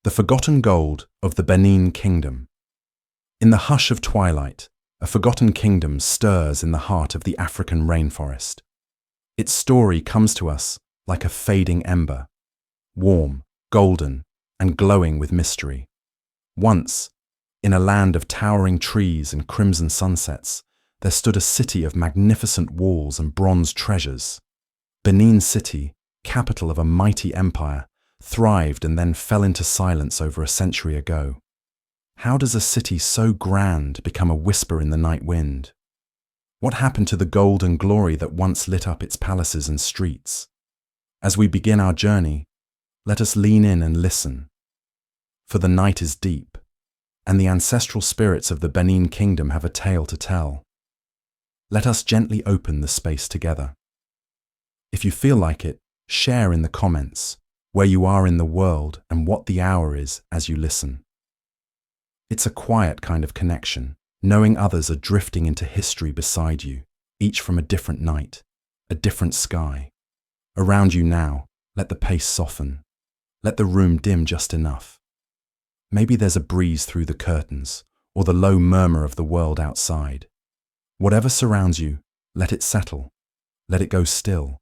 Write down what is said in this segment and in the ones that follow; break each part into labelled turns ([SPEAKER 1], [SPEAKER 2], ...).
[SPEAKER 1] The forgotten gold of the Benin Kingdom. In the hush of twilight, a forgotten kingdom stirs in the heart of the African rainforest. Its story comes to us like a fading ember, warm, golden, and glowing with mystery. Once, in a land of towering trees and crimson sunsets, there stood a city of magnificent walls and bronze treasures. Benin City, capital of a mighty empire, thrived and then fell into silence over a century ago. How does a city so grand become a whisper in the night wind? What happened to the gold and glory that once lit up its palaces and streets? As we begin our journey, let us lean in and listen. For the night is deep, and the ancestral spirits of the Benin Kingdom have a tale to tell. Let us gently open the space together. If you feel like it, share in the comments where you are in the world and what the hour is as you listen. It's a quiet kind of connection, knowing others are drifting into history beside you, each from a different night, a different sky. Around you now, let the pace soften. Let the room dim just enough. Maybe there's a breeze through the curtains, or the low murmur of the world outside. Whatever surrounds you, let it settle. Let it go still.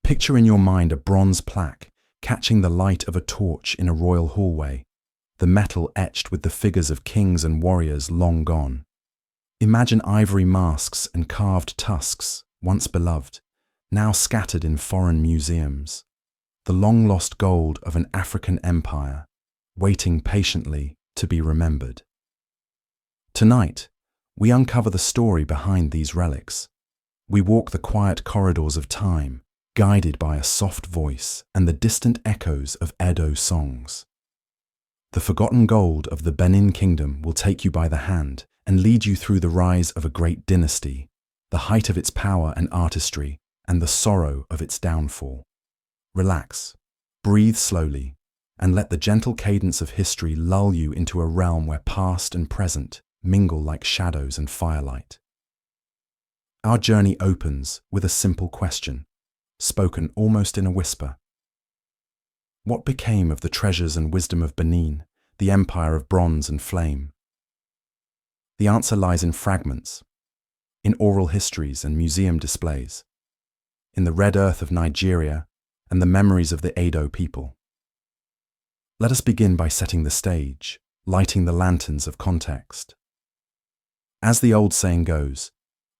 [SPEAKER 1] Picture in your mind a bronze plaque catching the light of a torch in a royal hallway, the metal etched with the figures of kings and warriors long gone. Imagine ivory masks and carved tusks, once beloved, now scattered in foreign museums. The long-lost gold of an African empire, waiting patiently to be remembered. Tonight, we uncover the story behind these relics. We walk the quiet corridors of time, guided by a soft voice and the distant echoes of Edo songs. The forgotten gold of the Benin Kingdom will take you by the hand and lead you through the rise of a great dynasty, the height of its power and artistry, and the sorrow of its downfall. Relax, breathe slowly, and let the gentle cadence of history lull you into a realm where past and present mingle like shadows and firelight. Our journey opens with a simple question, spoken almost in a whisper. What became of the treasures and wisdom of Benin, the empire of bronze and flame? The answer lies in fragments, in oral histories and museum displays, in the red earth of Nigeria and the memories of the Edo people. Let us begin by setting the stage, lighting the lanterns of context. As the old saying goes,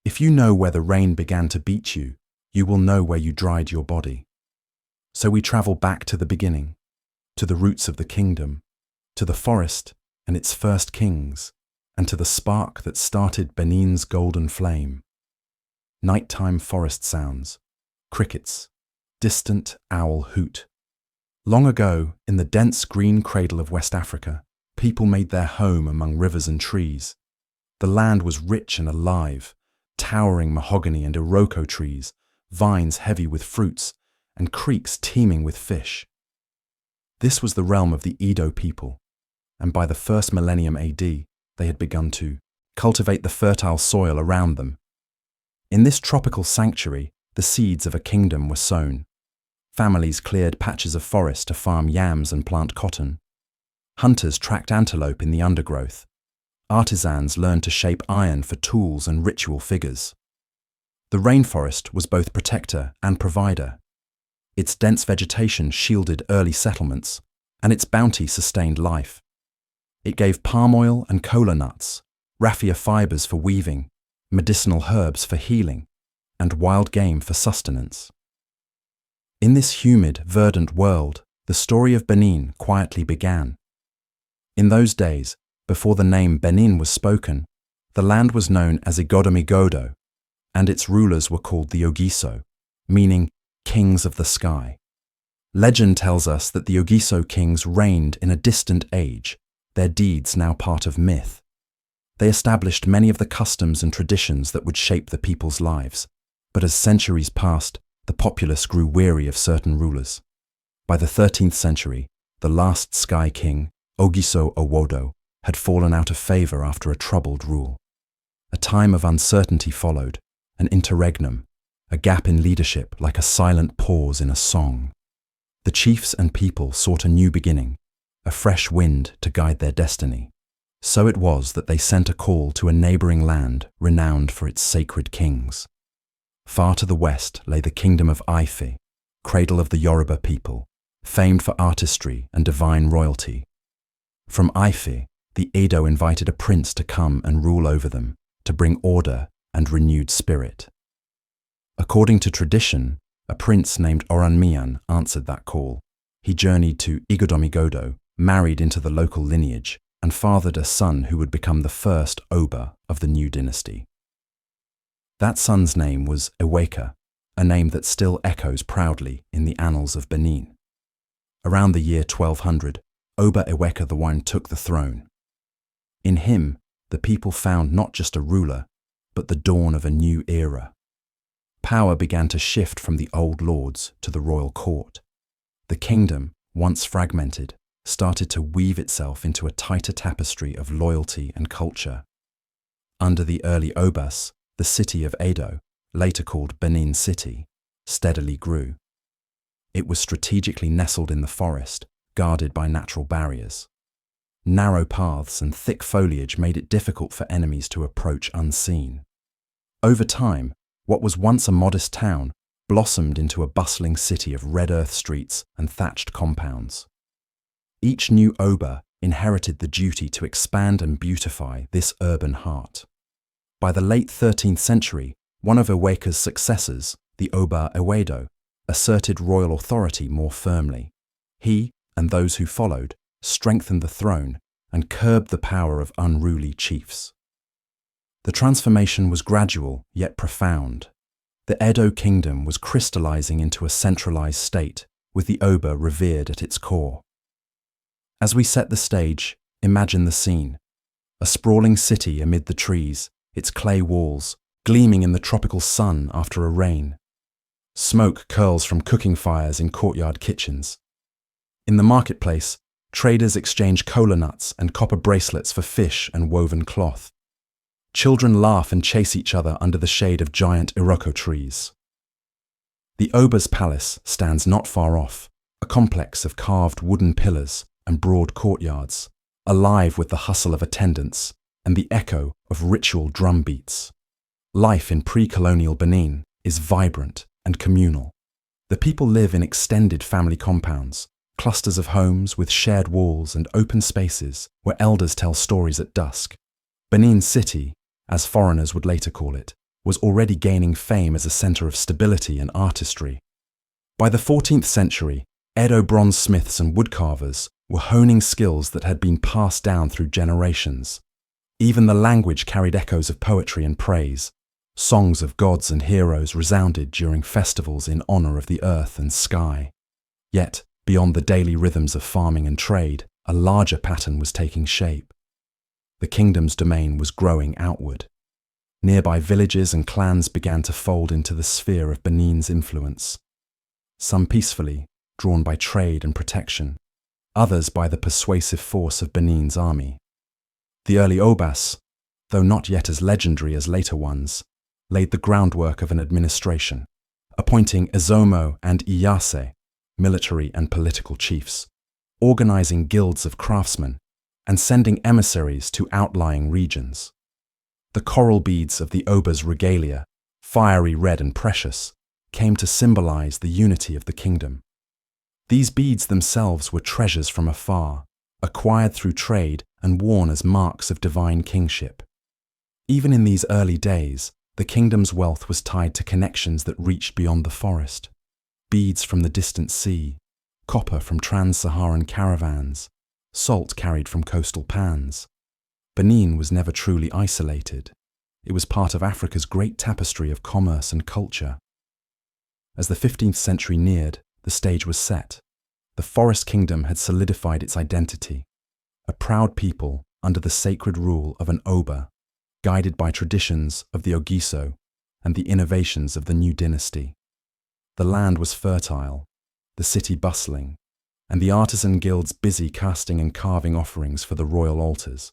[SPEAKER 1] if you know where the rain began to beat you, you will know where you dried your body. So we travel back to the beginning, to the roots of the kingdom, to the forest and its first kings, and to the spark that started Benin's golden flame. Nighttime forest sounds, crickets, distant owl hoot. Long ago, in the dense green cradle of West Africa, people made their home among rivers and trees. The land was rich and alive, towering mahogany and iroko trees, vines heavy with fruits, and creeks teeming with fish. This was the realm of the Edo people, and by the first millennium AD, they had begun to cultivate the fertile soil around them. In this tropical sanctuary, the seeds of a kingdom were sown. Families cleared patches of forest to farm yams and plant cotton. Hunters tracked antelope in the undergrowth. Artisans learned to shape iron for tools and ritual figures. The rainforest was both protector and provider. Its dense vegetation shielded early settlements, and its bounty sustained life. It gave palm oil and kola nuts, raffia fibers for weaving, medicinal herbs for healing, and wild game for sustenance. In this humid, verdant world, the story of Benin quietly began. In those days, before the name Benin was spoken, the land was known as Igodomigodo, and its rulers were called the Ogiso, meaning kings of the sky. Legend tells us that the Ogiso kings reigned in a distant age, their deeds now part of myth. They established many of the customs and traditions that would shape the people's lives, but as centuries passed, the populace grew weary of certain rulers. By the 13th century, the last sky king, Ogiso Owodo, had fallen out of favor after a troubled rule. A time of uncertainty followed, an interregnum, a gap in leadership like a silent pause in a song. The chiefs and people sought a new beginning, a fresh wind to guide their destiny. So it was that they sent a call to a neighboring land renowned for its sacred kings. Far to the west lay the kingdom of Ife, cradle of the Yoruba people, famed for artistry and divine royalty. From Ife, the Edo invited a prince to come and rule over them, to bring order and renewed spirit. According to tradition, a prince named Oranmiyan answered that call. He journeyed to Igodomigodo, married into the local lineage, and fathered a son who would become the first Oba of the new dynasty. That son's name was Eweka, a name that still echoes proudly in the annals of Benin. Around the year 1200, Oba Eweka I took the throne. In him, the people found not just a ruler, but the dawn of a new era. Power began to shift from the old lords to the royal court. The kingdom, once fragmented, started to weave itself into a tighter tapestry of loyalty and culture. Under the early Obas, the city of Edo, later called Benin City, steadily grew. It was strategically nestled in the forest, guarded by natural barriers. Narrow paths and thick foliage made it difficult for enemies to approach unseen. Over time, what was once a modest town blossomed into a bustling city of red earth streets and thatched compounds. Each new Oba inherited the duty to expand and beautify this urban heart. By the late 13th century, one of Eweka's successors, the Oba Ewedo, asserted royal authority more firmly. He, and those who followed, strengthened the throne and curbed the power of unruly chiefs. The transformation was gradual yet profound. The Edo kingdom was crystallizing into a centralized state, with the Oba revered at its core. As we set the stage, imagine the scene. A sprawling city amid the trees, its clay walls gleaming in the tropical sun after a rain. Smoke curls from cooking fires in courtyard kitchens. In the marketplace, traders exchange kola nuts and copper bracelets for fish and woven cloth. Children laugh and chase each other under the shade of giant iroko trees. The Oba's palace stands not far off, a complex of carved wooden pillars and broad courtyards, alive with the hustle of attendants and the echo of ritual drum beats. Life in pre-colonial Benin is vibrant and communal. The people live in extended family compounds, clusters of homes with shared walls and open spaces where elders tell stories at dusk. Benin City, as foreigners would later call it, was already gaining fame as a center of stability and artistry. By the 14th century, Edo bronze smiths and woodcarvers were honing skills that had been passed down through generations. Even the language carried echoes of poetry and praise. Songs of gods and heroes resounded during festivals in honor of the earth and sky. Yet, beyond the daily rhythms of farming and trade, a larger pattern was taking shape. The kingdom's domain was growing outward. Nearby villages and clans began to fold into the sphere of Benin's influence. Some peacefully, drawn by trade and protection, others by the persuasive force of Benin's army. The early Obas, though not yet as legendary as later ones, laid the groundwork of an administration, appointing Ezomo and Iyase, military and political chiefs, organizing guilds of craftsmen, and sending emissaries to outlying regions. The coral beads of the Oba's regalia, fiery red and precious, came to symbolize the unity of the kingdom. These beads themselves were treasures from afar, acquired through trade and worn as marks of divine kingship. Even in these early days, the kingdom's wealth was tied to connections that reached beyond the forest. Beads from the distant sea, copper from trans-Saharan caravans, salt carried from coastal pans. Benin was never truly isolated. It was part of Africa's great tapestry of commerce and culture. As the 15th century neared, the stage was set. The forest kingdom had solidified its identity. A proud people under the sacred rule of an Oba, guided by traditions of the Ogiso and the innovations of the new dynasty. The land was fertile, the city bustling, and the artisan guilds busy casting and carving offerings for the royal altars.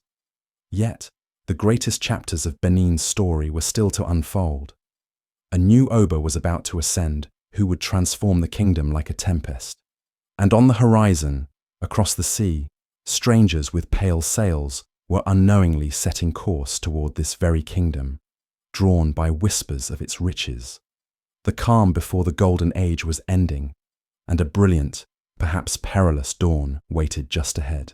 [SPEAKER 1] Yet, the greatest chapters of Benin's story were still to unfold. A new Oba was about to ascend who would transform the kingdom like a tempest. And on the horizon, across the sea, Strangers with pale sails were unknowingly setting course toward this very kingdom, drawn by whispers of its riches. The calm before the golden age was ending, and a brilliant, perhaps perilous dawn waited just ahead.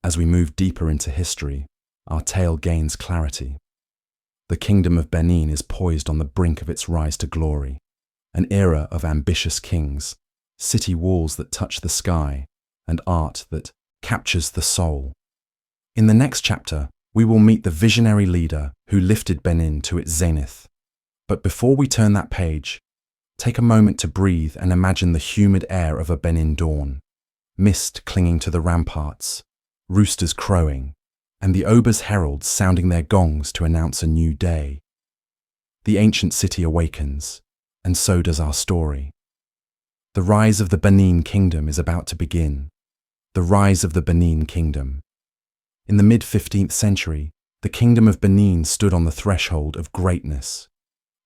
[SPEAKER 1] As we move deeper into history, our tale gains clarity. The kingdom of Benin is poised on the brink of its rise to glory, an era of ambitious kings, city walls that touch the sky, and art that captures the soul. In the next chapter, we will meet the visionary leader who lifted Benin to its zenith. But before we turn that page, take a moment to breathe and imagine the humid air of a Benin dawn, mist clinging to the ramparts, roosters crowing, and the Oba's heralds sounding their gongs to announce a new day. The ancient city awakens, and so does our story. The rise of the Benin Kingdom is about to begin. The rise of the Benin Kingdom. In the mid-15th century, the Kingdom of Benin stood on the threshold of greatness.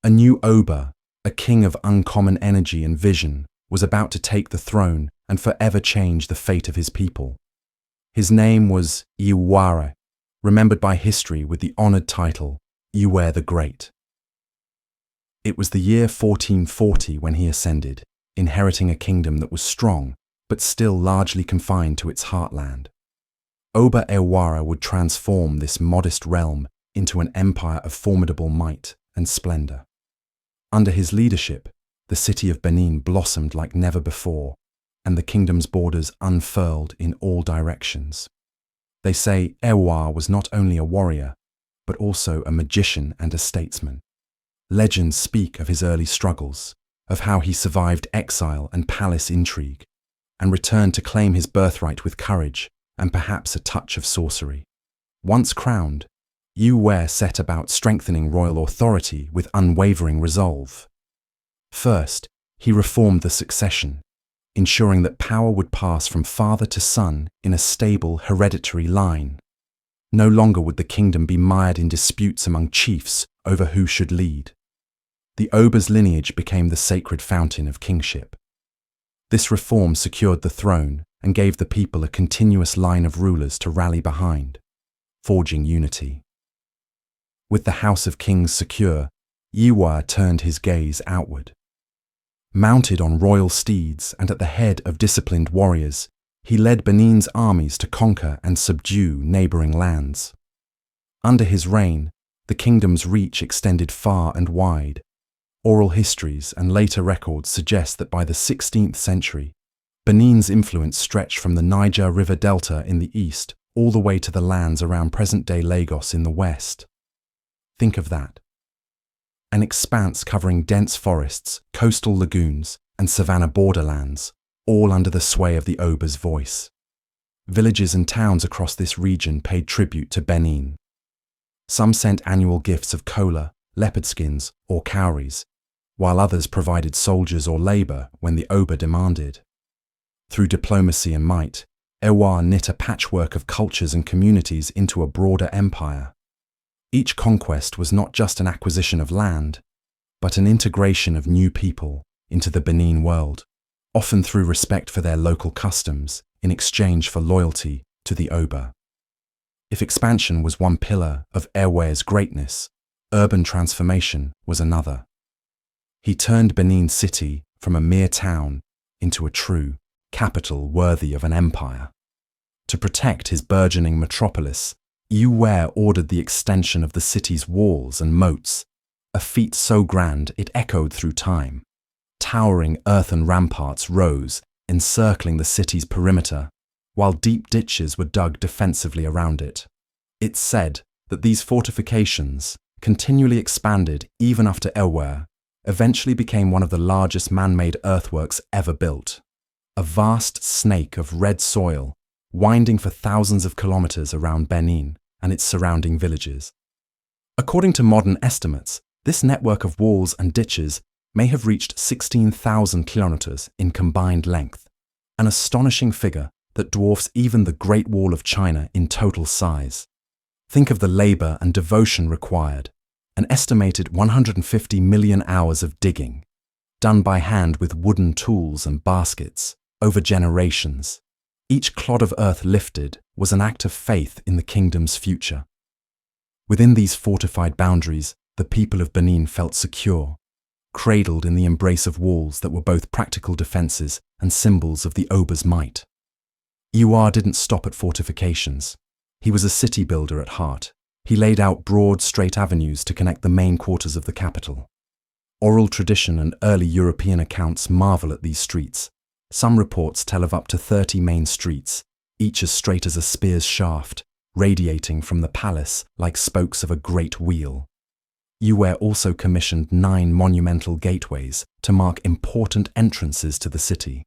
[SPEAKER 1] A new Oba, a king of uncommon energy and vision, was about to take the throne and forever change the fate of his people. His name was Iware, remembered by history with the honoured title, Iware the Great. It was the year 1440 when he ascended, inheriting a kingdom that was strong, but still largely confined to its heartland. Oba Iware would transform this modest realm into an empire of formidable might and splendour. Under his leadership, the city of Benin blossomed like never before, and the kingdom's borders unfurled in all directions. They say Iware was not only a warrior, but also a magician and a statesman. Legends speak of his early struggles, of how he survived exile and palace intrigue, and returned to claim his birthright with courage and perhaps a touch of sorcery. Once crowned, Iware set about strengthening royal authority with unwavering resolve. First, he reformed the succession, ensuring that power would pass from father to son in a stable hereditary line. No longer would the kingdom be mired in disputes among chiefs over who should lead. The Oba's lineage became the sacred fountain of kingship. This reform secured the throne and gave the people a continuous line of rulers to rally behind, forging unity. With the House of Kings secure, Iware turned his gaze outward. Mounted on royal steeds and at the head of disciplined warriors, he led Benin's armies to conquer and subdue neighbouring lands. Under his reign, the kingdom's reach extended far and wide. Oral histories and later records suggest that by the 16th century, Benin's influence stretched from the Niger River Delta in the east all the way to the lands around present-day Lagos in the west. Think of that. An expanse covering dense forests, coastal lagoons, and savanna borderlands, all under the sway of the Oba's voice. Villages and towns across this region paid tribute to Benin. Some sent annual gifts of kola, leopard skins, or cowries, while others provided soldiers or labour when the Oba demanded. Through diplomacy and might, Iware knit a patchwork of cultures and communities into a broader empire. Each conquest was not just an acquisition of land, but an integration of new people into the Benin world, often through respect for their local customs in exchange for loyalty to the Oba. If expansion was one pillar of Iware's greatness, urban transformation was another. He turned Benin City from a mere town into a true capital worthy of an empire. To protect his burgeoning metropolis, Iware ordered the extension of the city's walls and moats, a feat so grand it echoed through time. Towering earthen ramparts rose, encircling the city's perimeter, while deep ditches were dug defensively around it. It's said that these fortifications, continually expanded even after Iware, eventually became one of the largest man-made earthworks ever built. A vast snake of red soil, winding for thousands of kilometers around Benin and its surrounding villages. According to modern estimates, this network of walls and ditches may have reached 16,000 kilometers in combined length, an astonishing figure that dwarfs even the Great Wall of China in total size. Think of the labor and devotion required, an estimated 150 million hours of digging, done by hand with wooden tools and baskets, over generations. Each clod of earth lifted was an act of faith in the kingdom's future. Within these fortified boundaries, the people of Benin felt secure, cradled in the embrace of walls that were both practical defenses and symbols of the Oba's might. Iwa didn't stop at fortifications. He was a city builder at heart. He laid out broad, straight avenues to connect the main quarters of the capital. Oral tradition and early European accounts marvel at these streets. Some reports tell of up to 30 main streets, each as straight as a spear's shaft, radiating from the palace like spokes of a great wheel. Iwa also commissioned 9 monumental gateways to mark important entrances to the city.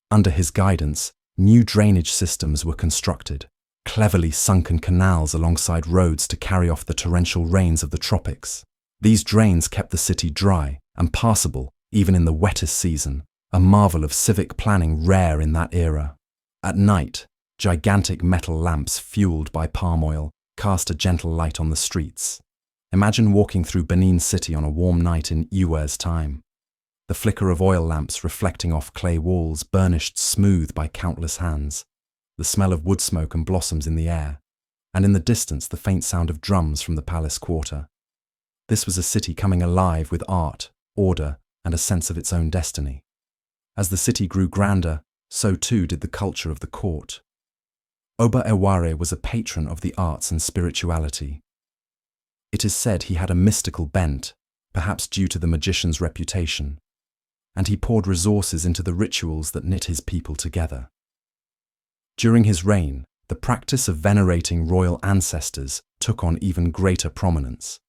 [SPEAKER 1] Under his guidance, new drainage systems were constructed, cleverly sunken canals alongside roads to carry off the torrential rains of the tropics. These drains kept the city dry and passable even in the wettest season, a marvel of civic planning rare in that era. At night, gigantic metal lamps fueled by palm oil cast a gentle light on the streets. Imagine walking through Benin City on a warm night in Iwa's time. The flicker of oil lamps reflecting off clay walls burnished smooth by countless hands, the smell of wood smoke and blossoms in the air, and in the distance the faint sound of drums from the palace quarter. This was a city coming alive with art, order, and a sense of its own destiny. As the city grew grander, so too did the culture of the court. Oba Eware was a patron of the arts and spirituality. It is said he had a mystical bent, perhaps due to the magician's reputation, and he poured resources into the rituals that knit his people together. During his reign, the practice of venerating royal ancestors took on even greater prominence.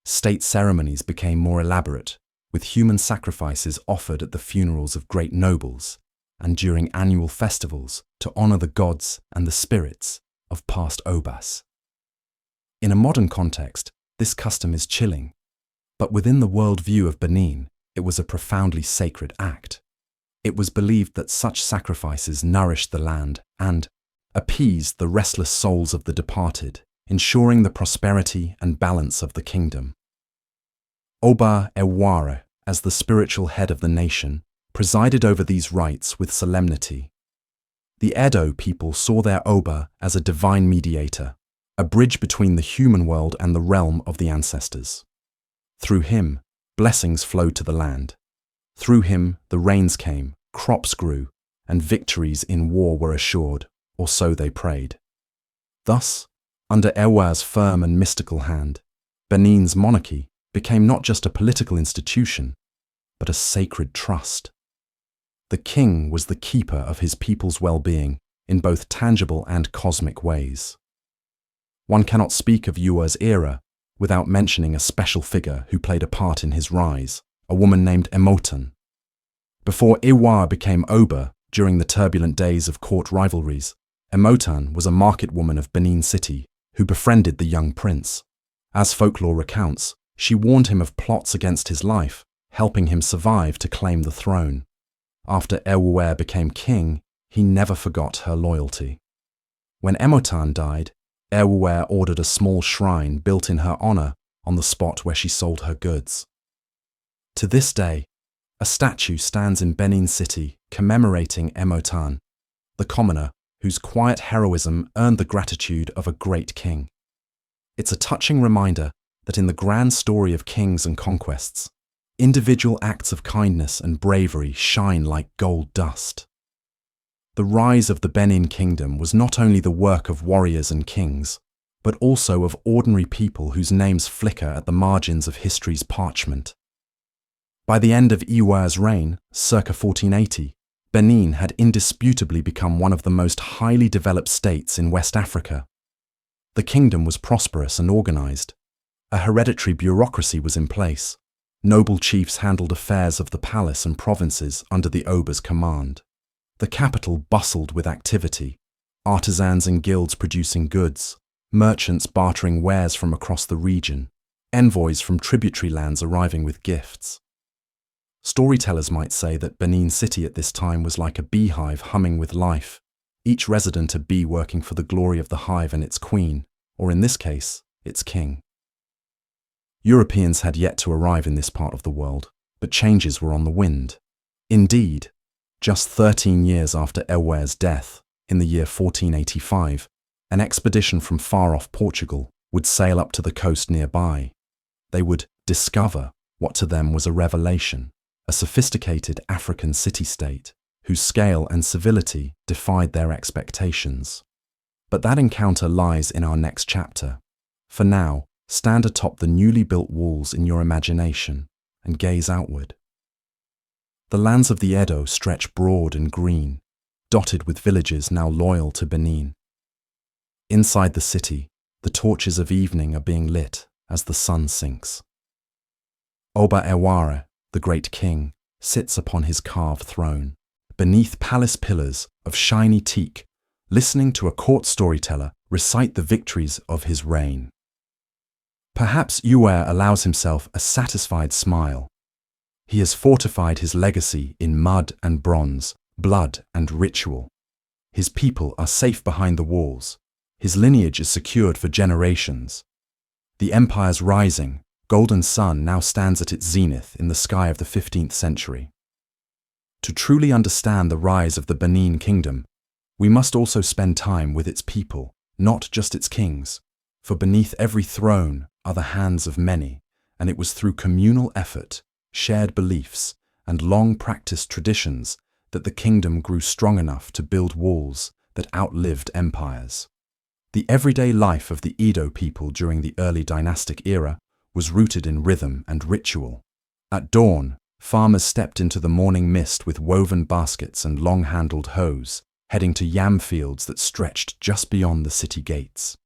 [SPEAKER 1] State ceremonies became more elaborate, with human sacrifices offered at the funerals of great nobles and during annual festivals to honor the gods and the spirits of past Obas. In a modern context, this custom is chilling, but within the worldview of Benin, it was a profoundly sacred act. It was believed that such sacrifices nourished the land and appeased the restless souls of the departed, ensuring the prosperity and balance of the kingdom. Oba Eware, as the spiritual head of the nation, presided over these rites with solemnity. The Edo people saw their Oba as a divine mediator, a bridge between the human world and the realm of the ancestors. Through him, blessings flowed to the land. Through him, the rains came, crops grew, and victories in war were assured, or so they prayed. Thus, under Ewa's firm and mystical hand, Benin's monarchy became not just a political institution, but a sacred trust. The king was the keeper of his people's well-being in both tangible and cosmic ways. One cannot speak of Iwa's era without mentioning a special figure who played a part in his rise, a woman named Emotan. Before Iwa became Oba, during the turbulent days of court rivalries, Emotan was a market woman of Benin City who befriended the young prince. As folklore recounts, she warned him of plots against his life, helping him survive to claim the throne. After Ewuwe became king, he never forgot her loyalty. When Emotan died, Ewuwe ordered a small shrine built in her honor on the spot where she sold her goods. To this day, a statue stands in Benin City commemorating Emotan, the commoner whose quiet heroism earned the gratitude of a great king. It's a touching reminder that in the grand story of kings and conquests, individual acts of kindness and bravery shine like gold dust. The rise of the Benin Kingdom was not only the work of warriors and kings, but also of ordinary people whose names flicker at the margins of history's parchment. By the end of Iwa's reign, circa 1480, Benin had indisputably become one of the most highly developed states in West Africa. The kingdom was prosperous and organized. A hereditary bureaucracy was in place. Noble chiefs handled affairs of the palace and provinces under the Oba's command. The capital bustled with activity, artisans and guilds producing goods, merchants bartering wares from across the region, envoys from tributary lands arriving with gifts. Storytellers might say that Benin City at this time was like a beehive humming with life, each resident a bee working for the glory of the hive and its queen, or in this case, its king. Europeans had yet to arrive in this part of the world, but changes were on the wind. Indeed, just 13 years after Ewuwe's death, In the year 1485, an expedition from far-off Portugal would sail up to the coast nearby. They would discover what to them was a revelation, a sophisticated African city-state whose scale and civility defied their expectations. But that encounter lies in our next chapter. For now, stand atop the newly built walls in your imagination and gaze outward. The lands of the Edo stretch broad and green, dotted with villages now loyal to Benin. Inside the city, the torches of evening are being lit as the sun sinks. Oba Eware, the great king, sits upon his carved throne, beneath palace pillars of shiny teak, listening to a court storyteller recite the victories of his reign. Perhaps Eware allows himself a satisfied smile. He has fortified his legacy in mud and bronze, blood and ritual. His people are safe behind the walls. His lineage is secured for generations. The empire's rising, golden sun now stands at its zenith in the sky of the 15th century. To truly understand the rise of the Benin Kingdom, we must also spend time with its people, not just its kings, for beneath every throne are the hands of many, and it was through communal effort, shared beliefs, and long-practiced traditions that the kingdom grew strong enough to build walls that outlived empires. The everyday life of the Edo people during the early dynastic era was rooted in rhythm and ritual. At dawn, farmers stepped into the morning mist with woven baskets and long-handled hoes, heading to yam fields that stretched just beyond the city gates.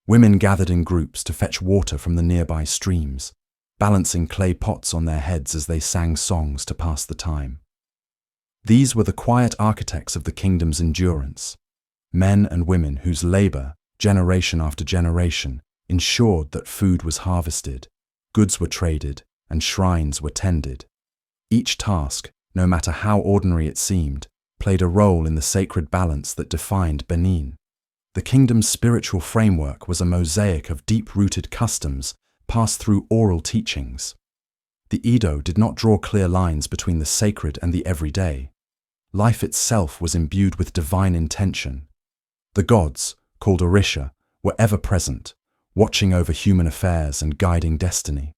[SPEAKER 1] Women gathered in groups to fetch water from the nearby streams, balancing clay pots on their heads as they sang songs to pass the time. These were the quiet architects of the kingdom's endurance, men and women whose labor, generation after generation, ensured that food was harvested, goods were traded, and shrines were tended. Each task, no matter how ordinary it seemed, played a role in the sacred balance that defined Benin. The kingdom's spiritual framework was a mosaic of deep-rooted customs passed through oral teachings. The Edo did not draw clear lines between the sacred and the everyday. Life itself was imbued with divine intention. The gods, called Orisha, were ever present, watching over human affairs and guiding destiny.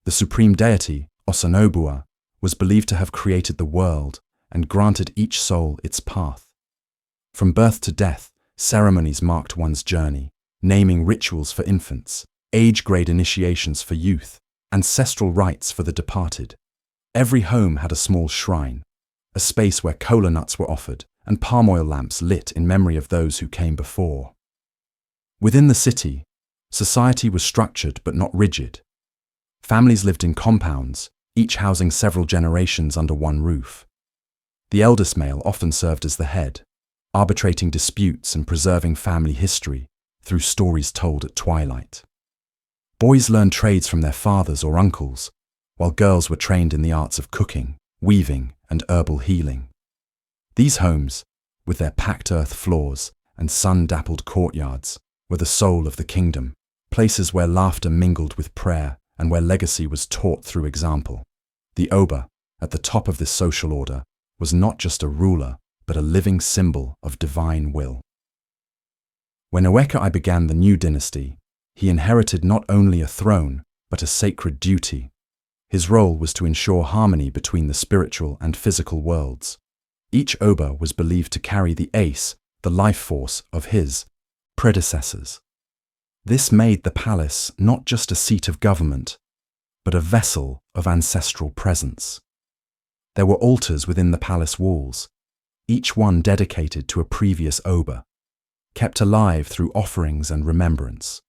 [SPEAKER 1] The supreme deity, Osanobua, was believed to have created the world and granted each soul its path. From birth to death, ceremonies marked one's journey, naming rituals for infants, age-grade initiations for youth, ancestral rites for the departed. Every home had a small shrine, a space where kola nuts were offered and palm oil lamps lit in memory of those who came before. Within the city, society was structured but not rigid. Families lived in compounds, each housing several generations under one roof. The eldest male often served as the head, arbitrating disputes and preserving family history through stories told at twilight. Boys learned trades from their fathers or uncles, while girls were trained in the arts of cooking, weaving, and herbal healing. These homes, with their packed earth floors and sun-dappled courtyards, were the soul of the kingdom, places where laughter mingled with prayer and where legacy was taught through example. The Oba, at the top of this social order, was not just a ruler, but a living symbol of divine will. When Owekai began the new dynasty, he inherited not only a throne, but a sacred duty. His role was to ensure harmony between the spiritual and physical worlds. Each Oba was believed to carry the ace, the life force of his predecessors. This made the palace not just a seat of government, but a vessel of ancestral presence. There were altars within the palace walls, each one dedicated to a previous Oba, kept alive through offerings and remembrance.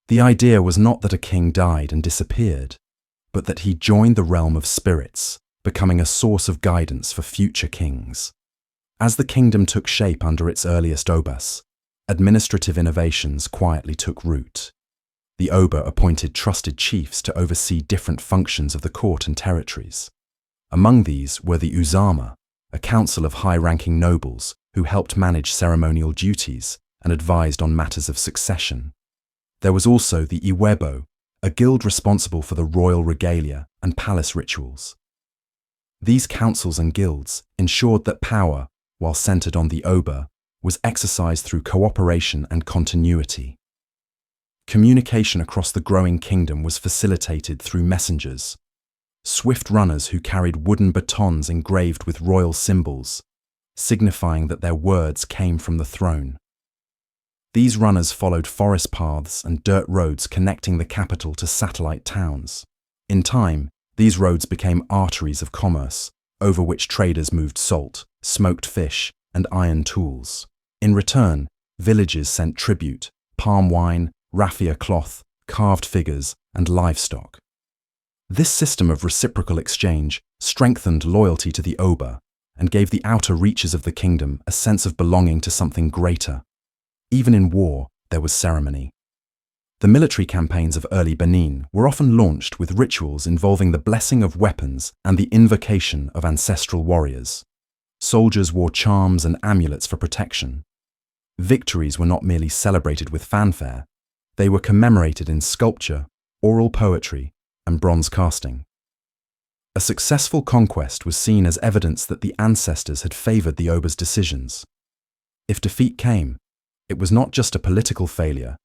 [SPEAKER 1] The idea was not that a king died and disappeared, but that he joined the realm of spirits, becoming a source of guidance for future kings. As the kingdom took shape under its earliest Obas, administrative innovations quietly took root. The Oba appointed trusted chiefs to oversee different functions of the court and territories. Among these were the Uzama, a council of high-ranking nobles who helped manage ceremonial duties and advised on matters of succession. There was also the Iwebo, a guild responsible for the royal regalia and palace rituals. These councils and guilds ensured that power, while centered on the Oba, was exercised through cooperation and continuity. Communication across the growing kingdom was facilitated through messengers, swift runners who carried wooden batons engraved with royal symbols, signifying that their words came from the throne. These runners followed forest paths and dirt roads connecting the capital to satellite towns. In time, these roads became arteries of commerce, over which traders moved salt, smoked fish, and iron tools. In return, villages sent tribute, palm wine, raffia cloth, carved figures, and livestock. This system of reciprocal exchange strengthened loyalty to the Oba and gave the outer reaches of the kingdom a sense of belonging to something greater. Even in war, there was ceremony. The military campaigns of early Benin were often launched with rituals involving the blessing of weapons and the invocation of ancestral warriors. Soldiers wore charms and amulets for protection. Victories were not merely celebrated with fanfare, they were commemorated in sculpture, oral poetry, and bronze casting. A successful conquest was seen as evidence that the ancestors had favored the Oba's decisions. If defeat came, it was not just a political failure,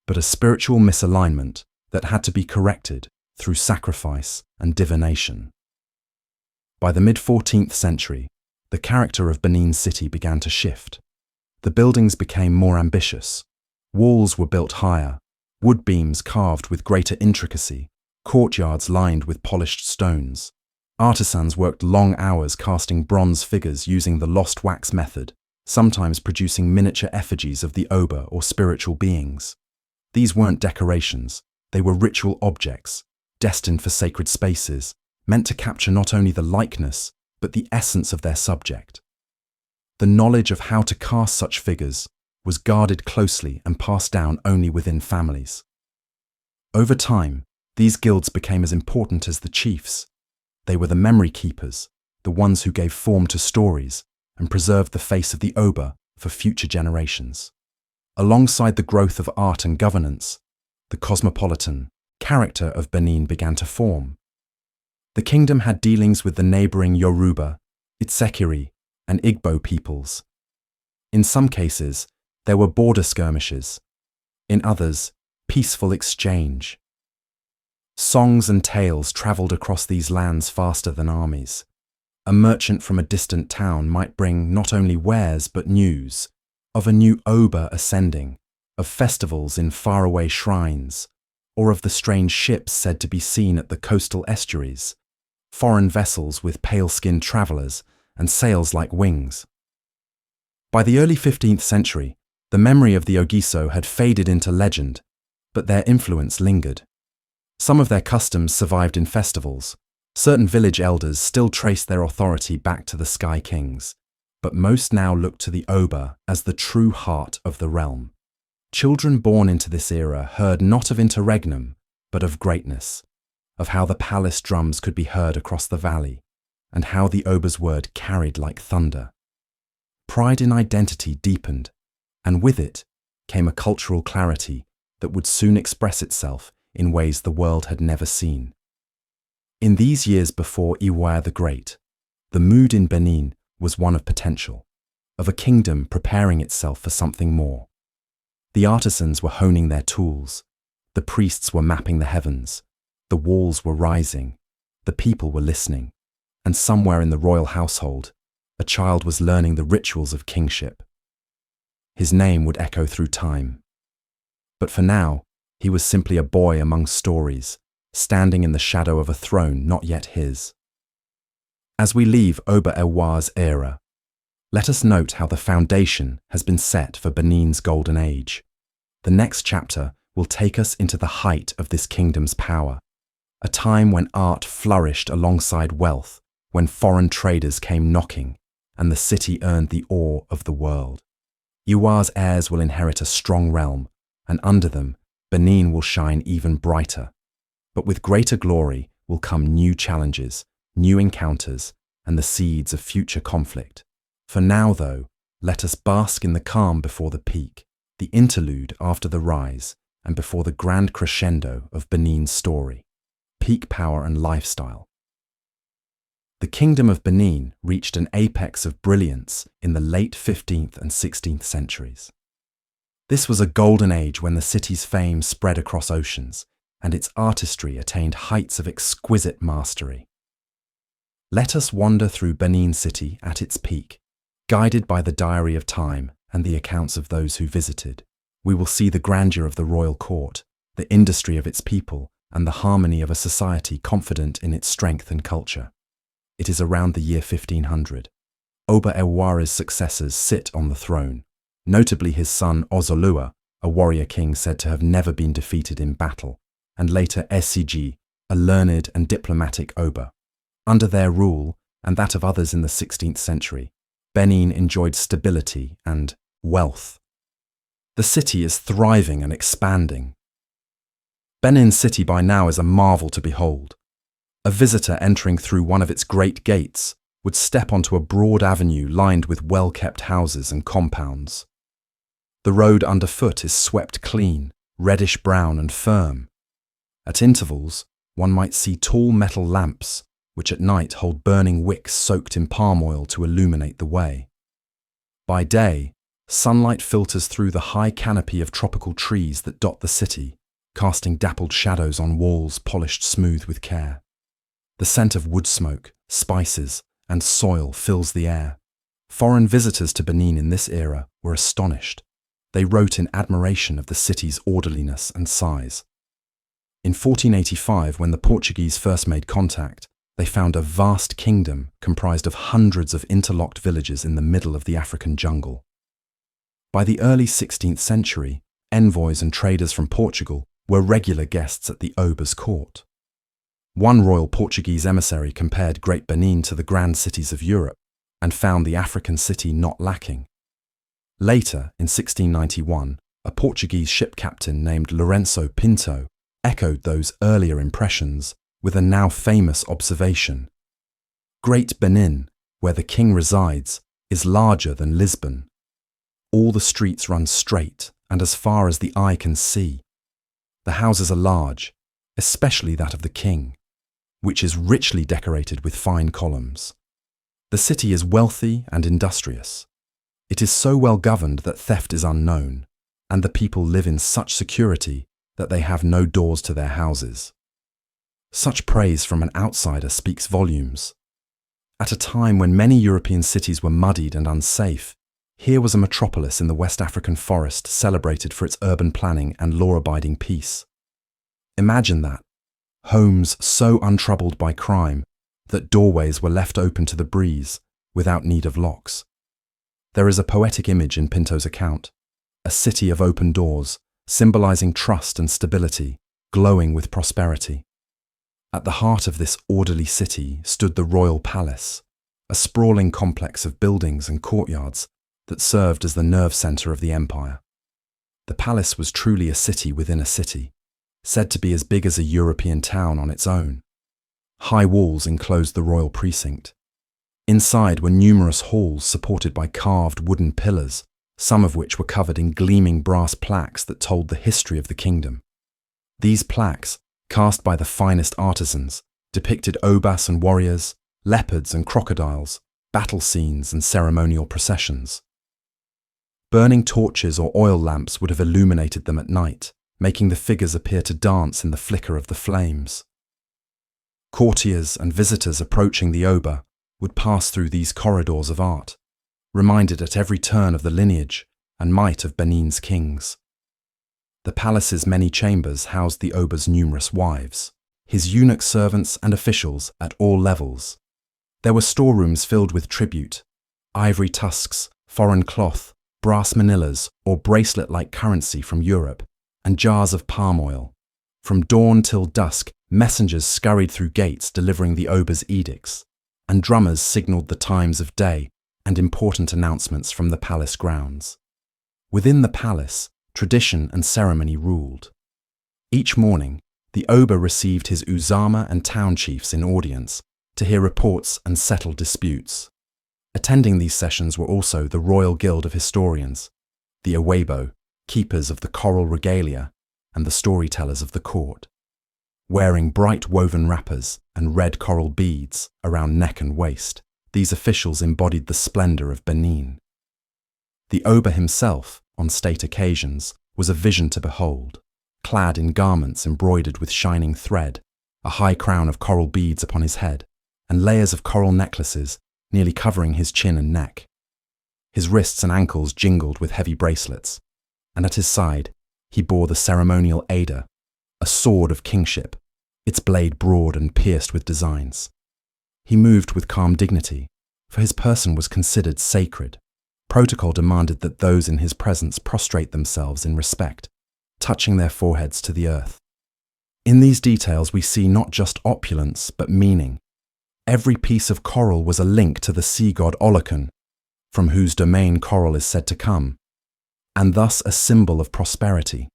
[SPEAKER 1] but a spiritual misalignment that had to be corrected through sacrifice and divination. By the mid-14th century, the character of Benin City began to shift. The buildings became more ambitious. Walls were built higher, wood beams carved with greater intricacy, courtyards lined with polished stones. Artisans worked long hours casting bronze figures using the lost wax method, sometimes producing miniature effigies of the Oba or spiritual beings. These weren't decorations, they were ritual objects, destined for sacred spaces, meant to capture not only the likeness, but the essence of their subject. The knowledge of how to cast such figures was guarded closely and passed down only within families. Over time, these guilds became as important as the chiefs. They were the memory keepers, the ones who gave form to stories and preserved the face of the Oba for future generations. Alongside the growth of art and governance, the cosmopolitan character of Benin began to form. The kingdom had dealings with the neighboring Yoruba, Itsekiri, and Igbo peoples. In some cases, there were border skirmishes. In others, peaceful exchange. Songs and tales traveled across these lands faster than armies. A merchant from a distant town might bring not only wares but news of a new Oba ascending, of festivals in faraway shrines, or of the strange ships said to be seen at the coastal estuaries, foreign vessels with pale-skinned travelers and sails like wings. By the early 15th century, the memory of the Ogiso had faded into legend, but their influence lingered. Some of their customs survived in festivals. Certain village elders still traced their authority back to the Sky Kings, but most now looked to the Oba as the true heart of the realm. Children born into this era heard not of interregnum, but of greatness, of how the palace drums could be heard across the valley, and how the Oba's word carried like thunder. Pride in identity deepened, and with it came a cultural clarity that would soon express itself in ways the world had never seen. In these years before Iwaya the Great, the mood in Benin was one of potential, of a kingdom preparing itself for something more. The artisans were honing their tools, the priests were mapping the heavens, the walls were rising, the people were listening, and somewhere in the royal household, a child was learning the rituals of kingship. His name would echo through time. But for now, he was simply a boy among stories, standing in the shadow of a throne not yet his. As we leave Oba Ewa's era, let us note how the foundation has been set for Benin's golden age. The next chapter will take us into the height of this kingdom's power, a time when art flourished alongside wealth, when foreign traders came knocking, and the city earned the awe of the world. Iwa's heirs will inherit a strong realm, and under them, Benin will shine even brighter. But with greater glory will come new challenges, new encounters, and the seeds of future conflict. For now, though, let us bask in the calm before the peak, the interlude after the rise, and before the grand crescendo of Benin's story, peak power and lifestyle. The Kingdom of Benin reached an apex of brilliance in the late 15th and 16th centuries. This was a golden age when the city's fame spread across oceans, and its artistry attained heights of exquisite mastery. Let us wander through Benin City at its peak, guided by the diary of time and the accounts of those who visited. We will see the grandeur of the royal court, the industry of its people, and the harmony of a society confident in its strength and culture. It is around the year 1500. Oba Eware's successors sit on the throne, notably his son Ozolua, a warrior king said to have never been defeated in battle, and later Esiji, a learned and diplomatic Oba. Under their rule, and that of others in the 16th century, Benin enjoyed stability and wealth. The city is thriving and expanding. Benin City by now is a marvel to behold. A visitor entering through one of its great gates would step onto a broad avenue lined with well-kept houses and compounds. The road underfoot is swept clean, reddish-brown and firm. At intervals, one might see tall metal lamps, which at night hold burning wicks soaked in palm oil to illuminate the way. By day, sunlight filters through the high canopy of tropical trees that dot the city, casting dappled shadows on walls polished smooth with care. The scent of wood smoke, spices, and soil fills the air. Foreign visitors to Benin in this era were astonished. They wrote in admiration of the city's orderliness and size. In 1485, when the Portuguese first made contact, they found a vast kingdom comprised of hundreds of interlocked villages in the middle of the African jungle. By the early 16th century, envoys and traders from Portugal were regular guests at the Oba's court. One royal Portuguese emissary compared Great Benin to the grand cities of Europe and found the African city not lacking. Later, in 1691, a Portuguese ship captain named Lourenço Pinto echoed those earlier impressions with a now famous observation. Great Benin, where the king resides, is larger than Lisbon. All the streets run straight and as far as the eye can see. The houses are large, especially that of the king, which is richly decorated with fine columns. The city is wealthy and industrious. It is so well governed that theft is unknown, and the people live in such security that they have no doors to their houses. Such praise from an outsider speaks volumes. At a time when many European cities were muddied and unsafe, here was a metropolis in the West African forest celebrated for its urban planning and law-abiding peace. Imagine that. Homes so untroubled by crime that doorways were left open to the breeze without need of locks. There is a poetic image in Pinto's account, a city of open doors, symbolizing trust and stability, glowing with prosperity. At the heart of this orderly city stood the royal palace, a sprawling complex of buildings and courtyards that served as the nerve center of the empire. The palace was truly a city within a city, said to be as big as a European town on its own. High walls enclosed the royal precinct. Inside were numerous halls supported by carved wooden pillars, some of which were covered in gleaming brass plaques that told the history of the kingdom. These plaques, cast by the finest artisans, depicted obas and warriors, leopards and crocodiles, battle scenes and ceremonial processions. Burning torches or oil lamps would have illuminated them at night, making the figures appear to dance in the flicker of the flames. Courtiers and visitors approaching the Oba would pass through these corridors of art, reminded at every turn of the lineage and might of Benin's kings. The palace's many chambers housed the Oba's numerous wives, his eunuch servants and officials at all levels. There were storerooms filled with tribute, ivory tusks, foreign cloth, brass manillas or bracelet-like currency from Europe, and jars of palm oil. From dawn till dusk, messengers scurried through gates delivering the Oba's edicts, and drummers signalled the times of day and important announcements from the palace grounds. Within the palace, tradition and ceremony ruled. Each morning, the Oba received his Uzama and town chiefs in audience to hear reports and settle disputes. Attending these sessions were also the Royal Guild of Historians, the Awebo, keepers of the choral regalia, and the storytellers of the court. wearing bright woven wrappers and red coral beads around neck and waist. These officials embodied the splendor of Benin. The Oba himself, on state occasions, was a vision to behold, clad in garments embroidered with shining thread, a high crown of coral beads upon his head, and layers of coral necklaces nearly covering his chin and neck. His wrists and ankles jingled with heavy bracelets, and at his side he bore the ceremonial Ada, a sword of kingship, its blade broad and pierced with designs. He moved with calm dignity, for his person was considered sacred. Protocol demanded that those in his presence prostrate themselves in respect, touching their foreheads to the earth. In these details we see not just opulence, but meaning. Every piece of coral was a link to the sea god Olokun, from whose domain coral is said to come, and thus a symbol of prosperity.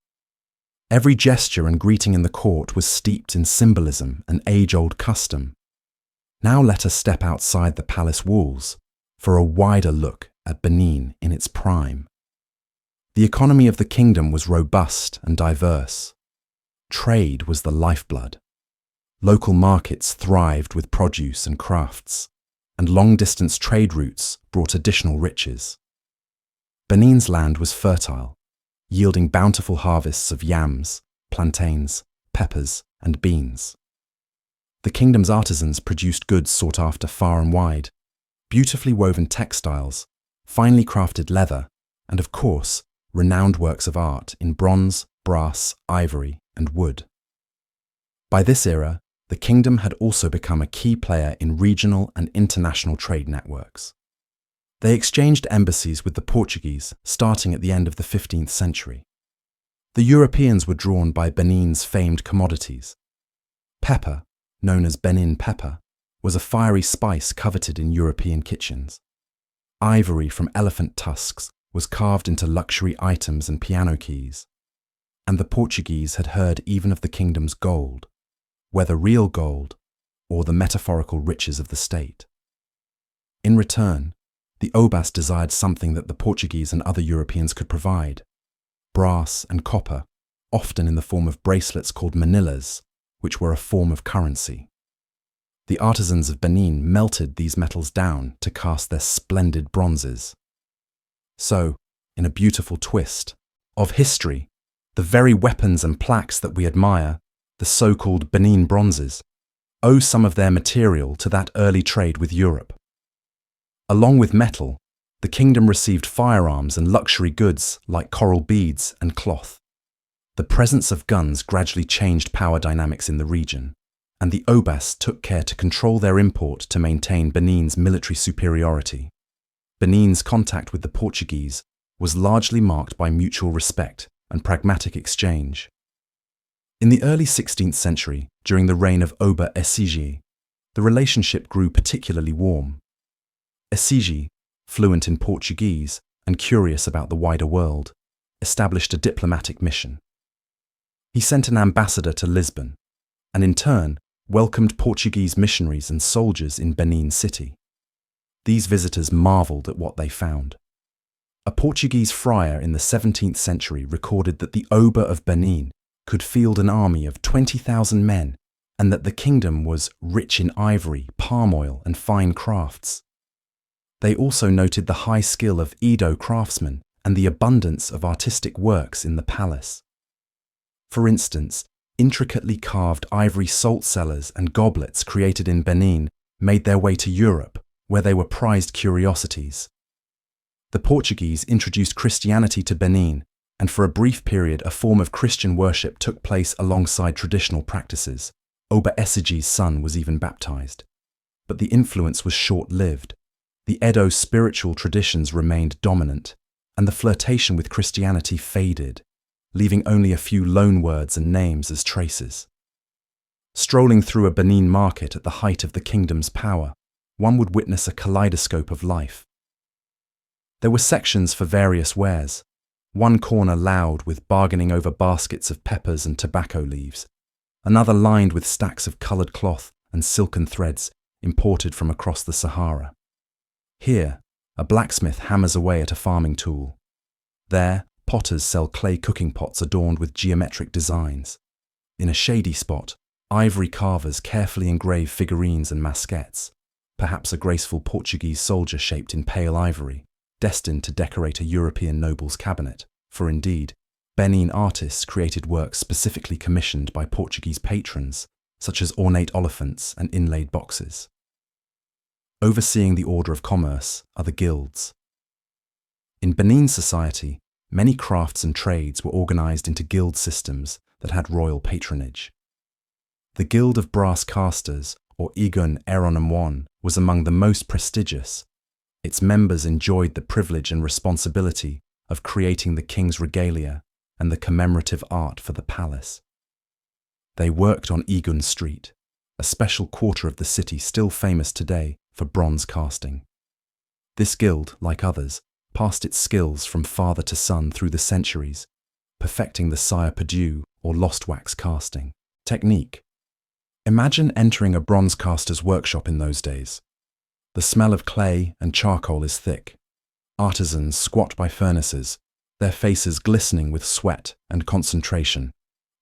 [SPEAKER 1] Every gesture and greeting in the court was steeped in symbolism and age-old custom. Now let us step outside the palace walls for a wider look at Benin in its prime. The economy of the kingdom was robust and diverse. Trade was the lifeblood. Local markets thrived with produce and crafts, and long-distance trade routes brought additional riches. Benin's land was fertile, yielding bountiful harvests of yams, plantains, peppers, and beans. The kingdom's artisans produced goods sought after far and wide, beautifully woven textiles, finely crafted leather, and of course, renowned works of art in bronze, brass, ivory, and wood. By this era, the kingdom had also become a key player in regional and international trade networks. They exchanged embassies with the Portuguese starting at the end of the 15th century. The Europeans were drawn by Benin's famed commodities. Pepper, known as Benin pepper, was a fiery spice coveted in European kitchens. Ivory from elephant tusks was carved into luxury items and piano keys. And the Portuguese had heard even of the kingdom's gold, whether real gold or the metaphorical riches of the state. In return, the Obas desired something that the Portuguese and other Europeans could provide: brass and copper, often in the form of bracelets called manillas, which were a form of currency. The artisans of Benin melted these metals down to cast their splendid bronzes. So, in a beautiful twist of history, the very weapons and plaques that we admire, the so-called Benin bronzes, owe some of their material to that early trade with Europe. Along with metal, the kingdom received firearms and luxury goods like coral beads and cloth. The presence of guns gradually changed power dynamics in the region, and the Obas took care to control their import to maintain Benin's military superiority. Benin's contact with the Portuguese was largely marked by mutual respect and pragmatic exchange. In the early 16th century, during the reign of Oba Esigi, the relationship grew particularly warm. Esigi, fluent in Portuguese and curious about the wider world, established a diplomatic mission. He sent an ambassador to Lisbon, and in turn welcomed Portuguese missionaries and soldiers in Benin City. These visitors marveled at what they found. A Portuguese friar in the 17th century recorded that the Oba of Benin could field an army of 20,000 men, and that the kingdom was rich in ivory, palm oil, and fine crafts. They also noted the high skill of Edo craftsmen and the abundance of artistic works in the palace. For instance, intricately carved ivory salt cellars and goblets created in Benin made their way to Europe, where they were prized curiosities. The Portuguese introduced Christianity to Benin, and for a brief period a form of Christian worship took place alongside traditional practices. Oba Esigi's son was even baptized. But the influence was short-lived. The Edo spiritual traditions remained dominant, and the flirtation with Christianity faded, leaving only a few loanwords and names as traces. Strolling through a Benin market at the height of the kingdom's power, one would witness a kaleidoscope of life. There were sections for various wares, one corner loud with bargaining over baskets of peppers and tobacco leaves, another lined with stacks of coloured cloth and silken threads imported from across the Sahara. Here, a blacksmith hammers away at a farming tool. There, potters sell clay cooking pots adorned with geometric designs. In a shady spot, Ivory carvers carefully engrave figurines and masquettes, perhaps a graceful Portuguese soldier shaped in pale ivory, destined to decorate a European noble's cabinet, for indeed, Benin artists created works specifically commissioned by Portuguese patrons, such as ornate oliphants and inlaid boxes. Overseeing the order of commerce are the guilds. In Benin society, many crafts and trades were organized into guild systems that had royal patronage. The Guild of Brass Casters, or Igun Eronamwan, was among the most prestigious. Its members enjoyed the privilege and responsibility of creating the king's regalia and the commemorative art for the palace. They worked on Igun Street, a special quarter of the city still famous today for bronze casting. This guild, like others, passed its skills from father to son through the centuries, perfecting the cire perdu, or lost wax casting, technique. Imagine entering a bronze caster's workshop in those days. The smell of clay and charcoal is thick. Artisans squat by furnaces, their faces glistening with sweat and concentration,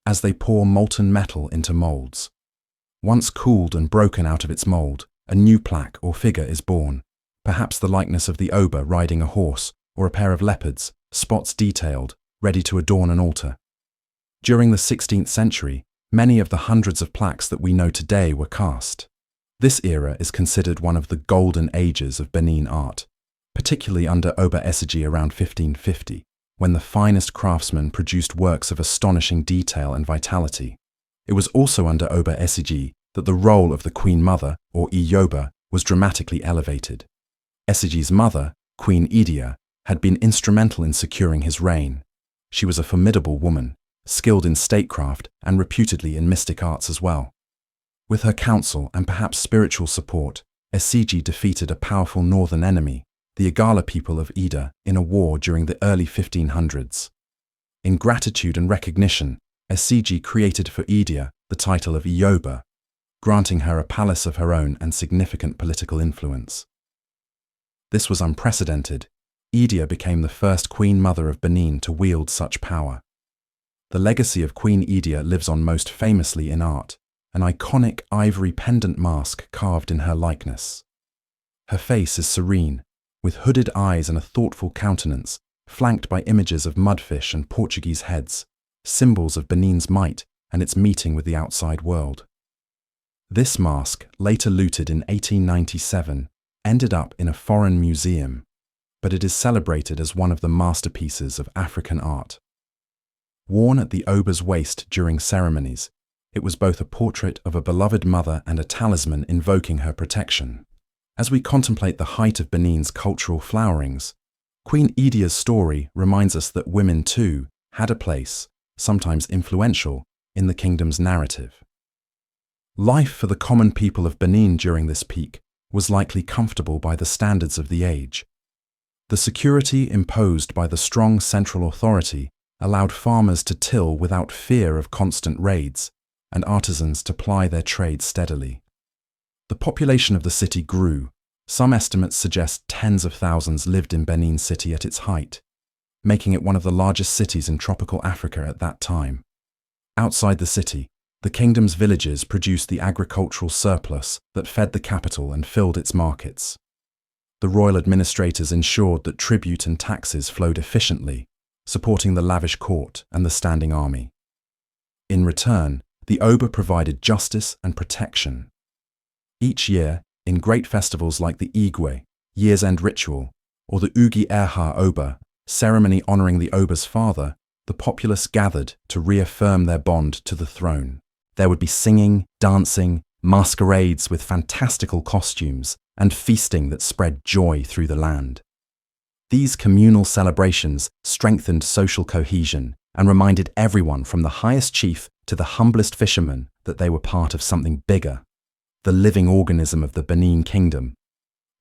[SPEAKER 1] as they pour molten metal into molds. Once cooled and broken out of its mold, a new plaque or figure is born, perhaps the likeness of the oba riding a horse or a pair of leopards, spots detailed, ready to adorn an altar. During the 16th century, many of the hundreds of plaques that we know today were cast. This era is considered one of the golden ages of Benin art, particularly under Oba Esigi around 1550, when the finest craftsmen produced works of astonishing detail and vitality. It was also under Oba Esigi that the role of the Queen Mother, or Iyoba, was dramatically elevated. Esigi's mother, Queen Idia, had been instrumental in securing his reign. She was a formidable woman, skilled in statecraft and reputedly in mystic arts as well. With her counsel and perhaps spiritual support, Esigi defeated a powerful northern enemy, the Igala people of Ida, in a war during the early 1500s. In gratitude and recognition, Esigi created for Idia the title of Iyoba, granting her a palace of her own and significant political influence. This was unprecedented. Idia became the first Queen Mother of Benin to wield such power. The legacy of Queen Idia lives on most famously in art, an iconic ivory pendant mask carved in her likeness. Her face is serene, with hooded eyes and a thoughtful countenance, flanked by images of mudfish and Portuguese heads, symbols of Benin's might and its meeting with the outside world. This mask, later looted in 1897, ended up in a foreign museum, but it is celebrated as one of the masterpieces of African art. Worn at the Oba's waist during ceremonies, it was both a portrait of a beloved mother and a talisman invoking her protection. As we contemplate the height of Benin's cultural flowerings, Queen Idia's story reminds us that women too had a place, sometimes influential, in the kingdom's narrative. Life for the common people of Benin during this peak was likely comfortable by the standards of the age. The security imposed by the strong central authority allowed farmers to till without fear of constant raids, and artisans to ply their trade steadily. The population of the city grew. Some estimates suggest tens of thousands lived in Benin City at its height, making it one of the largest cities in tropical Africa at that time. Outside the city, the kingdom's villages produced the agricultural surplus that fed the capital and filled its markets. The royal administrators ensured that tribute and taxes flowed efficiently, supporting the lavish court and the standing army. In return, the Oba provided justice and protection. Each year, in great festivals like the Igwe, year's end ritual, or the Ugi Erha Oba, ceremony honoring the Oba's father, the populace gathered to reaffirm their bond to the throne. There would be singing, dancing, masquerades with fantastical costumes, and feasting that spread joy through the land. These communal celebrations strengthened social cohesion and reminded everyone from the highest chief to the humblest fisherman that they were part of something bigger, the living organism of the Benin Kingdom,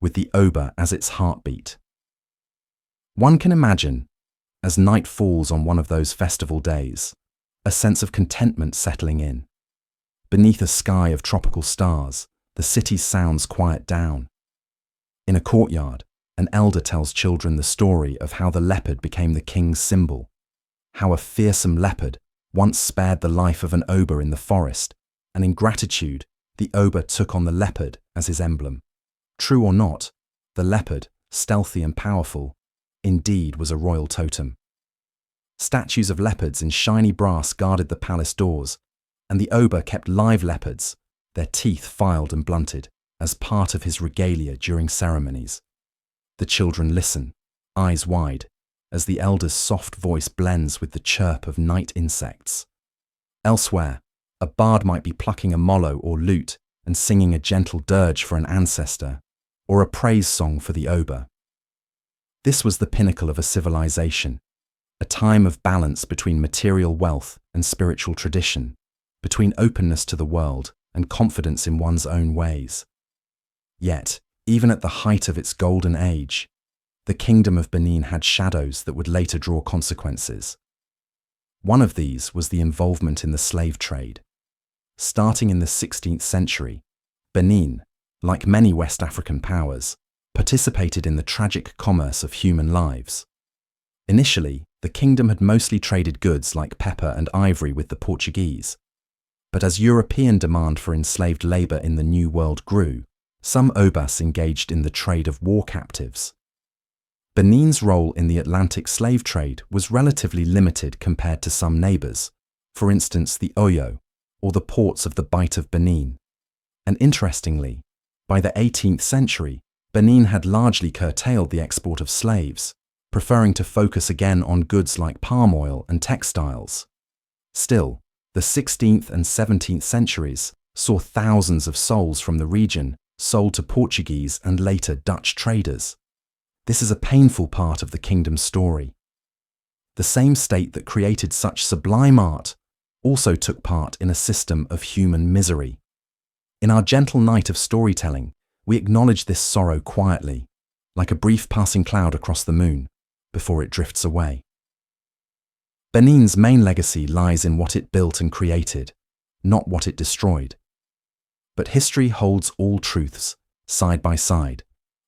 [SPEAKER 1] with the Oba as its heartbeat. One can imagine, as night falls on one of those festival days, a sense of contentment settling in. Beneath a sky of tropical stars, the city's sounds quiet down. In a courtyard, an elder tells children the story of how the leopard became the king's symbol, how a fearsome leopard once spared the life of an Oba in the forest, and in gratitude, the Oba took on the leopard as his emblem. True or not, the leopard, stealthy and powerful, indeed was a royal totem. Statues of leopards in shiny brass guarded the palace doors, and the Oba kept live leopards, their teeth filed and blunted, as part of his regalia during ceremonies. The children listen, eyes wide, as the elder's soft voice blends with the chirp of night insects. Elsewhere, a bard might be plucking a mollo or lute and singing a gentle dirge for an ancestor, or a praise song for the Oba. This was the pinnacle of a civilization, a time of balance between material wealth and spiritual tradition, between openness to the world and confidence in one's own ways. Yet, even at the height of its golden age, the Kingdom of Benin had shadows that would later draw consequences. One of these was the involvement in the slave trade. Starting in the 16th century, Benin, like many West African powers, participated in the tragic commerce of human lives. Initially, the kingdom had mostly traded goods like pepper and ivory with the Portuguese. But as European demand for enslaved labor in the New World grew, some Obas engaged in the trade of war captives. Benin's role in the Atlantic slave trade was relatively limited compared to some neighbors, for instance the Oyo, or the ports of the Bight of Benin. And interestingly, by the 18th century, Benin had largely curtailed the export of slaves, preferring to focus again on goods like palm oil and textiles. Still, the 16th and 17th centuries saw thousands of souls from the region sold to Portuguese and later Dutch traders. This is a painful part of the kingdom's story. The same state that created such sublime art also took part in a system of human misery. In our gentle night of storytelling, we acknowledge this sorrow quietly, like a brief passing cloud across the moon, before it drifts away. Benin's main legacy lies in what it built and created, not what it destroyed. But history holds all truths, side by side,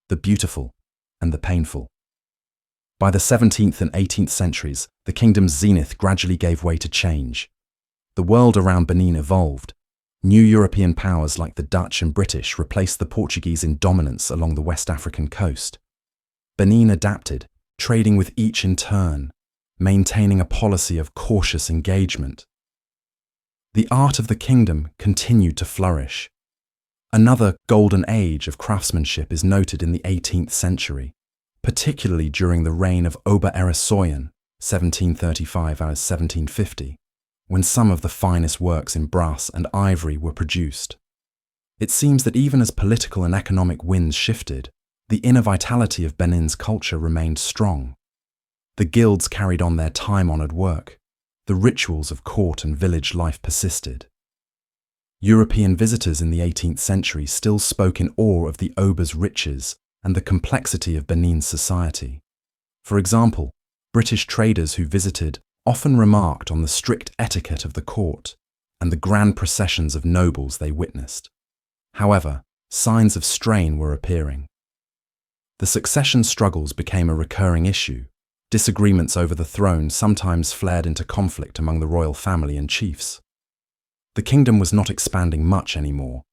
[SPEAKER 1] the beautiful and the painful. By the 17th and 18th centuries, the kingdom's zenith gradually gave way to change. The world around Benin evolved. New European powers like the Dutch and British replaced the Portuguese in dominance along the West African coast. Benin adapted, trading with each in turn, maintaining a policy of cautious engagement. The art of the kingdom continued to flourish. Another golden age of craftsmanship is noted in the 18th century, particularly during the reign of Oba Erasoyan, 1735–1750, when some of the finest works in brass and ivory were produced. It seems that even as political and economic winds shifted, the inner vitality of Benin's culture remained strong. The guilds carried on their time-honored work. The rituals of court and village life persisted. European visitors in the 18th century still spoke in awe of the Oba's riches and the complexity of Benin's society. For example, British traders who visited often remarked on the strict etiquette of the court and the grand processions of nobles they witnessed. However, signs of strain were appearing. The succession struggles became a recurring issue. Disagreements over the throne sometimes flared into conflict among the royal family and chiefs. The kingdom was not expanding much anymore.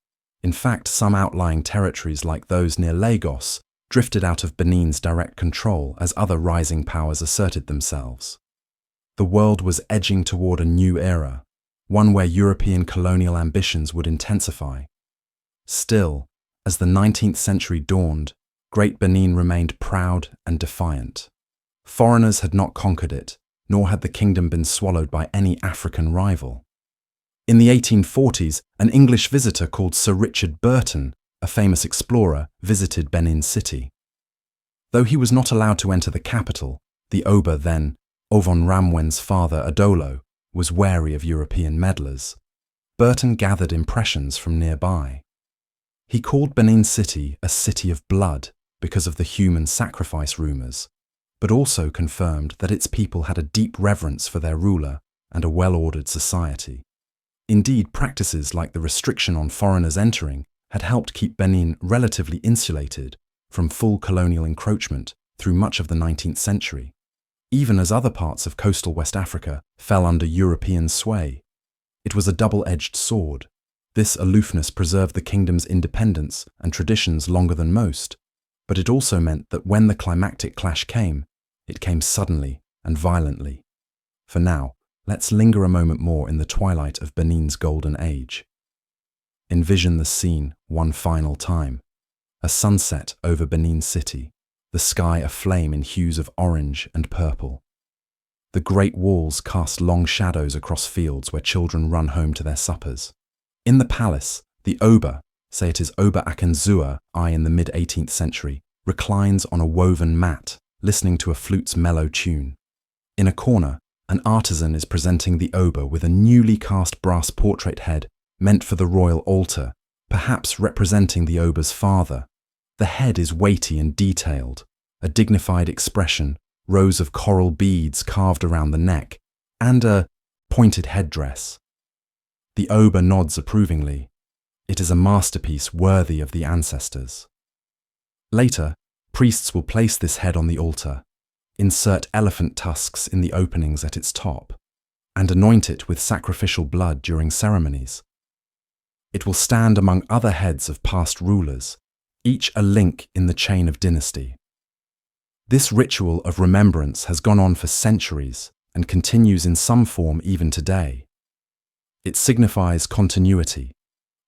[SPEAKER 1] In fact, some outlying territories like those near Lagos drifted out of Benin's direct control as other rising powers asserted themselves. The world was edging toward a new era, one where European colonial ambitions would intensify. Still, as the 19th century dawned, Great Benin remained proud and defiant. Foreigners had not conquered it, nor had the kingdom been swallowed by any African rival. In the 1840s, an English visitor called Sir Richard Burton, a famous explorer, visited Benin City. Though he was not allowed to enter the capital, the Oba then, Ovon Ramwen's father Adolo, was wary of European meddlers. Burton gathered impressions from nearby. He called Benin City a city of blood because of the human sacrifice rumors, but also confirmed that its people had a deep reverence for their ruler and a well-ordered society. Indeed, practices like the restriction on foreigners entering had helped keep Benin relatively insulated from full colonial encroachment through much of the 19th century, even as other parts of coastal West Africa fell under European sway. It was a double-edged sword. This aloofness preserved the kingdom's independence and traditions longer than most, but it also meant that when the climactic clash came, it came suddenly and violently. For now, let's linger a moment more in the twilight of Benin's golden age. Envision the scene one final time. A sunset over Benin City, the sky aflame in hues of orange and purple. The great walls cast long shadows across fields where children run home to their suppers. In the palace, the Oba, say it is Oba Akanzua I in the mid-18th century, reclines on a woven mat, listening to a flute's mellow tune. In a corner, an artisan is presenting the Oba with a newly cast brass portrait head meant for the royal altar, perhaps representing the Oba's father. The head is weighty and detailed, a dignified expression, rows of coral beads carved around the neck, and a pointed headdress. The Oba nods approvingly. It is a masterpiece worthy of the ancestors. Later, priests will place this head on the altar, insert elephant tusks in the openings at its top, and anoint it with sacrificial blood during ceremonies. It will stand among other heads of past rulers, each a link in the chain of dynasty. This ritual of remembrance has gone on for centuries and continues in some form even today. It signifies continuity,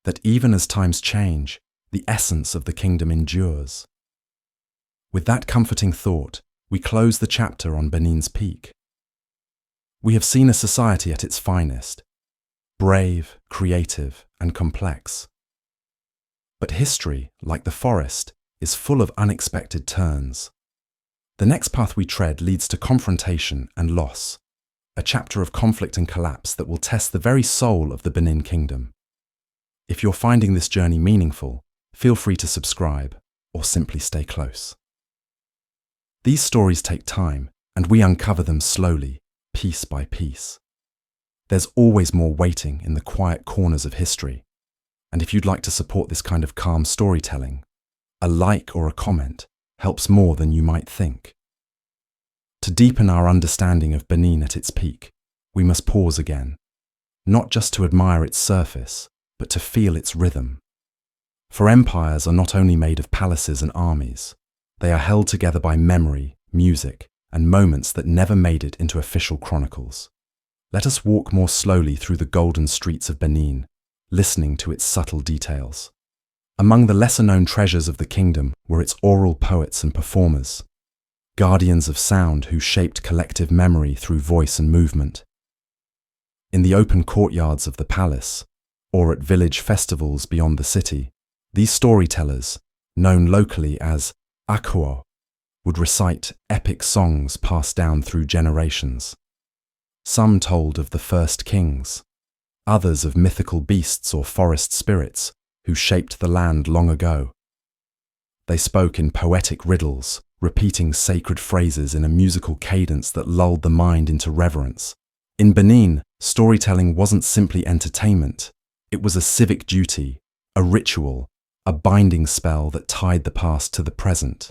[SPEAKER 1] that even as times change, the essence of the kingdom endures. With that comforting thought, we close the chapter on Benin's peak. We have seen a society at its finest, brave, creative, and complex. But history, like the forest, is full of unexpected turns. The next path we tread leads to confrontation and loss, a chapter of conflict and collapse that will test the very soul of the Benin Kingdom. If you're finding this journey meaningful, feel free to subscribe or simply stay close. These stories take time, and we uncover them slowly, piece by piece. There's always more waiting in the quiet corners of history, and if you'd like to support this kind of calm storytelling, a like or a comment helps more than you might think. To deepen our understanding of Benin at its peak, we must pause again, not just to admire its surface, but to feel its rhythm. For empires are not only made of palaces and armies, they are held together by memory, music, and moments that never made it into official chronicles. Let us walk more slowly through the golden streets of Benin, listening to its subtle details. Among the lesser-known treasures of the kingdom were its oral poets and performers, guardians of sound who shaped collective memory through voice and movement. In the open courtyards of the palace, or at village festivals beyond the city, these storytellers, known locally as Akuo, would recite epic songs passed down through generations. Some told of the first kings, others of mythical beasts or forest spirits who shaped the land long ago. They spoke in poetic riddles, repeating sacred phrases in a musical cadence that lulled the mind into reverence. In Benin, storytelling wasn't simply entertainment. It was a civic duty, a ritual, a binding spell that tied the past to the present.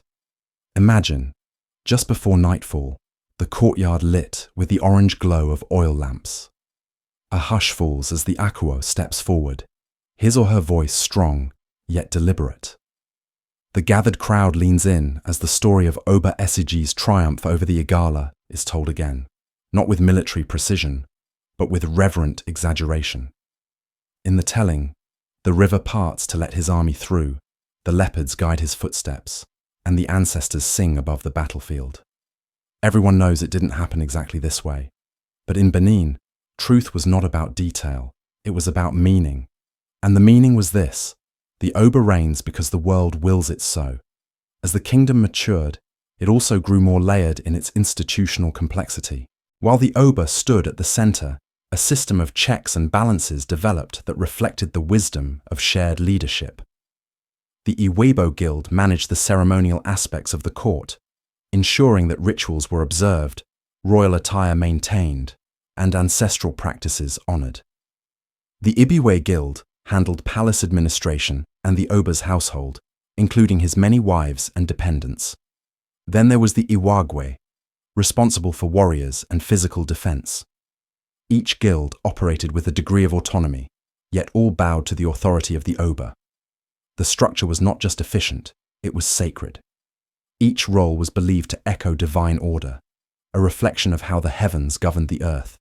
[SPEAKER 1] Imagine, just before nightfall, the courtyard lit with the orange glow of oil lamps. A hush falls as the Akuo steps forward, his or her voice strong, yet deliberate. The gathered crowd leans in as the story of Oba Esigi's triumph over the Igala is told again, not with military precision, but with reverent exaggeration. In the telling, the river parts to let his army through, the leopards guide his footsteps, and the ancestors sing above the battlefield. Everyone knows it didn't happen exactly this way, but in Benin, truth was not about detail, it was about meaning. And the meaning was this: the Oba reigns because the world wills it so. As the kingdom matured, it also grew more layered in its institutional complexity. While the Oba stood at the center, a system of checks and balances developed that reflected the wisdom of shared leadership. The Iwebo Guild managed the ceremonial aspects of the court, ensuring that rituals were observed, royal attire maintained, and ancestral practices honored. The Ibiwe Guild handled palace administration and the Oba's household, including his many wives and dependents. Then there was the Iwagwe, responsible for warriors and physical defense. Each guild operated with a degree of autonomy, yet all bowed to the authority of the Oba. The structure was not just efficient, it was sacred. Each role was believed to echo divine order, a reflection of how the heavens governed the earth.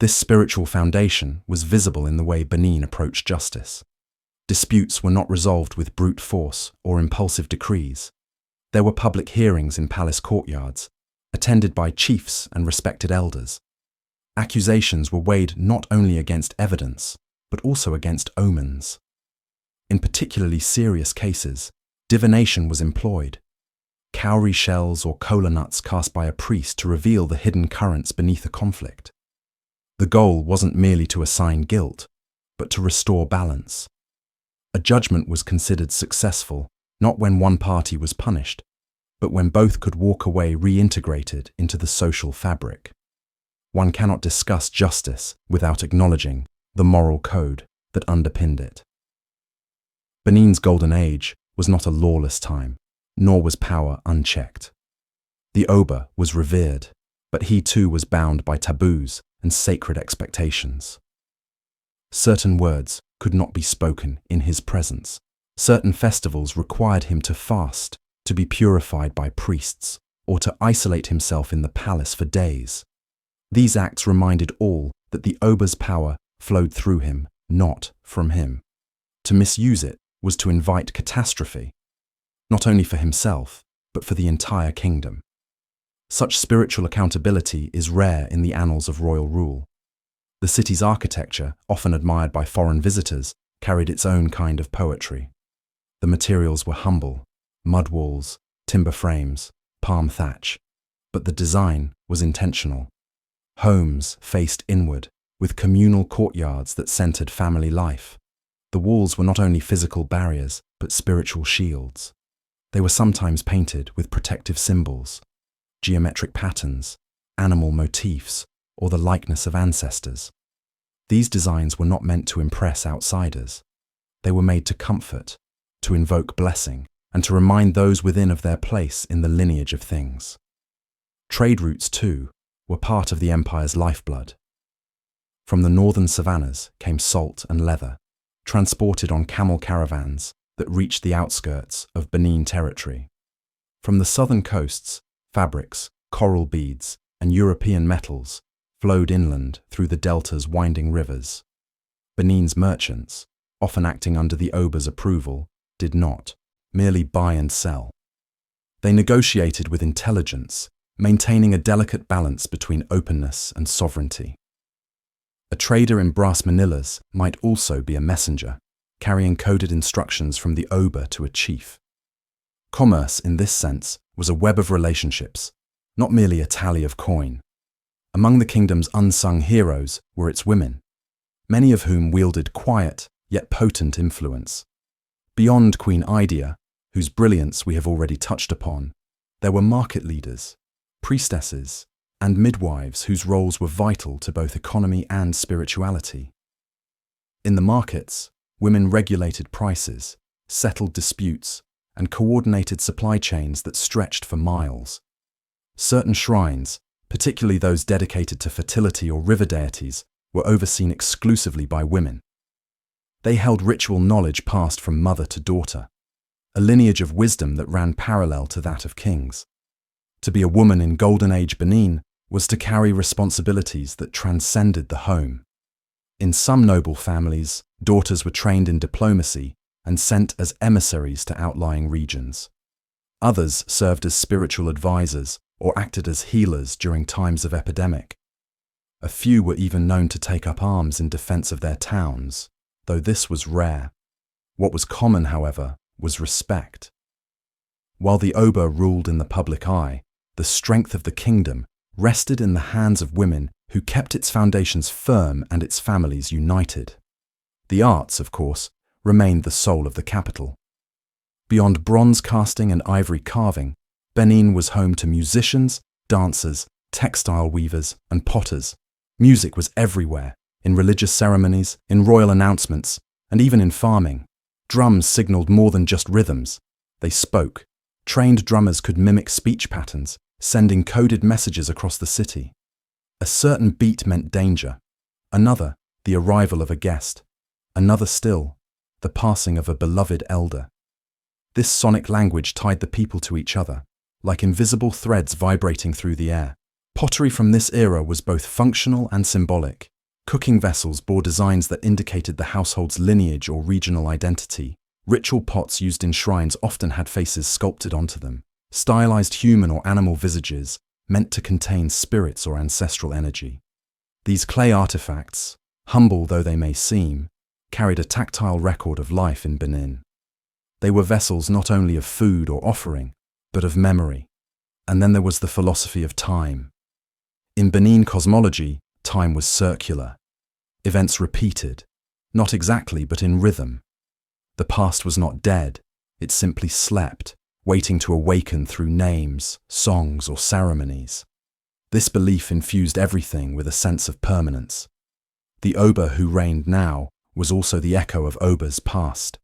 [SPEAKER 1] This spiritual foundation was visible in the way Benin approached justice. Disputes were not resolved with brute force or impulsive decrees. There were public hearings in palace courtyards, attended by chiefs and respected elders. Accusations were weighed not only against evidence, but also against omens. In particularly serious cases, divination was employed. Cowrie shells or kola nuts cast by a priest to reveal the hidden currents beneath a conflict. The goal wasn't merely to assign guilt, but to restore balance. A judgment was considered successful not when one party was punished, but when both could walk away reintegrated into the social fabric. One cannot discuss justice without acknowledging the moral code that underpinned it. Benin's golden age was not a lawless time, nor was power unchecked. The Oba was revered, but he too was bound by taboos and sacred expectations. Certain words could not be spoken in his presence. Certain festivals required him to fast, to be purified by priests, or to isolate himself in the palace for days. These acts reminded all that the Oba's power flowed through him, not from him. To misuse it was to invite catastrophe, not only for himself, but for the entire kingdom. Such spiritual accountability is rare in the annals of royal rule. The city's architecture, often admired by foreign visitors, carried its own kind of poetry. The materials were humble: mud walls, timber frames, palm thatch. But the design was intentional. Homes faced inward, with communal courtyards that centered family life. The walls were not only physical barriers, but spiritual shields. They were sometimes painted with protective symbols, geometric patterns, animal motifs, or the likeness of ancestors. These designs were not meant to impress outsiders. They were made to comfort, to invoke blessing, and to remind those within of their place in the lineage of things. Trade routes, too, were part of the empire's lifeblood. From the northern savannas came salt and leather, transported on camel caravans that reached the outskirts of Benin territory. From the southern coasts, fabrics, coral beads, and European metals flowed inland through the delta's winding rivers. Benin's merchants, often acting under the Oba's approval, did not merely buy and sell. They negotiated with intelligence, maintaining a delicate balance between openness and sovereignty. A trader in brass manillas might also be a messenger, carrying coded instructions from the Oba to a chief. Commerce, in this sense, was a web of relationships, not merely a tally of coin. Among the kingdom's unsung heroes were its women, many of whom wielded quiet yet potent influence. Beyond Queen Idea, whose brilliance we have already touched upon, there were market leaders, priestesses, and midwives whose roles were vital to both economy and spirituality. In the markets, women regulated prices, settled disputes, and coordinated supply chains that stretched for miles. Certain shrines, particularly those dedicated to fertility or river deities, were overseen exclusively by women. They held ritual knowledge passed from mother to daughter, a lineage of wisdom that ran parallel to that of kings. To be a woman in Golden Age Benin was to carry responsibilities that transcended the home. In some noble families, daughters were trained in diplomacy and sent as emissaries to outlying regions. Others served as spiritual advisors or acted as healers during times of epidemic. A few were even known to take up arms in defense of their towns, though this was rare. What was common, however, was respect. While the Oba ruled in the public eye, the strength of the kingdom rested in the hands of women who kept its foundations firm and its families united. The arts, of course, remained the soul of the capital. Beyond bronze casting and ivory carving, Benin was home to musicians, dancers, textile weavers, and potters. Music was everywhere, in religious ceremonies, in royal announcements, and even in farming. Drums signaled more than just rhythms. They spoke. Trained drummers could mimic speech patterns, sending coded messages across the city. A certain beat meant danger. Another, the arrival of a guest. Another still, the passing of a beloved elder. This sonic language tied the people to each other, like invisible threads vibrating through the air. Pottery from this era was both functional and symbolic. Cooking vessels bore designs that indicated the household's lineage or regional identity. Ritual pots used in shrines often had faces sculpted onto them, stylized human or animal visages meant to contain spirits or ancestral energy. These clay artifacts, humble though they may seem, carried a tactile record of life in Benin. They were vessels not only of food or offering, but of memory. And then there was the philosophy of time. In Benin cosmology, time was circular. Events repeated, not exactly but in rhythm. The past was not dead, it simply slept, waiting to awaken through names, songs, or ceremonies. This belief infused everything with a sense of permanence. The Oba who reigned now was also the echo of Oba's past.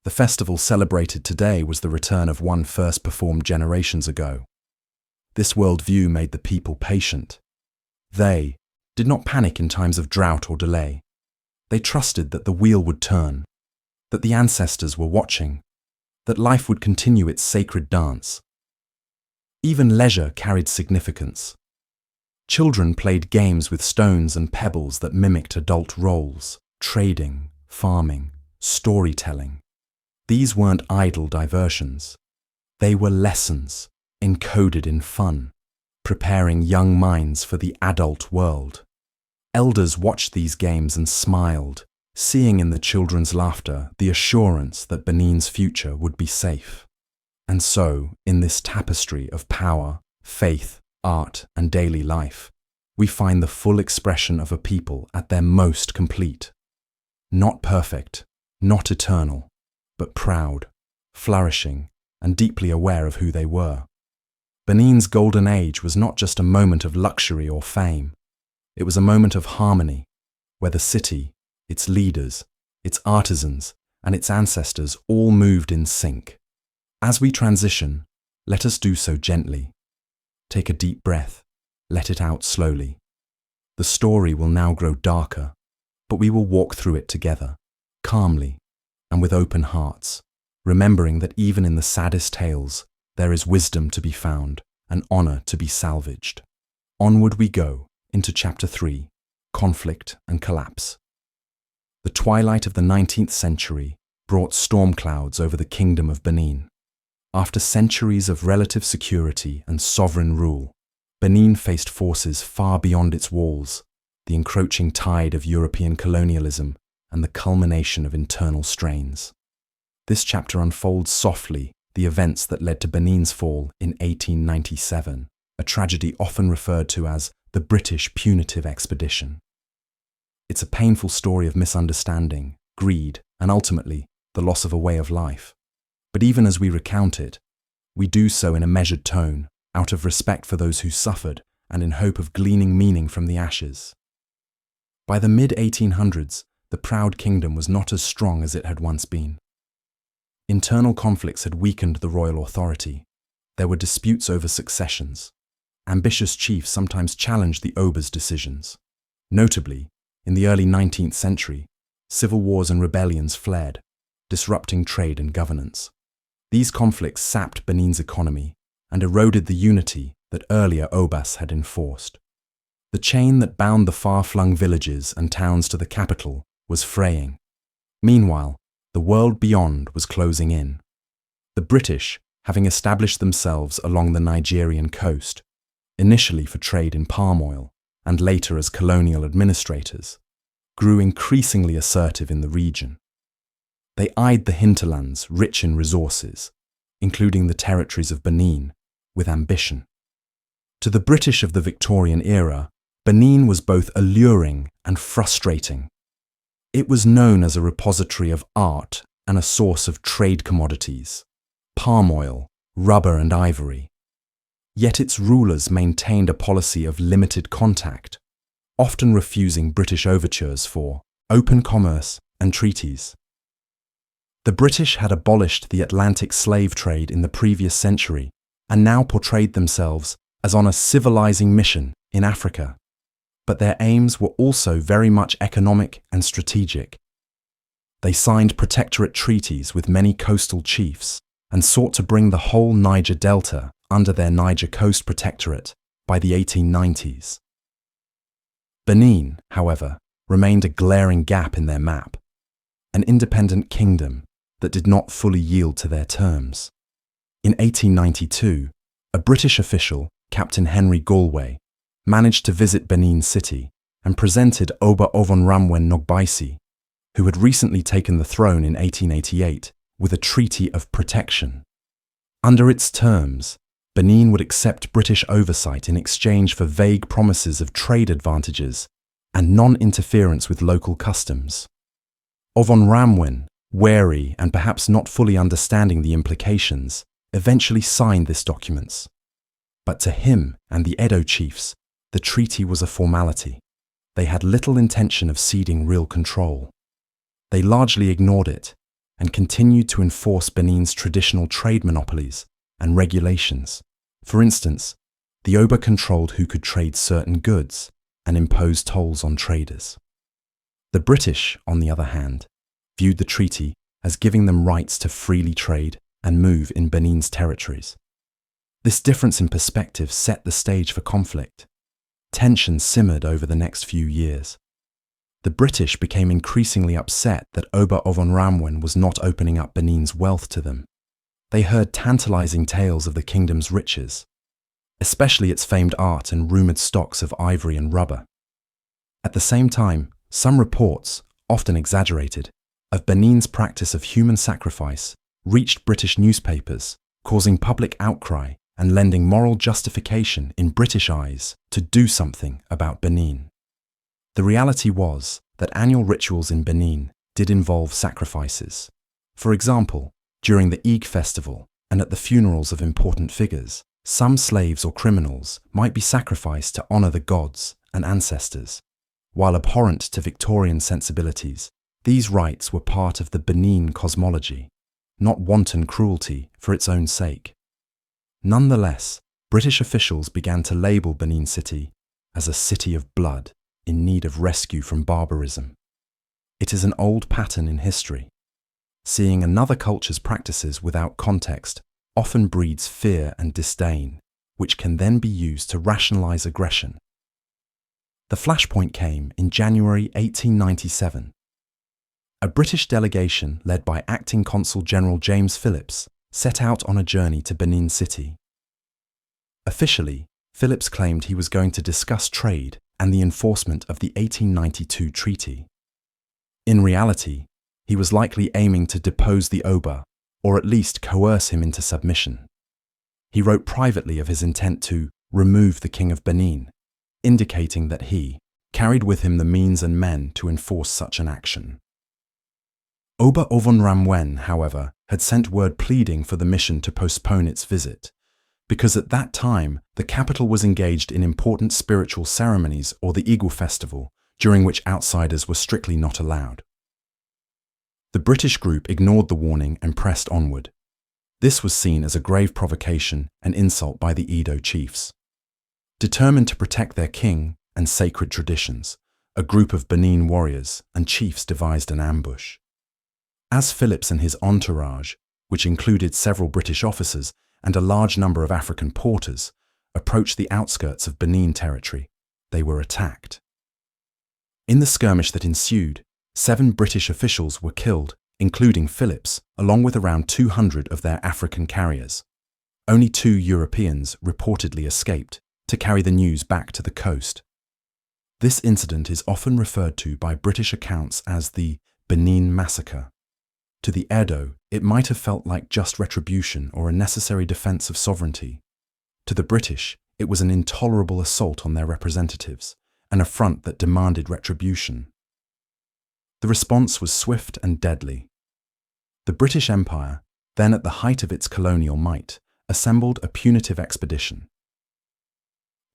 [SPEAKER 1] The festival celebrated today was the return of one first performed generations ago. This worldview made the people patient. They did not panic in times of drought or delay. They trusted that the wheel would turn, that the ancestors were watching, that life would continue its sacred dance. Even leisure carried significance. Children played games with stones and pebbles that mimicked adult roles, trading, farming, storytelling. These weren't idle diversions. They were lessons, encoded in fun, preparing young minds for the adult world. Elders watched these games and smiled, seeing in the children's laughter the assurance that Benin's future would be safe. And so, in this tapestry of power, faith, art, and daily life, we find the full expression of a people at their most complete. Not perfect, not eternal, but proud, flourishing, and deeply aware of who they were. Benin's golden age was not just a moment of luxury or fame. It was a moment of harmony, where the city, its leaders, its artisans, and its ancestors all moved in sync. As we transition, let us do so gently. Take a deep breath, let it out slowly. The story will now grow darker, but we will walk through it together, calmly, and with open hearts, remembering that even in the saddest tales, there is wisdom to be found and honor to be salvaged. Onward we go into Chapter 3, Conflict and Collapse. The twilight of the 19th century brought storm clouds over the Kingdom of Benin. After centuries of relative security and sovereign rule, Benin faced forces far beyond its walls, the encroaching tide of European colonialism and the culmination of internal strains. This chapter unfolds softly the events that led to Benin's fall in 1897, a tragedy often referred to as the British punitive expedition. It's a painful story of misunderstanding, greed, and ultimately, the loss of a way of life. But even as we recount it, we do so in a measured tone, out of respect for those who suffered and in hope of gleaning meaning from the ashes. By the mid-1800s, the proud kingdom was not as strong as it had once been. Internal conflicts had weakened the royal authority. There were disputes over successions. Ambitious chiefs sometimes challenged the Oba's decisions. Notably, in the early 19th century, civil wars and rebellions flared, disrupting trade and governance. These conflicts sapped Benin's economy and eroded the unity that earlier Obas had enforced. The chain that bound the far-flung villages and towns to the capital was fraying. Meanwhile, the world beyond was closing in. The British, having established themselves along the Nigerian coast, initially for trade in palm oil and later as colonial administrators, grew increasingly assertive in the region. They eyed the hinterlands rich in resources, including the territories of Benin, with ambition. To the British of the Victorian era, Benin was both alluring and frustrating. It was known as a repository of art and a source of trade commodities, palm oil, rubber and ivory. Yet its rulers maintained a policy of limited contact, often refusing British overtures for open commerce and treaties. The British had abolished the Atlantic slave trade in the previous century and now portrayed themselves as on a civilizing mission in Africa. But their aims were also very much economic and strategic. They signed protectorate treaties with many coastal chiefs and sought to bring the whole Niger Delta under their Niger Coast Protectorate by the 1890s. Benin, however, remained a glaring gap in their map, an independent kingdom that did not fully yield to their terms. In 1892, a British official, Captain Henry Galway, managed to visit Benin City and presented Oba Ovonramwen Nogbaisi, who had recently taken the throne in 1888, with a treaty of protection. Under its terms, Benin would accept British oversight in exchange for vague promises of trade advantages and non-interference with local customs. Ovonramwen, wary and perhaps not fully understanding the implications, eventually signed this document. But to him and the Edo chiefs, the treaty was a formality. They had little intention of ceding real control. They largely ignored it and continued to enforce Benin's traditional trade monopolies and regulations. For instance, the Oba controlled who could trade certain goods and imposed tolls on traders. The British, on the other hand, viewed the treaty as giving them rights to freely trade and move in Benin's territories. This difference in perspective set the stage for conflict. Tension simmered over the next few years. The British became increasingly upset that Oba Ovonramwen was not opening up Benin's wealth to them. They heard tantalizing tales of the kingdom's riches, especially its famed art and rumored stocks of ivory and rubber. At the same time, some reports, often exaggerated, of Benin's practice of human sacrifice reached British newspapers, causing public outcry and lending moral justification in British eyes to do something about Benin. The reality was that annual rituals in Benin did involve sacrifices. For example, during the Eid festival and at the funerals of important figures, some slaves or criminals might be sacrificed to honor the gods and ancestors. While abhorrent to Victorian sensibilities, these rites were part of the Benin cosmology, not wanton cruelty for its own sake. Nonetheless, British officials began to label Benin City as a city of blood in need of rescue from barbarism. It is an old pattern in history. Seeing another culture's practices without context often breeds fear and disdain, which can then be used to rationalize aggression. The flashpoint came in January 1897. A British delegation led by Acting Consul General James Phillips set out on a journey to Benin City. Officially, Phillips claimed he was going to discuss trade and the enforcement of the 1892 treaty. In reality, he was likely aiming to depose the Oba, or at least coerce him into submission. He wrote privately of his intent to remove the King of Benin, indicating that he carried with him the means and men to enforce such an action. Oba Ovonramwen, however, had sent word pleading for the mission to postpone its visit, because at that time the capital was engaged in important spiritual ceremonies or the Igu festival, during which outsiders were strictly not allowed. The British group ignored the warning and pressed onward. This was seen as a grave provocation and insult by the Edo chiefs. Determined to protect their king and sacred traditions, a group of Benin warriors and chiefs devised an ambush. As Phillips and his entourage, which included several British officers and a large number of African porters, approached the outskirts of Benin territory, they were attacked. In the skirmish that ensued, 7 British officials were killed, including Phillips, along with around 200 of their African carriers. Only 2 Europeans reportedly escaped to carry the news back to the coast. This incident is often referred to by British accounts as the Benin Massacre. To the Edo, it might have felt like just retribution or a necessary defense of sovereignty. To the British, it was an intolerable assault on their representatives, an affront that demanded retribution. The response was swift and deadly. The British Empire, then at the height of its colonial might, assembled a punitive expedition.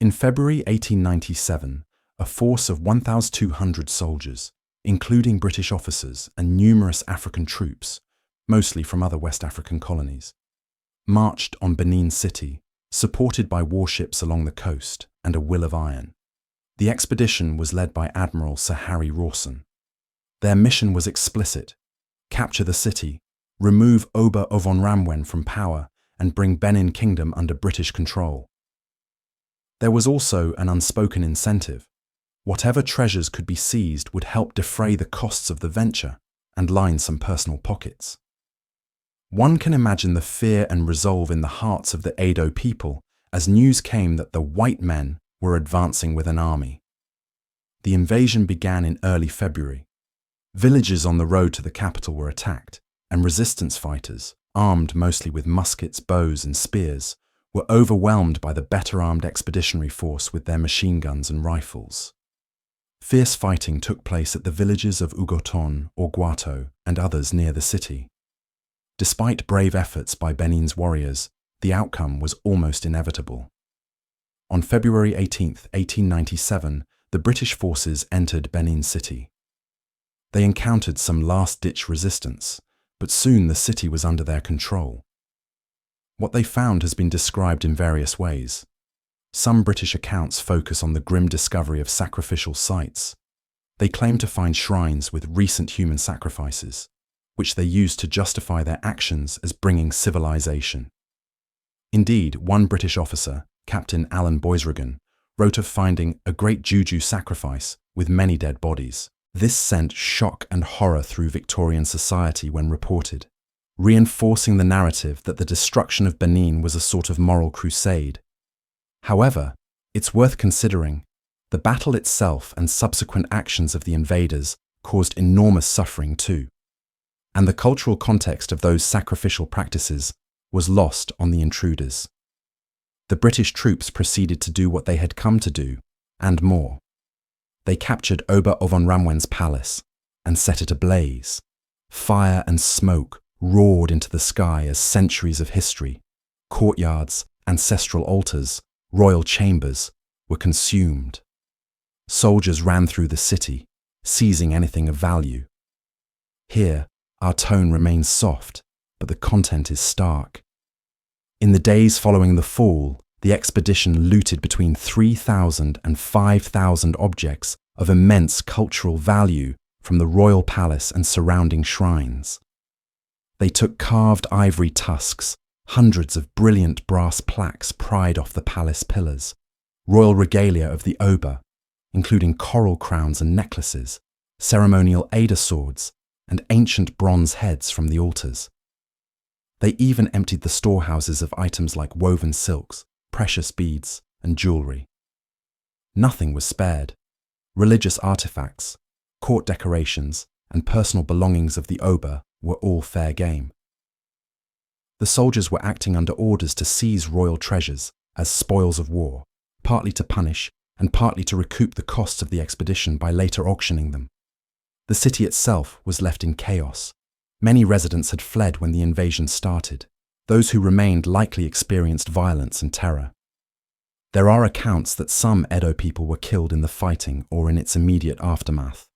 [SPEAKER 1] In February 1897, a force of 1,200 soldiers, including British officers and numerous African troops, mostly from other West African colonies, marched on Benin City, supported by warships along the coast and a will of iron. The expedition was led by Admiral Sir Harry Rawson. Their mission was explicit: capture the city, remove Oba Ovonramwen from power, and bring Benin Kingdom under British control. There was also an unspoken incentive. Whatever treasures could be seized would help defray the costs of the venture and line some personal pockets. One can imagine the fear and resolve in the hearts of the Edo people as news came that the white men were advancing with an army. The invasion began in early February. Villages on the road to the capital were attacked, and resistance fighters, armed mostly with muskets, bows, and spears, were overwhelmed by the better-armed expeditionary force with their machine guns and rifles. Fierce fighting took place at the villages of Ugoton, Orguato, and others near the city. Despite brave efforts by Benin's warriors, the outcome was almost inevitable. On February 18, 1897, the British forces entered Benin City. They encountered some last-ditch resistance, but soon the city was under their control. What they found has been described in various ways. Some British accounts focus on the grim discovery of sacrificial sites. They claim to find shrines with recent human sacrifices, which they used to justify their actions as bringing civilization. Indeed, one British officer, Captain Alan Boisregan, wrote of finding a great juju sacrifice with many dead bodies. This sent shock and horror through Victorian society when reported, reinforcing the narrative that the destruction of Benin was a sort of moral crusade. However, it's worth considering, the battle itself and subsequent actions of the invaders caused enormous suffering too, and the cultural context of those sacrificial practices was lost on the intruders. The British troops proceeded to do what they had come to do, and more. They captured Oba Ovonramwen's palace and set it ablaze. Fire and smoke roared into the sky as centuries of history, courtyards, ancestral altars, royal chambers were consumed. Soldiers ran through the city, seizing anything of value. Here, our tone remains soft, but the content is stark. In the days following the fall, the expedition looted between 3,000 and 5,000 objects of immense cultural value from the royal palace and surrounding shrines. They took carved ivory tusks, hundreds of brilliant brass plaques pried off the palace pillars, royal regalia of the Oba, including coral crowns and necklaces, ceremonial Ada swords, and ancient bronze heads from the altars. They even emptied the storehouses of items like woven silks, precious beads, and jewelry. Nothing was spared. Religious artifacts, court decorations, and personal belongings of the Oba were all fair game. The soldiers were acting under orders to seize royal treasures as spoils of war, partly to punish and partly to recoup the costs of the expedition by later auctioning them. The city itself was left in chaos. Many residents had fled when the invasion started. Those who remained likely experienced violence and terror. There are accounts that some Edo people were killed in the fighting or in its immediate aftermath.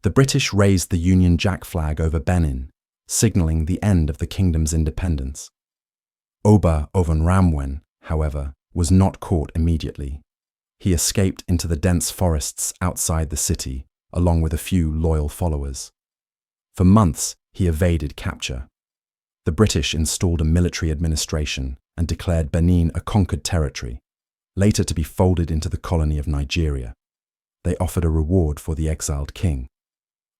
[SPEAKER 1] The British raised the Union Jack flag over Benin, signalling the end of the kingdom's independence. Oba Ovonramwen, however, was not caught immediately. He escaped into the dense forests outside the city, along with a few loyal followers. For months, he evaded capture. The British installed a military administration and declared Benin a conquered territory, later to be folded into the colony of Nigeria. They offered a reward for the exiled king.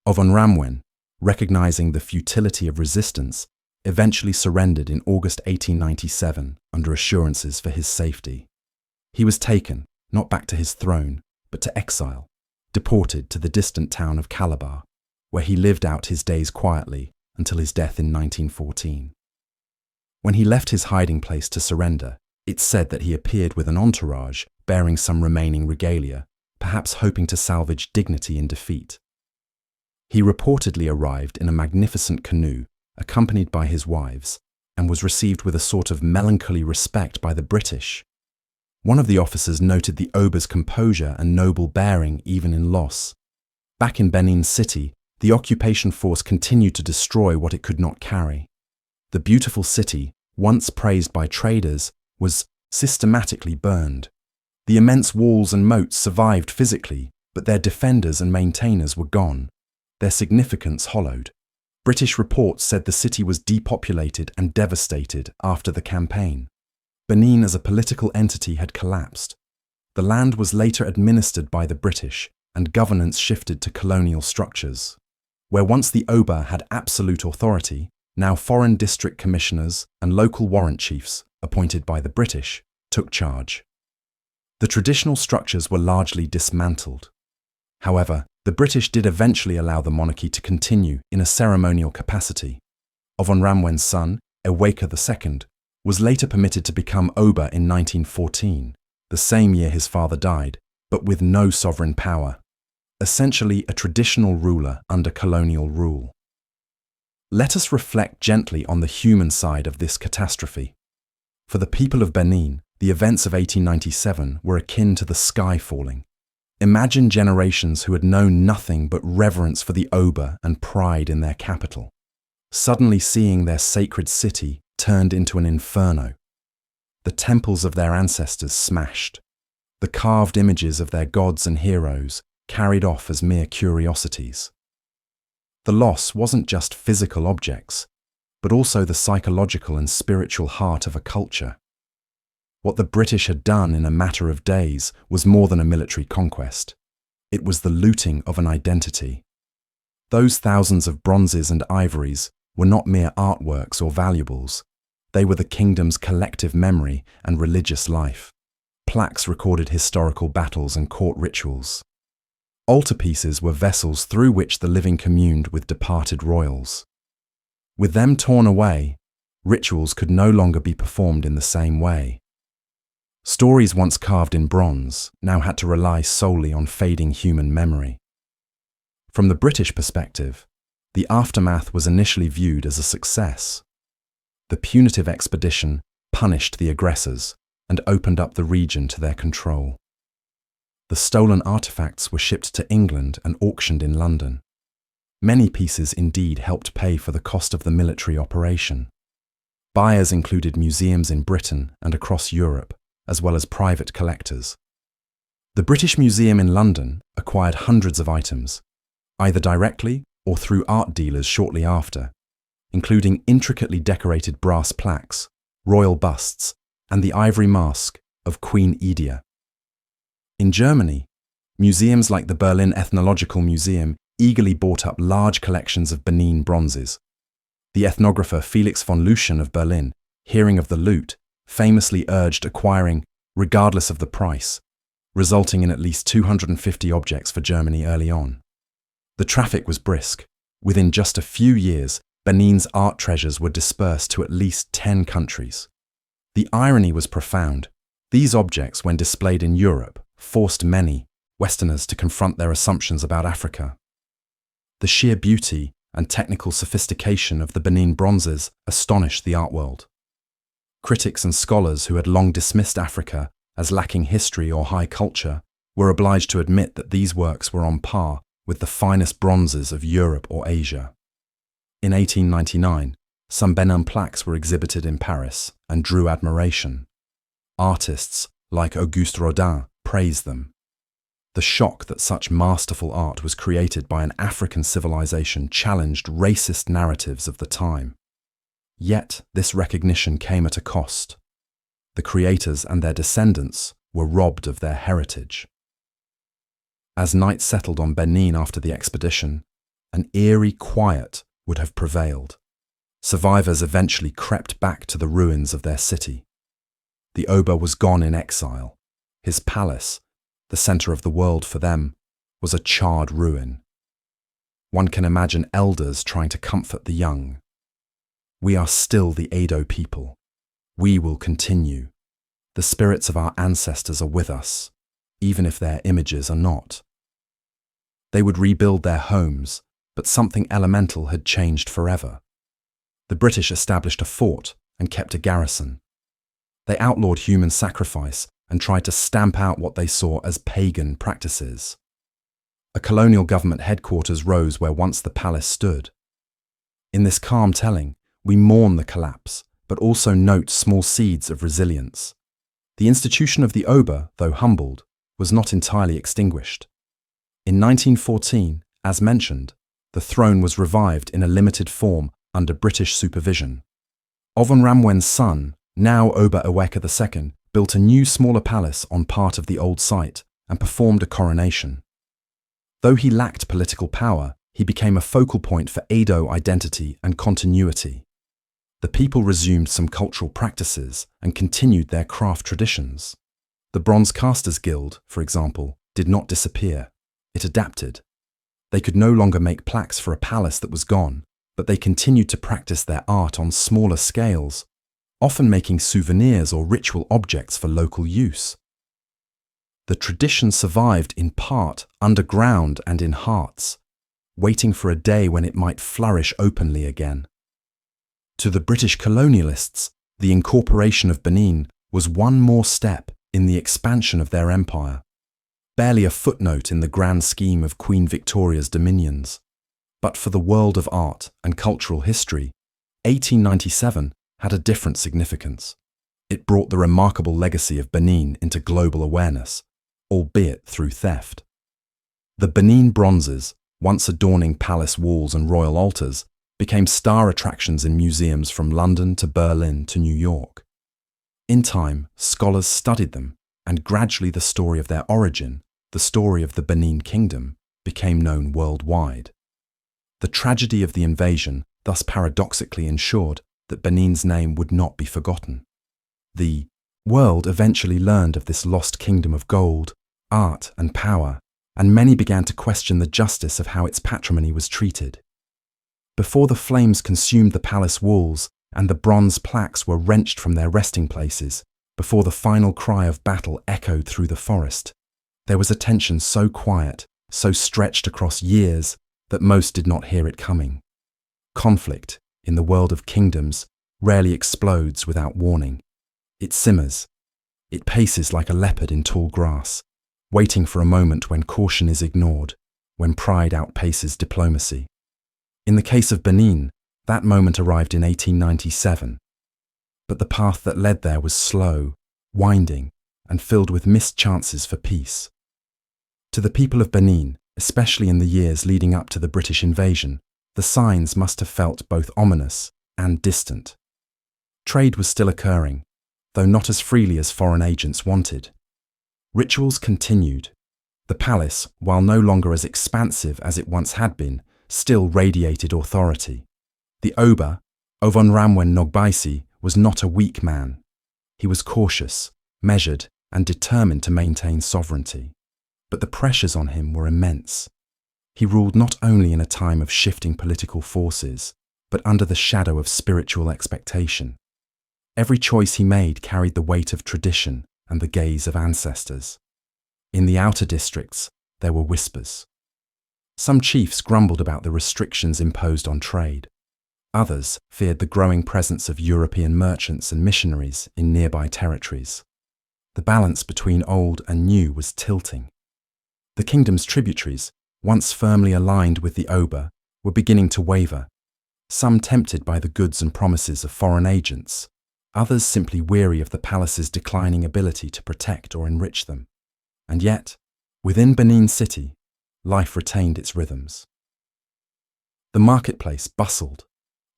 [SPEAKER 1] Ovonramwen, recognizing the futility of resistance, eventually surrendered in August 1897 under assurances for his safety. He was taken, not back to his throne, but to exile, deported to the distant town of Calabar, where he lived out his days quietly until his death in 1914. When he left his hiding place to surrender, it's said that he appeared with an entourage bearing some remaining regalia, perhaps hoping to salvage dignity in defeat. He reportedly arrived in a magnificent canoe, accompanied by his wives, and was received with a sort of melancholy respect by the British. One of the officers noted the Oba's composure and noble bearing even in loss. Back in Benin City, the occupation force continued to destroy what it could not carry. The beautiful city, once praised by traders, was systematically burned. The immense walls and moats survived physically, but their defenders and maintainers were gone, their significance hollowed. British reports said the city was depopulated and devastated after the campaign. Benin as a political entity had collapsed. The land was later administered by the British, and governance shifted to colonial structures. Where once the Oba had absolute authority, now foreign district commissioners and local warrant chiefs, appointed by the British, took charge. The traditional structures were largely dismantled. However, the British did eventually allow the monarchy to continue in a ceremonial capacity. Ovonramwen's son, Eweka II, was later permitted to become Oba in 1914, the same year his father died, but with no sovereign power. Essentially a traditional ruler under colonial rule. Let us reflect gently on the human side of this catastrophe. For the people of Benin, the events of 1897 were akin to the sky falling. Imagine generations who had known nothing but reverence for the Oba and pride in their capital, suddenly seeing their sacred city turned into an inferno. The temples of their ancestors smashed, the carved images of their gods and heroes carried off as mere curiosities. The loss wasn't just physical objects, but also the psychological and spiritual heart of a culture. What the British had done in a matter of days was more than a military conquest. It was the looting of an identity. Those thousands of bronzes and ivories were not mere artworks or valuables. They were the kingdom's collective memory and religious life. Plaques recorded historical battles and court rituals. Altarpieces were vessels through which the living communed with departed royals. With them torn away, rituals could no longer be performed in the same way. Stories once carved in bronze now had to rely solely on fading human memory. From the British perspective, the aftermath was initially viewed as a success. The punitive expedition punished the aggressors and opened up the region to their control. The stolen artifacts were shipped to England and auctioned in London. Many pieces indeed helped pay for the cost of the military operation. Buyers included museums in Britain and across Europe, as well as private collectors. The British Museum in London acquired hundreds of items, either directly or through art dealers shortly after, including intricately decorated brass plaques, royal busts, and the ivory mask of Queen Edea. In Germany, museums like the Berlin Ethnological Museum eagerly bought up large collections of Benin bronzes. The ethnographer Felix von Luschen of Berlin, hearing of the loot, famously urged acquiring regardless of the price, resulting in at least 250 objects for Germany early on. The traffic was brisk. Within just a few years, Benin's art treasures were dispersed to at least 10 countries. The irony was profound. These objects, when displayed in Europe, forced many Westerners to confront their assumptions about Africa. The sheer beauty and technical sophistication of the Benin bronzes astonished the art world. Critics and scholars who had long dismissed Africa as lacking history or high culture were obliged to admit that these works were on par with the finest bronzes of Europe or Asia. In 1899, some Benin plaques were exhibited in Paris and drew admiration. Artists like Auguste Rodin praised them. The shock that such masterful art was created by an African civilization challenged racist narratives of the time. Yet this recognition came at a cost. The creators and their descendants were robbed of their heritage. As night settled on Benin after the expedition, an eerie quiet would have prevailed. Survivors eventually crept back to the ruins of their city. The Oba was gone in exile. His palace, the center of the world for them, was a charred ruin. One can imagine elders trying to comfort the young. We are still the Edo people. We will continue. The spirits of our ancestors are with us, even if their images are not. They would rebuild their homes, but something elemental had changed forever. The British established a fort and kept a garrison. They outlawed human sacrifice and tried to stamp out what they saw as pagan practices. A colonial government headquarters rose where once the palace stood. In this calm telling, we mourn the collapse, but also note small seeds of resilience. The institution of the Oba, though humbled, was not entirely extinguished. In 1914, as mentioned, the throne was revived in a limited form under British supervision. Ovonramwen's son, now Oba Eweka II, built a new smaller palace on part of the old site and performed a coronation. Though he lacked political power, he became a focal point for Edo identity and continuity. The people resumed some cultural practices and continued their craft traditions. The Bronze Casters Guild, for example, did not disappear. It adapted. They could no longer make plaques for a palace that was gone, but they continued to practice their art on smaller scales, often making souvenirs or ritual objects for local use. The tradition survived in part underground and in hearts, waiting for a day when it might flourish openly again. To the British colonialists, the incorporation of Benin was one more step in the expansion of their empire, barely a footnote in the grand scheme of Queen Victoria's dominions. But for the world of art and cultural history, 1897 had a different significance. It brought the remarkable legacy of Benin into global awareness, albeit through theft. The Benin bronzes, once adorning palace walls and royal altars, became star attractions in museums from London to Berlin to New York. In time, scholars studied them, and gradually the story of their origin, the story of the Benin Kingdom, became known worldwide. The tragedy of the invasion thus paradoxically ensured that Benin's name would not be forgotten. The world eventually learned of this lost kingdom of gold, art and power, and many began to question the justice of how its patrimony was treated. Before the flames consumed the palace walls and the bronze plaques were wrenched from their resting places, before the final cry of battle echoed through the forest, there was a tension so quiet, so stretched across years, that most did not hear it coming. Conflict, in the world of kingdoms, rarely explodes without warning. It simmers. It paces like a leopard in tall grass, waiting for a moment when caution is ignored, when pride outpaces diplomacy. In the case of Benin, that moment arrived in 1897. But the path that led there was slow, winding, and filled with missed chances for peace. To the people of Benin, especially in the years leading up to the British invasion, the signs must have felt both ominous and distant. Trade was still occurring, though not as freely as foreign agents wanted. Rituals continued. The palace, while no longer as expansive as it once had been, still radiated authority. The Oba, Ovonramwen Nogbaisi, was not a weak man. He was cautious, measured, and determined to maintain sovereignty. But the pressures on him were immense. He ruled not only in a time of shifting political forces, but under the shadow of spiritual expectation. Every choice he made carried the weight of tradition and the gaze of ancestors. In the outer districts, there were whispers. Some chiefs grumbled about the restrictions imposed on trade. Others feared the growing presence of European merchants and missionaries in nearby territories. The balance between old and new was tilting. The kingdom's tributaries, once firmly aligned with the Oba, were beginning to waver, some tempted by the goods and promises of foreign agents, others simply weary of the palace's declining ability to protect or enrich them. And yet, within Benin City, life retained its rhythms. The marketplace bustled.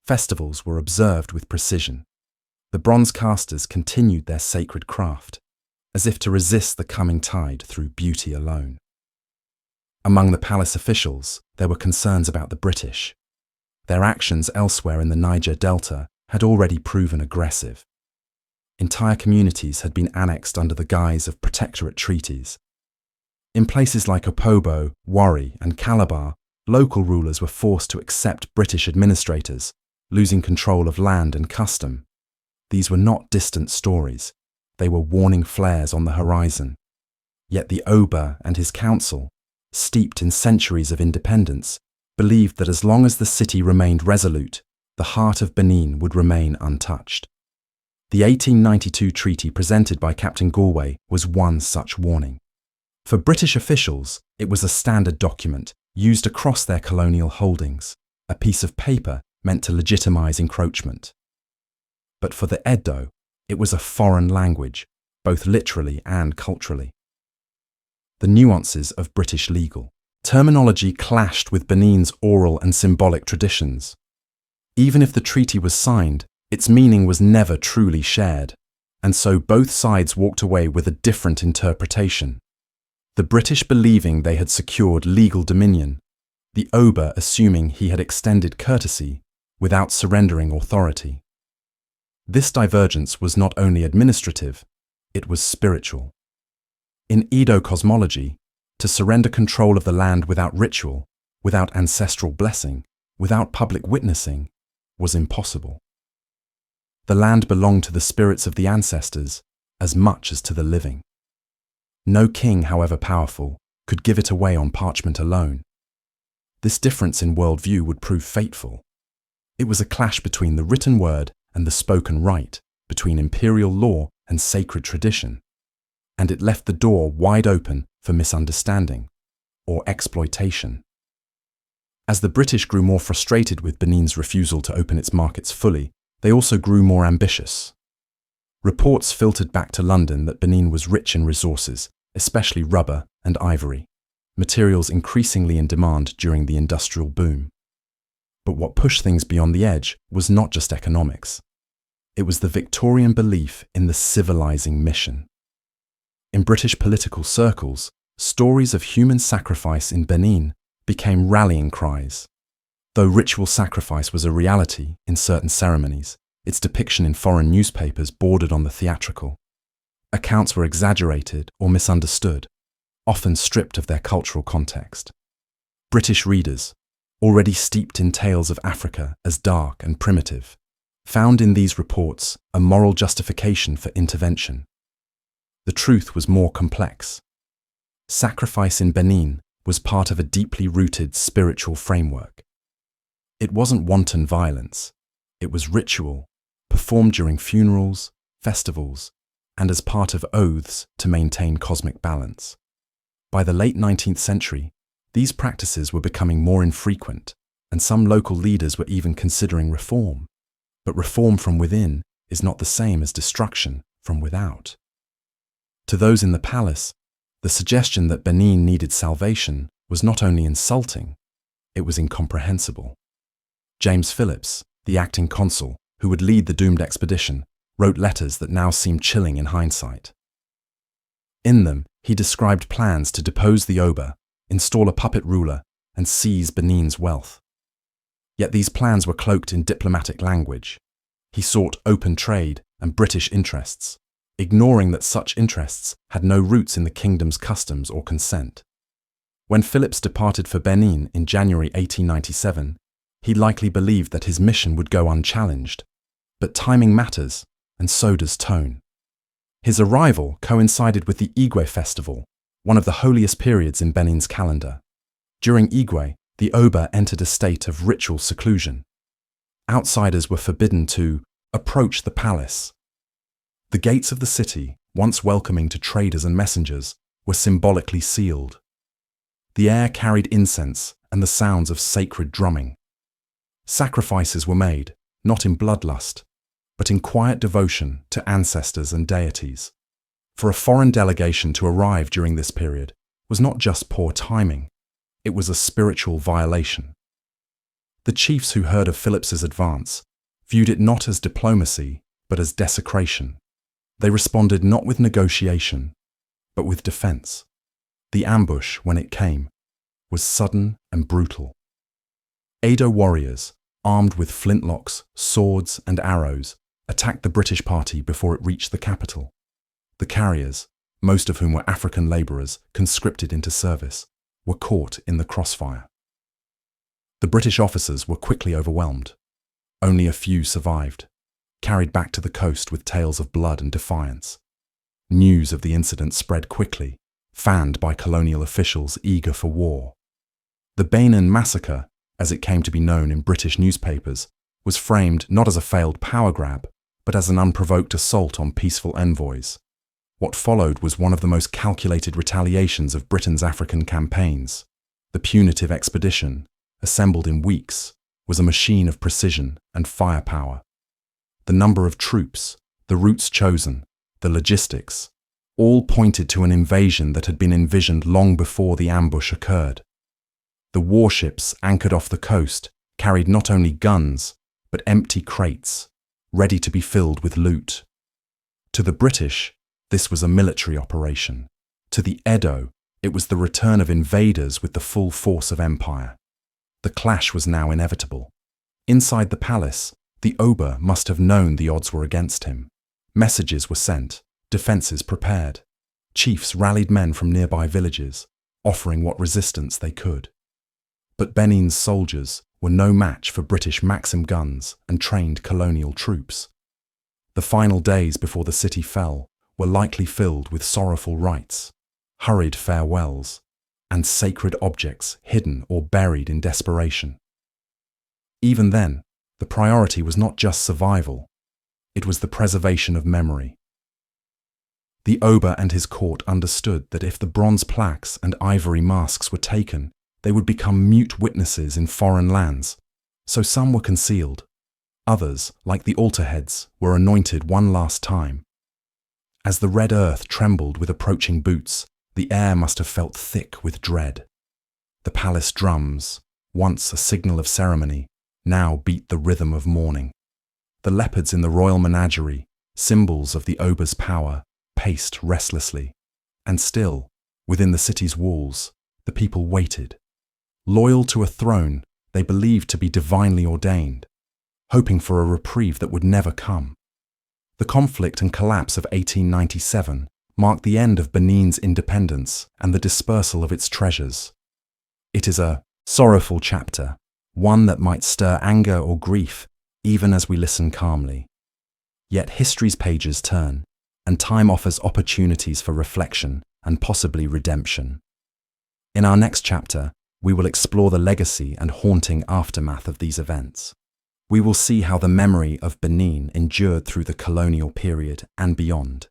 [SPEAKER 1] Festivals were observed with precision. The bronze casters continued their sacred craft, as if to resist the coming tide through beauty alone. Among the palace officials, there were concerns about the British. Their actions elsewhere in the Niger Delta had already proven aggressive. Entire communities had been annexed under the guise of protectorate treaties. In places like Opobo, Warri, and Calabar, local rulers were forced to accept British administrators, losing control of land and custom. These were not distant stories. They were warning flares on the horizon. Yet the Oba and his council, steeped in centuries of independence, believed that as long as the city remained resolute, the heart of Benin would remain untouched. The 1892 treaty presented by Captain Galway was one such warning. For British officials, it was a standard document used across their colonial holdings, a piece of paper meant to legitimize encroachment. But for the Edo, it was a foreign language, both literally and culturally. The nuances of British legal Terminology clashed with Benin's oral and symbolic traditions. Even if the treaty was signed, its meaning was never truly shared, and so both sides walked away with a different interpretation. The British believing they had secured legal dominion, the Oba assuming he had extended courtesy without surrendering authority. This divergence was not only administrative, it was spiritual. In Edo cosmology, to surrender control of the land without ritual, without ancestral blessing, without public witnessing, was impossible. The land belonged to the spirits of the ancestors as much as to the living. No king, however powerful, could give it away on parchment alone. This difference in worldview would prove fateful. It was a clash between the written word and the spoken right, between imperial law and sacred tradition, and it left the door wide open for misunderstanding or exploitation. As the British grew more frustrated with Benin's refusal to open its markets fully, they also grew more ambitious. Reports filtered back to London that Benin was rich in resources, especially rubber and ivory, materials increasingly in demand during the industrial boom. But what pushed things beyond the edge was not just economics. It was the Victorian belief in the civilizing mission. In British political circles, stories of human sacrifice in Benin became rallying cries. Though ritual sacrifice was a reality in certain ceremonies, its depiction in foreign newspapers bordered on the theatrical. Accounts were exaggerated or misunderstood, often stripped of their cultural context. British readers, already steeped in tales of Africa as dark and primitive, found in these reports a moral justification for intervention. The truth was more complex. Sacrifice in Benin was part of a deeply rooted spiritual framework. It wasn't wanton violence. It was ritual, performed during funerals, festivals, and as part of oaths to maintain cosmic balance. By the late 19th century, these practices were becoming more infrequent, and some local leaders were even considering reform. But reform from within is not the same as destruction from without. To those in the palace, the suggestion that Benin needed salvation was not only insulting, it was incomprehensible. James Phillips, the acting consul, who would lead the doomed expedition, wrote letters that now seem chilling in hindsight. In them, he described plans to depose the Oba, install a puppet ruler, and seize Benin's wealth. Yet these plans were cloaked in diplomatic language. He sought open trade and British interests, ignoring that such interests had no roots in the kingdom's customs or consent. When Phillips departed for Benin in January 1897, he likely believed that his mission would go unchallenged. But timing matters, and so does tone. His arrival coincided with the Igwe festival, one of the holiest periods in Benin's calendar. During Igwe, the Oba entered a state of ritual seclusion. Outsiders were forbidden to approach the palace. The gates of the city, once welcoming to traders and messengers, were symbolically sealed. The air carried incense and the sounds of sacred drumming. Sacrifices were made, not in bloodlust, but in quiet devotion to ancestors and deities. For a foreign delegation to arrive during this period was not just poor timing, it was a spiritual violation. The chiefs who heard of Phillips's advance viewed it not as diplomacy, but as desecration. They responded not with negotiation, but with defense. The ambush, when it came, was sudden and brutal. Edo warriors, armed with flintlocks, swords, and arrows, attacked the British party before it reached the capital. The carriers, most of whom were African labourers conscripted into service, were caught in the crossfire. The British officers were quickly overwhelmed. Only a few survived, carried back to the coast with tales of blood and defiance. News of the incident spread quickly, fanned by colonial officials eager for war. The Benin massacre, as it came to be known in British newspapers, was framed not as a failed power grab, but as an unprovoked assault on peaceful envoys. What followed was one of the most calculated retaliations of Britain's African campaigns. The punitive expedition, assembled in weeks, was a machine of precision and firepower. The number of troops, the routes chosen, the logistics, all pointed to an invasion that had been envisioned long before the ambush occurred. The warships anchored off the coast carried not only guns, but empty crates, ready to be filled with loot. To the British, this was a military operation. To the Edo, it was the return of invaders with the full force of empire. The clash was now inevitable. Inside the palace, the Oba must have known the odds were against him. Messages were sent, defences prepared. Chiefs rallied men from nearby villages, offering what resistance they could. But Benin's soldiers were no match for British Maxim guns and trained colonial troops. The final days before the city fell were likely filled with sorrowful rites, hurried farewells, and sacred objects hidden or buried in desperation. Even then, the priority was not just survival, it was the preservation of memory. The Oba and his court understood that if the bronze plaques and ivory masks were taken, they would become mute witnesses in foreign lands, so some were concealed. Others, like the altar heads, were anointed one last time. As the red earth trembled with approaching boots, the air must have felt thick with dread. The palace drums, once a signal of ceremony, now beat the rhythm of mourning. The leopards in the royal menagerie, symbols of the Oba's power, paced restlessly. And still, within the city's walls, the people waited. Loyal to a throne they believed to be divinely ordained, hoping for a reprieve that would never come. The conflict and collapse of 1897 marked the end of Benin's independence and the dispersal of its treasures. It is a sorrowful chapter, one that might stir anger or grief even as we listen calmly. Yet history's pages turn, and time offers opportunities for reflection and possibly redemption. In our next chapter, we will explore the legacy and haunting aftermath of these events. We will see how the memory of Benin endured through the colonial period and beyond,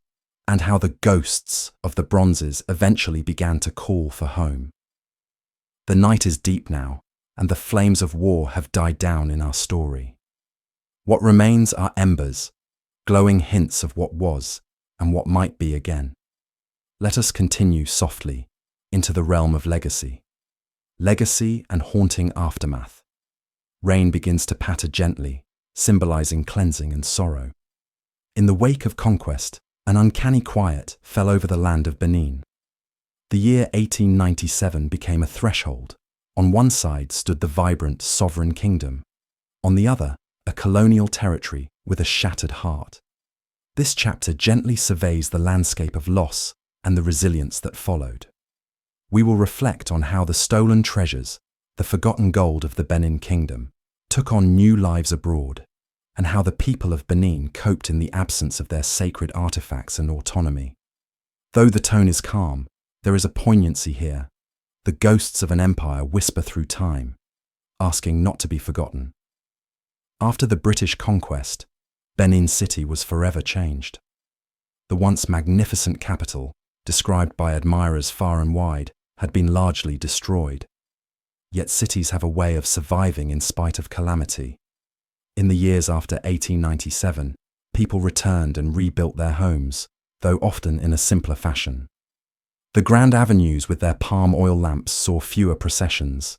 [SPEAKER 1] and how the ghosts of the bronzes eventually began to call for home. The night is deep now, and the flames of war have died down in our story. What remains are embers, glowing hints of what was and what might be again. Let us continue softly into the realm of legacy. Legacy and haunting aftermath. Rain begins to patter gently, symbolizing cleansing and sorrow. In the wake of conquest, an uncanny quiet fell over the land of Benin. The year 1897 became a threshold. On one side stood the vibrant sovereign kingdom. On the other, a colonial territory with a shattered heart. This chapter gently surveys the landscape of loss and the resilience that followed. We will reflect on how the stolen treasures, the forgotten gold of the Benin Kingdom, took on new lives abroad, and how the people of Benin coped in the absence of their sacred artifacts and autonomy. Though the tone is calm, there is a poignancy here. The ghosts of an empire whisper through time, asking not to be forgotten. After the British conquest, Benin City was forever changed. The once magnificent capital, described by admirers far and wide, had been largely destroyed. Yet cities have a way of surviving in spite of calamity. In the years after 1897, people returned and rebuilt their homes, though often in a simpler fashion. The grand avenues with their palm oil lamps saw fewer processions.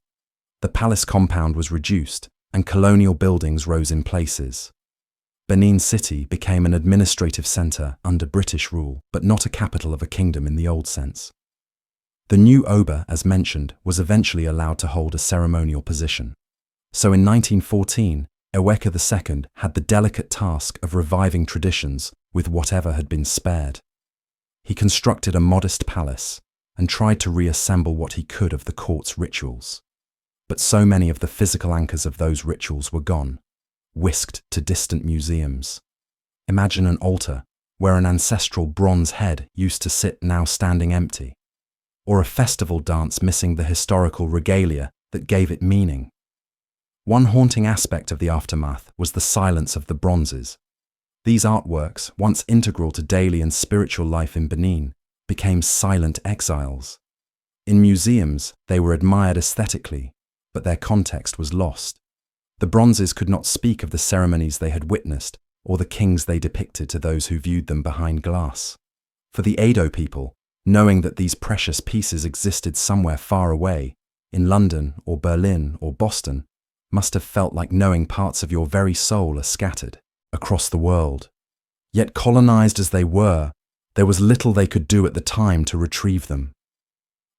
[SPEAKER 1] The palace compound was reduced, and colonial buildings rose in places. Benin City became an administrative centre under British rule, but not a capital of a kingdom in the old sense. The new Oba, as mentioned, was eventually allowed to hold a ceremonial position. So in 1914, Eweka II had the delicate task of reviving traditions with whatever had been spared. He constructed a modest palace and tried to reassemble what he could of the court's rituals. But so many of the physical anchors of those rituals were gone, whisked to distant museums. Imagine an altar where an ancestral bronze head used to sit now standing empty, or a festival dance missing the historical regalia that gave it meaning. One haunting aspect of the aftermath was the silence of the bronzes. These artworks, once integral to daily and spiritual life in Benin, became silent exiles. In museums, they were admired aesthetically, but their context was lost. The bronzes could not speak of the ceremonies they had witnessed or the kings they depicted to those who viewed them behind glass. For the Edo people, knowing that these precious pieces existed somewhere far away, in London or Berlin or Boston must have felt like knowing parts of your very soul are scattered across the world. Yet colonized as they were, there was little they could do at the time to retrieve them.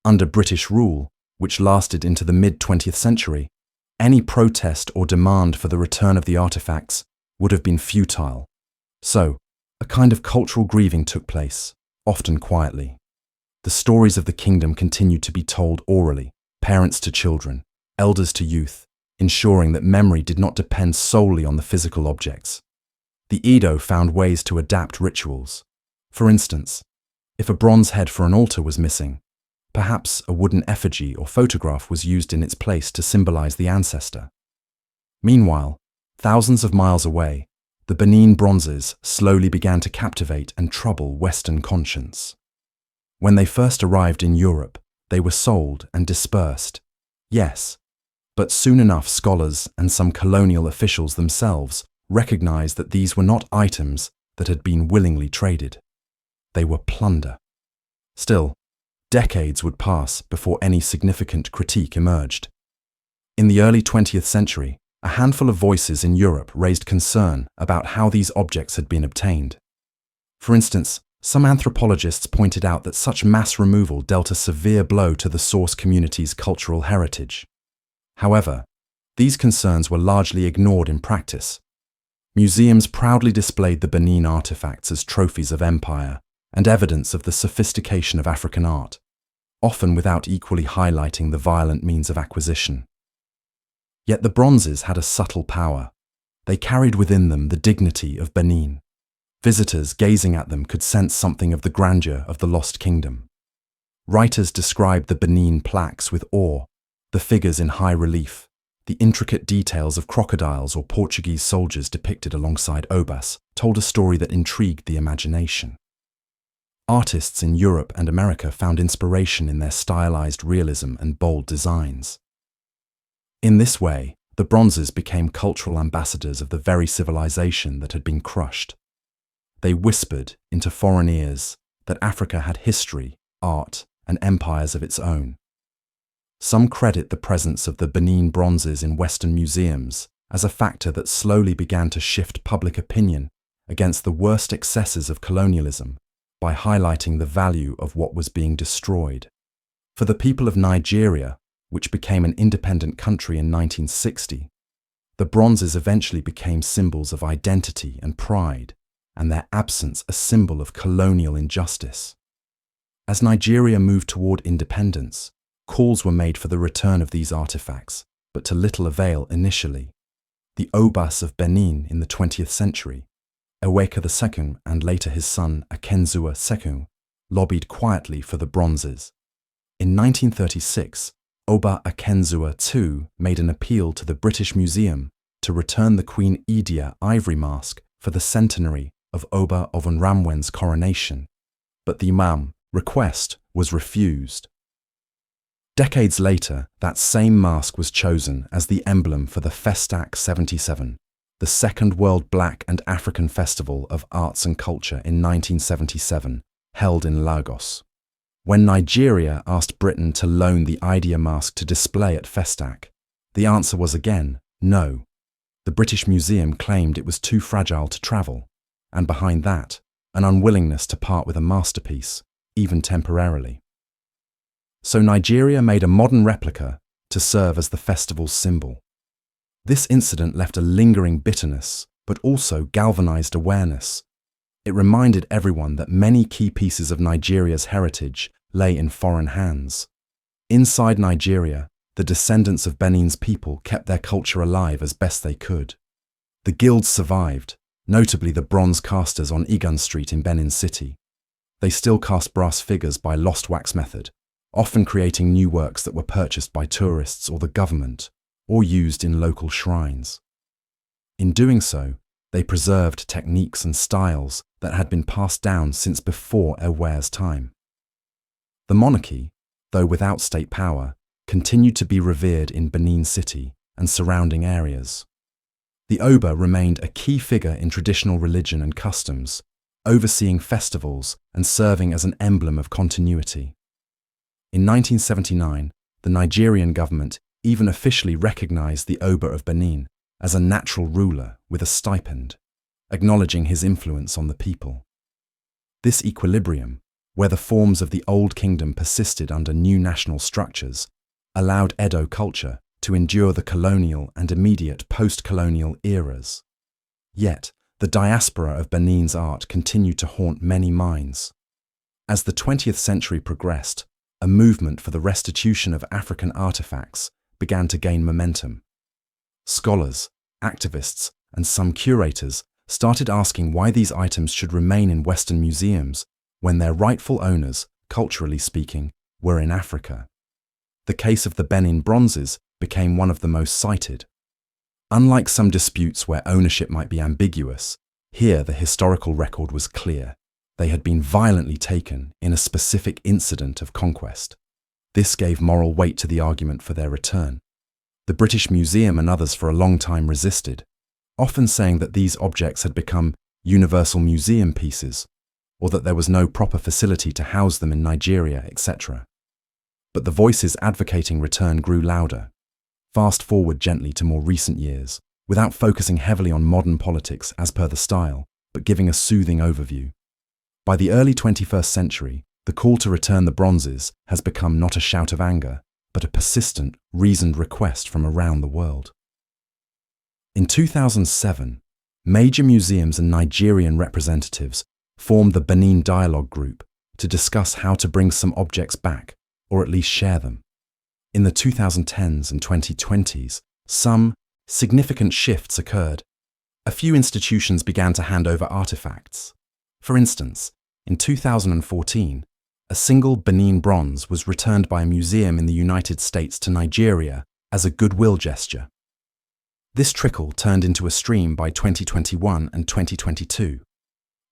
[SPEAKER 1] Under British rule, which lasted into the mid-20th century, any protest or demand for the return of the artifacts would have been futile. So, a kind of cultural grieving took place, often quietly. The stories of the kingdom continued to be told orally, parents to children, elders to youth, ensuring that memory did not depend solely on the physical objects. The Edo found ways to adapt rituals. For instance, if a bronze head for an altar was missing, perhaps a wooden effigy or photograph was used in its place to symbolize the ancestor. Meanwhile, thousands of miles away, the Benin bronzes slowly began to captivate and trouble Western conscience. When they first arrived in Europe, they were sold and dispersed. Yes, but soon enough scholars and some colonial officials themselves recognized that these were not items that had been willingly traded. They were plunder. Still, decades would pass before any significant critique emerged. In the early 20th century, a handful of voices in Europe raised concern about how these objects had been obtained. For instance, some anthropologists pointed out that such mass removal dealt a severe blow to the source community's cultural heritage. However, these concerns were largely ignored in practice. Museums proudly displayed the Benin artifacts as trophies of empire and evidence of the sophistication of African art, often without equally highlighting the violent means of acquisition. Yet the bronzes had a subtle power. They carried within them the dignity of Benin. Visitors gazing at them could sense something of the grandeur of the lost kingdom. Writers described the Benin plaques with awe, the figures in high relief, the intricate details of crocodiles or Portuguese soldiers depicted alongside obas told a story that intrigued the imagination. Artists in Europe and America found inspiration in their stylized realism and bold designs. In this way, the bronzes became cultural ambassadors of the very civilization that had been crushed. They whispered into foreign ears that Africa had history, art, and empires of its own. Some credit the presence of the Benin bronzes in Western museums as a factor that slowly began to shift public opinion against the worst excesses of colonialism by highlighting the value of what was being destroyed. For the people of Nigeria, which became an independent country in 1960, the bronzes eventually became symbols of identity and pride, and their absence a symbol of colonial injustice. As Nigeria moved toward independence, calls were made for the return of these artifacts, but to little avail initially. The Obas of Benin in the 20th century, Eweka II and later his son Akenzua II, lobbied quietly for the bronzes. In 1936, Oba Akenzua II made an appeal to the British Museum to return the Queen Idia ivory mask for the centenary of Oba Ovonramwen's coronation, but the Imam request was refused. Decades later, that same mask was chosen as the emblem for the Festac 77, the Second World Black and African Festival of Arts and Culture in 1977, held in Lagos. When Nigeria asked Britain to loan the Idia mask to display at Festac, the answer was again no. The British Museum claimed it was too fragile to travel, and behind that, an unwillingness to part with a masterpiece, even temporarily. So Nigeria made a modern replica to serve as the festival's symbol. This incident left a lingering bitterness, but also galvanized awareness. It reminded everyone that many key pieces of Nigeria's heritage lay in foreign hands. Inside Nigeria, the descendants of Benin's people kept their culture alive as best they could. The guilds survived, notably the bronze casters on Igun Street in Benin City. They still cast brass figures by lost wax method, often creating new works that were purchased by tourists or the government, or used in local shrines. In doing so, they preserved techniques and styles that had been passed down since before Ewe's time. The monarchy, though without state power, continued to be revered in Benin City and surrounding areas. The Oba remained a key figure in traditional religion and customs, overseeing festivals and serving as an emblem of continuity. In 1979, The Nigerian government even officially recognized the Oba of Benin as a natural ruler with a stipend, acknowledging his influence on the people. This equilibrium, where the forms of the old kingdom persisted under new national structures, allowed Edo culture to endure the colonial and immediate post-colonial eras. Yet, the diaspora of Benin's art continued to haunt many minds. As the 20th century progressed, a movement for the restitution of African artifacts began to gain momentum. Scholars, activists, and some curators started asking why these items should remain in Western museums when their rightful owners, culturally speaking, were in Africa. The case of the Benin bronzes became one of the most cited. Unlike some disputes where ownership might be ambiguous, here the historical record was clear. They had been violently taken in a specific incident of conquest. This gave moral weight to the argument for their return. The British Museum and others for a long time resisted, often saying that these objects had become universal museum pieces, or that there was no proper facility to house them in Nigeria, etc. But the voices advocating return grew louder. Fast forward gently to more recent years, without focusing heavily on modern politics as per the style, but giving a soothing overview. By the early 21st century, the call to return the bronzes has become not a shout of anger, but a persistent, reasoned request from around the world. In 2007, major museums and Nigerian representatives formed the Benin Dialogue Group to discuss how to bring some objects back, or at least share them. In the 2010s and 2020s, some significant shifts occurred. A few institutions began to hand over artifacts. For instance, in 2014, a single Benin bronze was returned by a museum in the United States to Nigeria as a goodwill gesture. This trickle turned into a stream by 2021 and 2022.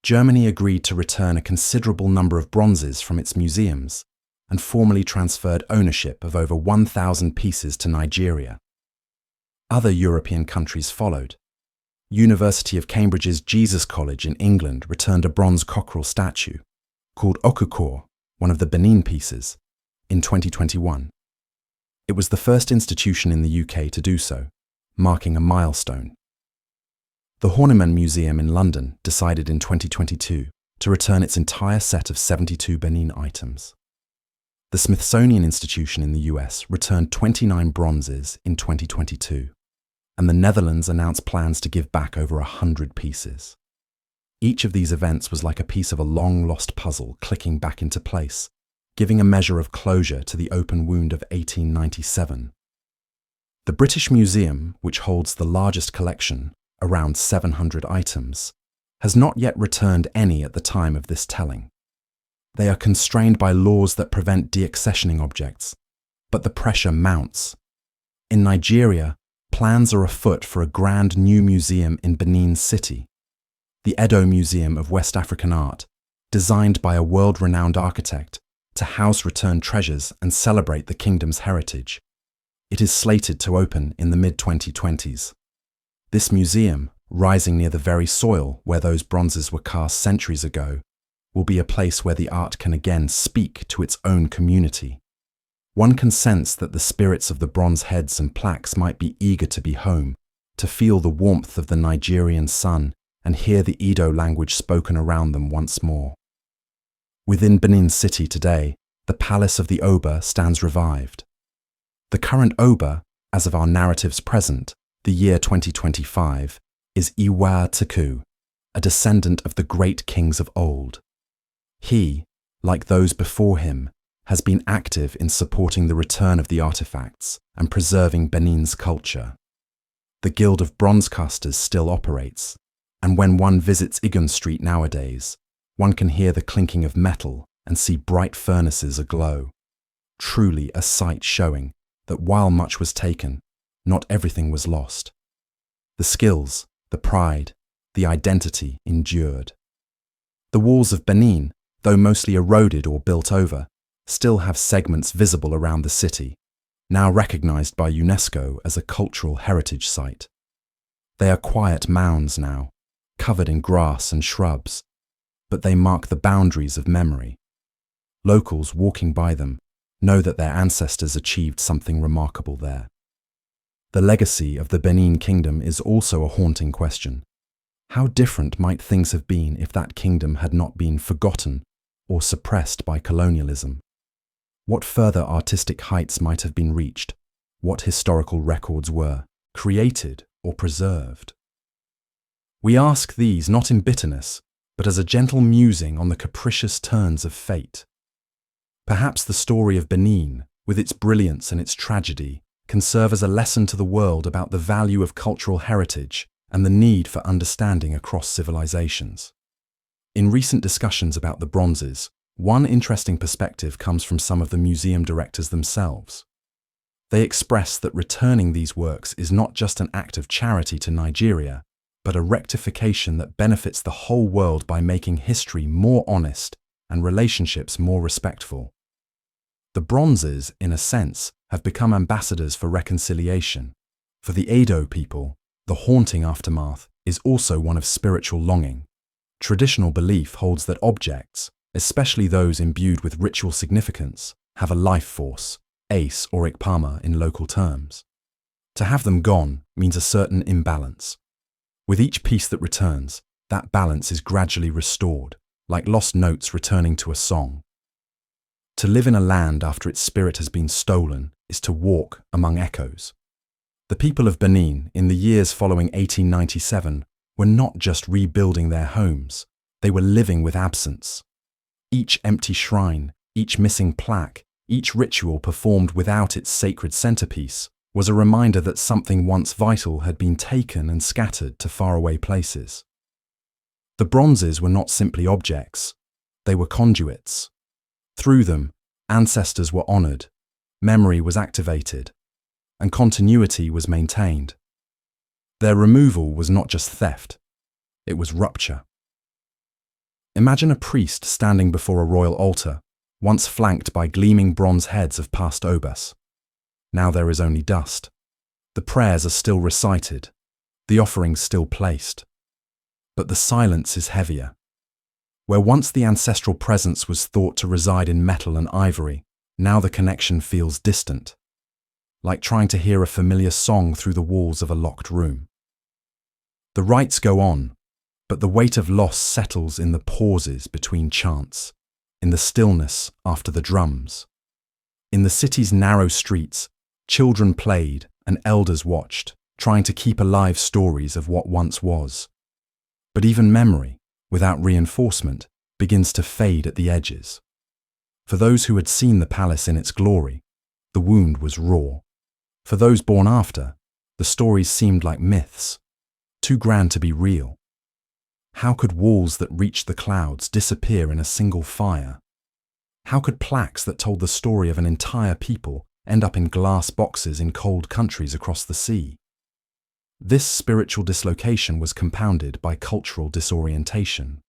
[SPEAKER 1] Germany agreed to return a considerable number of bronzes from its museums and formally transferred ownership of over 1,000 pieces to Nigeria. Other European countries followed. University of Cambridge's Jesus College in England returned a bronze cockerel statue, called Okukor, one of the Benin pieces, in 2021. It was the first institution in the UK to do so, marking a milestone. The Horniman Museum in London decided in 2022 to return its entire set of 72 Benin items. The Smithsonian Institution in the US returned 29 bronzes in 2022, and the Netherlands announced plans to give back over 100 pieces. Each of these events was like a piece of a long-lost puzzle clicking back into place, giving a measure of closure to the open wound of 1897. The British Museum, which holds the largest collection, around 700 items, has not yet returned any at the time of this telling. They are constrained by laws that prevent deaccessioning objects, but the pressure mounts. In Nigeria, plans are afoot for a grand new museum in Benin City, the Edo Museum of West African Art, designed by a world-renowned architect to house returned treasures and celebrate the kingdom's heritage. It is slated to open in the mid-2020s. This museum, rising near the very soil where those bronzes were cast centuries ago, will be a place where the art can again speak to its own community. One can sense that the spirits of the bronze heads and plaques might be eager to be home, to feel the warmth of the Nigerian sun and hear the Edo language spoken around them once more. Within Benin City today, the palace of the Oba stands revived. The current Oba, as of our narrative's present, the year 2025, is Iwa Teku, a descendant of the great kings of old. He, like those before him, has been active in supporting the return of the artifacts and preserving Benin's culture. The Guild of Bronzecasters still operates, and when one visits Igun Street nowadays, one can hear the clinking of metal and see bright furnaces aglow. Truly a sight showing that while much was taken, not everything was lost. The skills, the pride, the identity endured. The walls of Benin, though mostly eroded or built over, still have segments visible around the city, now recognized by UNESCO as a cultural heritage site. They are quiet mounds now, covered in grass and shrubs, but they mark the boundaries of memory. Locals walking by them know that their ancestors achieved something remarkable there. The legacy of the Benin Kingdom is also a haunting question. How different might things have been if that kingdom had not been forgotten or suppressed by colonialism? What further artistic heights might have been reached? What historical records were created or preserved? We ask these not in bitterness, but as a gentle musing on the capricious turns of fate. Perhaps the story of Benin, with its brilliance and its tragedy, can serve as a lesson to the world about the value of cultural heritage and the need for understanding across civilizations. In recent discussions about the bronzes, one interesting perspective comes from some of the museum directors themselves. They express that returning these works is not just an act of charity to Nigeria, but a rectification that benefits the whole world by making history more honest and relationships more respectful. The bronzes, in a sense, have become ambassadors for reconciliation. For the Edo people, the haunting aftermath is also one of spiritual longing. Traditional belief holds that objects, especially those imbued with ritual significance, have a life force, ace or ikpama in local terms. To have them gone means a certain imbalance. With each piece that returns, that balance is gradually restored, like lost notes returning to a song. To live in a land after its spirit has been stolen is to walk among echoes. The people of Benin, in the years following 1897, were not just rebuilding their homes, they were living with absence. Each empty shrine, each missing plaque, each ritual performed without its sacred centerpiece was a reminder that something once vital had been taken and scattered to faraway places. The bronzes were not simply objects, they were conduits. Through them, ancestors were honored, memory was activated, and continuity was maintained. Their removal was not just theft, it was rupture. Imagine a priest standing before a royal altar, once flanked by gleaming bronze heads of past obas. Now there is only dust. The prayers are still recited, the offerings still placed. But the silence is heavier. Where once the ancestral presence was thought to reside in metal and ivory, now the connection feels distant, like trying to hear a familiar song through the walls of a locked room. The rites go on, but the weight of loss settles in the pauses between chants, in the stillness after the drums. In the city's narrow streets, children played and elders watched, trying to keep alive stories of what once was. But even memory, without reinforcement, begins to fade at the edges. For those who had seen the palace in its glory, the wound was raw. For those born after, the stories seemed like myths, too grand to be real. How could walls that reached the clouds disappear in a single fire? How could plaques that told the story of an entire people end up in glass boxes in cold countries across the sea? This spiritual dislocation was compounded by cultural disorientation.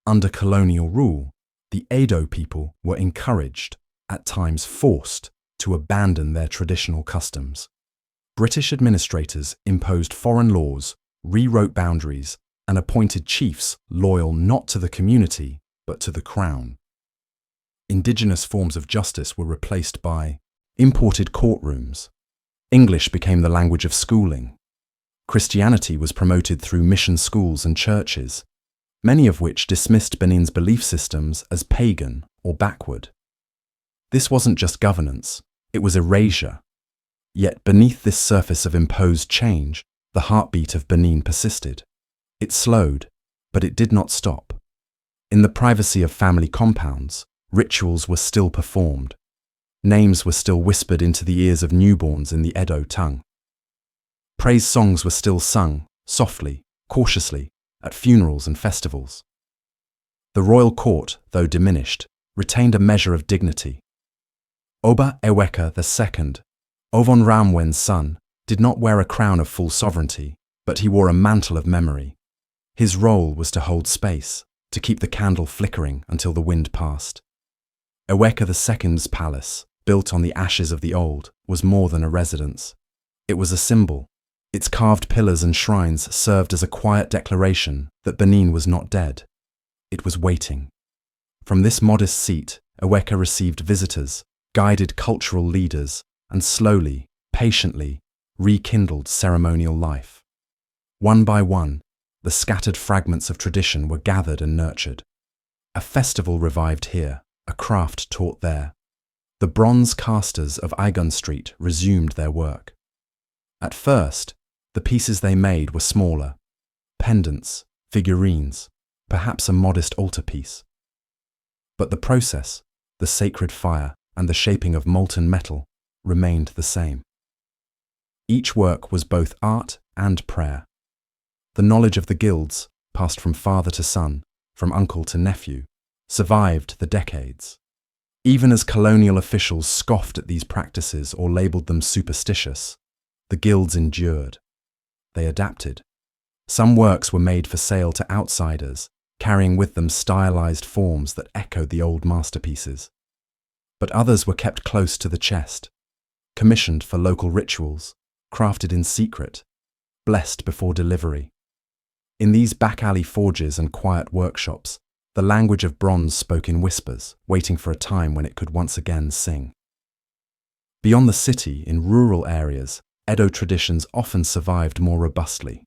[SPEAKER 1] Under colonial rule, the Edo people were encouraged, at times forced, to abandon their traditional customs. British administrators imposed foreign laws, rewrote boundaries, and appointed chiefs loyal not to the community, but to the crown. Indigenous forms of justice were replaced by imported courtrooms. English became the language of schooling. Christianity was promoted through mission schools and churches, many of which dismissed Benin's belief systems as pagan or backward. This wasn't just governance, it was erasure. Yet beneath this surface of imposed change, the heartbeat of Benin persisted. It slowed, but it did not stop. In the privacy of family compounds, rituals were still performed. Names were still whispered into the ears of newborns in the Edo tongue. Praise songs were still sung, softly, cautiously, at funerals and festivals. The royal court, though diminished, retained a measure of dignity. Oba Eweka II, Ovonramwen's son, did not wear a crown of full sovereignty, but he wore a mantle of memory. His role was to hold space, to keep the candle flickering until the wind passed. Eweka II's palace, built on the ashes of the old, was more than a residence. It was a symbol. Its carved pillars and shrines served as a quiet declaration that Benin was not dead. It was waiting. From this modest seat, Eweka received visitors, guided cultural leaders, and slowly, patiently, rekindled ceremonial life. One by one, the scattered fragments of tradition were gathered and nurtured. A festival revived here, a craft taught there. The bronze casters of Aigun Street resumed their work. At first, the pieces they made were smaller, pendants, figurines, perhaps a modest altarpiece. But the process, the sacred fire, and the shaping of molten metal remained the same. Each work was both art and prayer. The knowledge of the guilds, passed from father to son, from uncle to nephew, survived the decades. Even as colonial officials scoffed at these practices or labelled them superstitious, the guilds endured. They adapted. Some works were made for sale to outsiders, carrying with them stylized forms that echoed the old masterpieces. But others were kept close to the chest, commissioned for local rituals, crafted in secret, blessed before delivery. In these back-alley forges and quiet workshops, the language of bronze spoke in whispers, waiting for a time when it could once again sing. Beyond the city, in rural areas, Edo traditions often survived more robustly.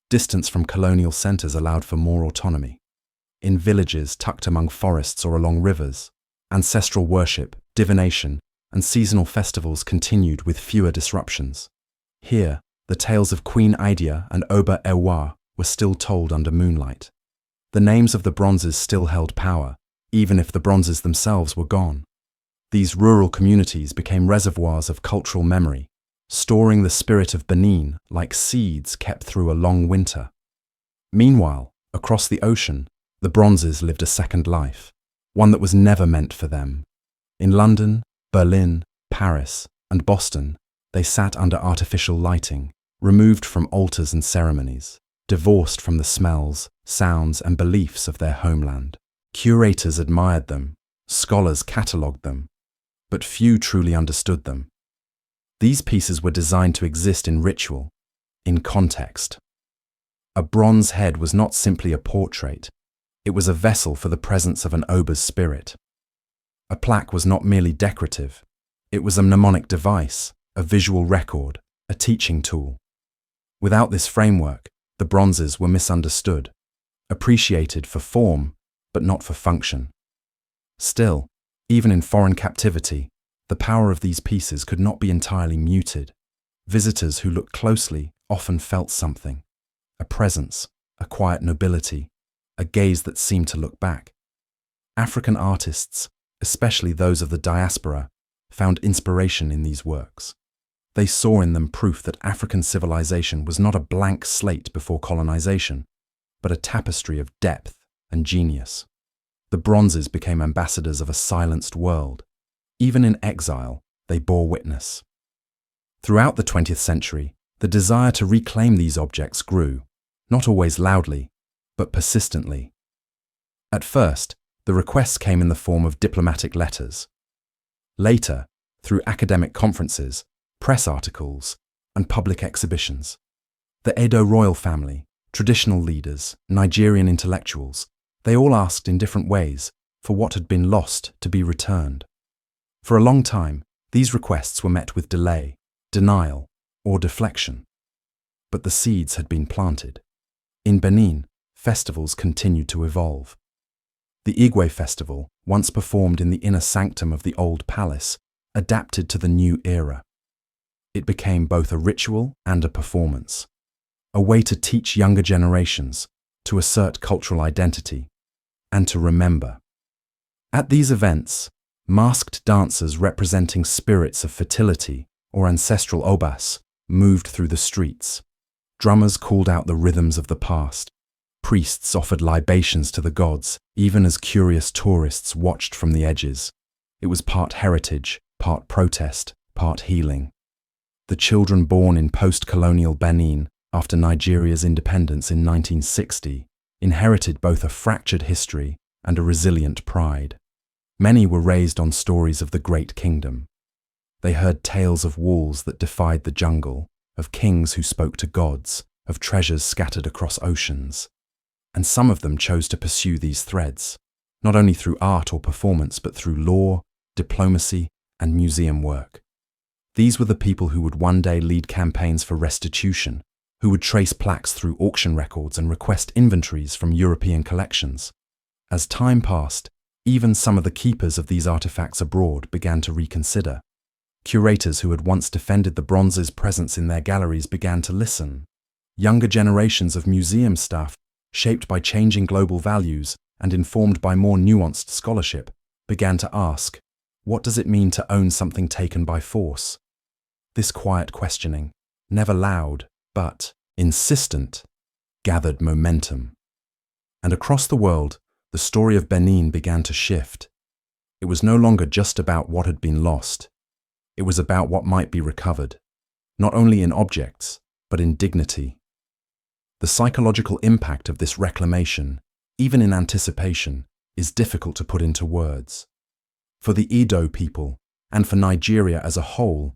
[SPEAKER 1] Distance from colonial centres allowed for more autonomy. In villages tucked among forests or along rivers, ancestral worship, divination, and seasonal festivals continued with fewer disruptions. Here, the tales of Queen Idia and Oba Ewa were still told under moonlight. The names of the bronzes still held power, even if the bronzes themselves were gone. These rural communities became reservoirs of cultural memory, storing the spirit of Benin like seeds kept through a long winter. Meanwhile, across the ocean, the bronzes lived a second life, one that was never meant for them. In London, Berlin, Paris, and Boston, they sat under artificial lighting, removed from altars and ceremonies, divorced from the smells, sounds, and beliefs of their homeland. Curators admired them, scholars catalogued them, but few truly understood them. These pieces were designed to exist in ritual, in context. A bronze head was not simply a portrait, it was a vessel for the presence of an Oba's spirit. A plaque was not merely decorative, it was a mnemonic device, a visual record, a teaching tool. Without this framework, the bronzes were misunderstood, appreciated for form, but not for function. Still, even in foreign captivity, the power of these pieces could not be entirely muted. Visitors who looked closely often felt something, a presence, a quiet nobility, a gaze that seemed to look back. African artists, especially those of the diaspora, found inspiration in these works. They saw in them proof that African civilization was not a blank slate before colonization, but a tapestry of depth and genius. The bronzes became ambassadors of a silenced world. Even in exile, they bore witness. Throughout the 20th century, the desire to reclaim these objects grew, not always loudly, but persistently. At first, the requests came in the form of diplomatic letters. Later, through academic conferences, press articles, and public exhibitions. The Edo royal family, traditional leaders, Nigerian intellectuals, they all asked in different ways for what had been lost to be returned. For a long time, these requests were met with delay, denial, or deflection. But the seeds had been planted. In Benin, festivals continued to evolve. The Igwe festival, once performed in the inner sanctum of the old palace, adapted to the new era. It became both a ritual and a performance, a way to teach younger generations, to assert cultural identity, and to remember. At these events, masked dancers representing spirits of fertility or ancestral obas moved through the streets. Drummers called out the rhythms of the past. Priests offered libations to the gods, even as curious tourists watched from the edges. It was part heritage, part protest, part healing. The children born in post-colonial Benin after Nigeria's independence in 1960 inherited both a fractured history and a resilient pride. Many were raised on stories of the Great Kingdom. They heard tales of walls that defied the jungle, of kings who spoke to gods, of treasures scattered across oceans. And some of them chose to pursue these threads, not only through art or performance, but through law, diplomacy, and museum work. These were the people who would one day lead campaigns for restitution, who would trace plaques through auction records and request inventories from European collections. As time passed, even some of the keepers of these artifacts abroad began to reconsider. Curators who had once defended the bronze's presence in their galleries began to listen. Younger generations of museum staff, shaped by changing global values and informed by more nuanced scholarship, began to ask, what does it mean to own something taken by force? This quiet questioning, never loud, but insistent, gathered momentum. And across the world, the story of Benin began to shift. It was no longer just about what had been lost. It was about what might be recovered, not only in objects, but in dignity. The psychological impact of this reclamation, even in anticipation, is difficult to put into words. For the Edo people, and for Nigeria as a whole,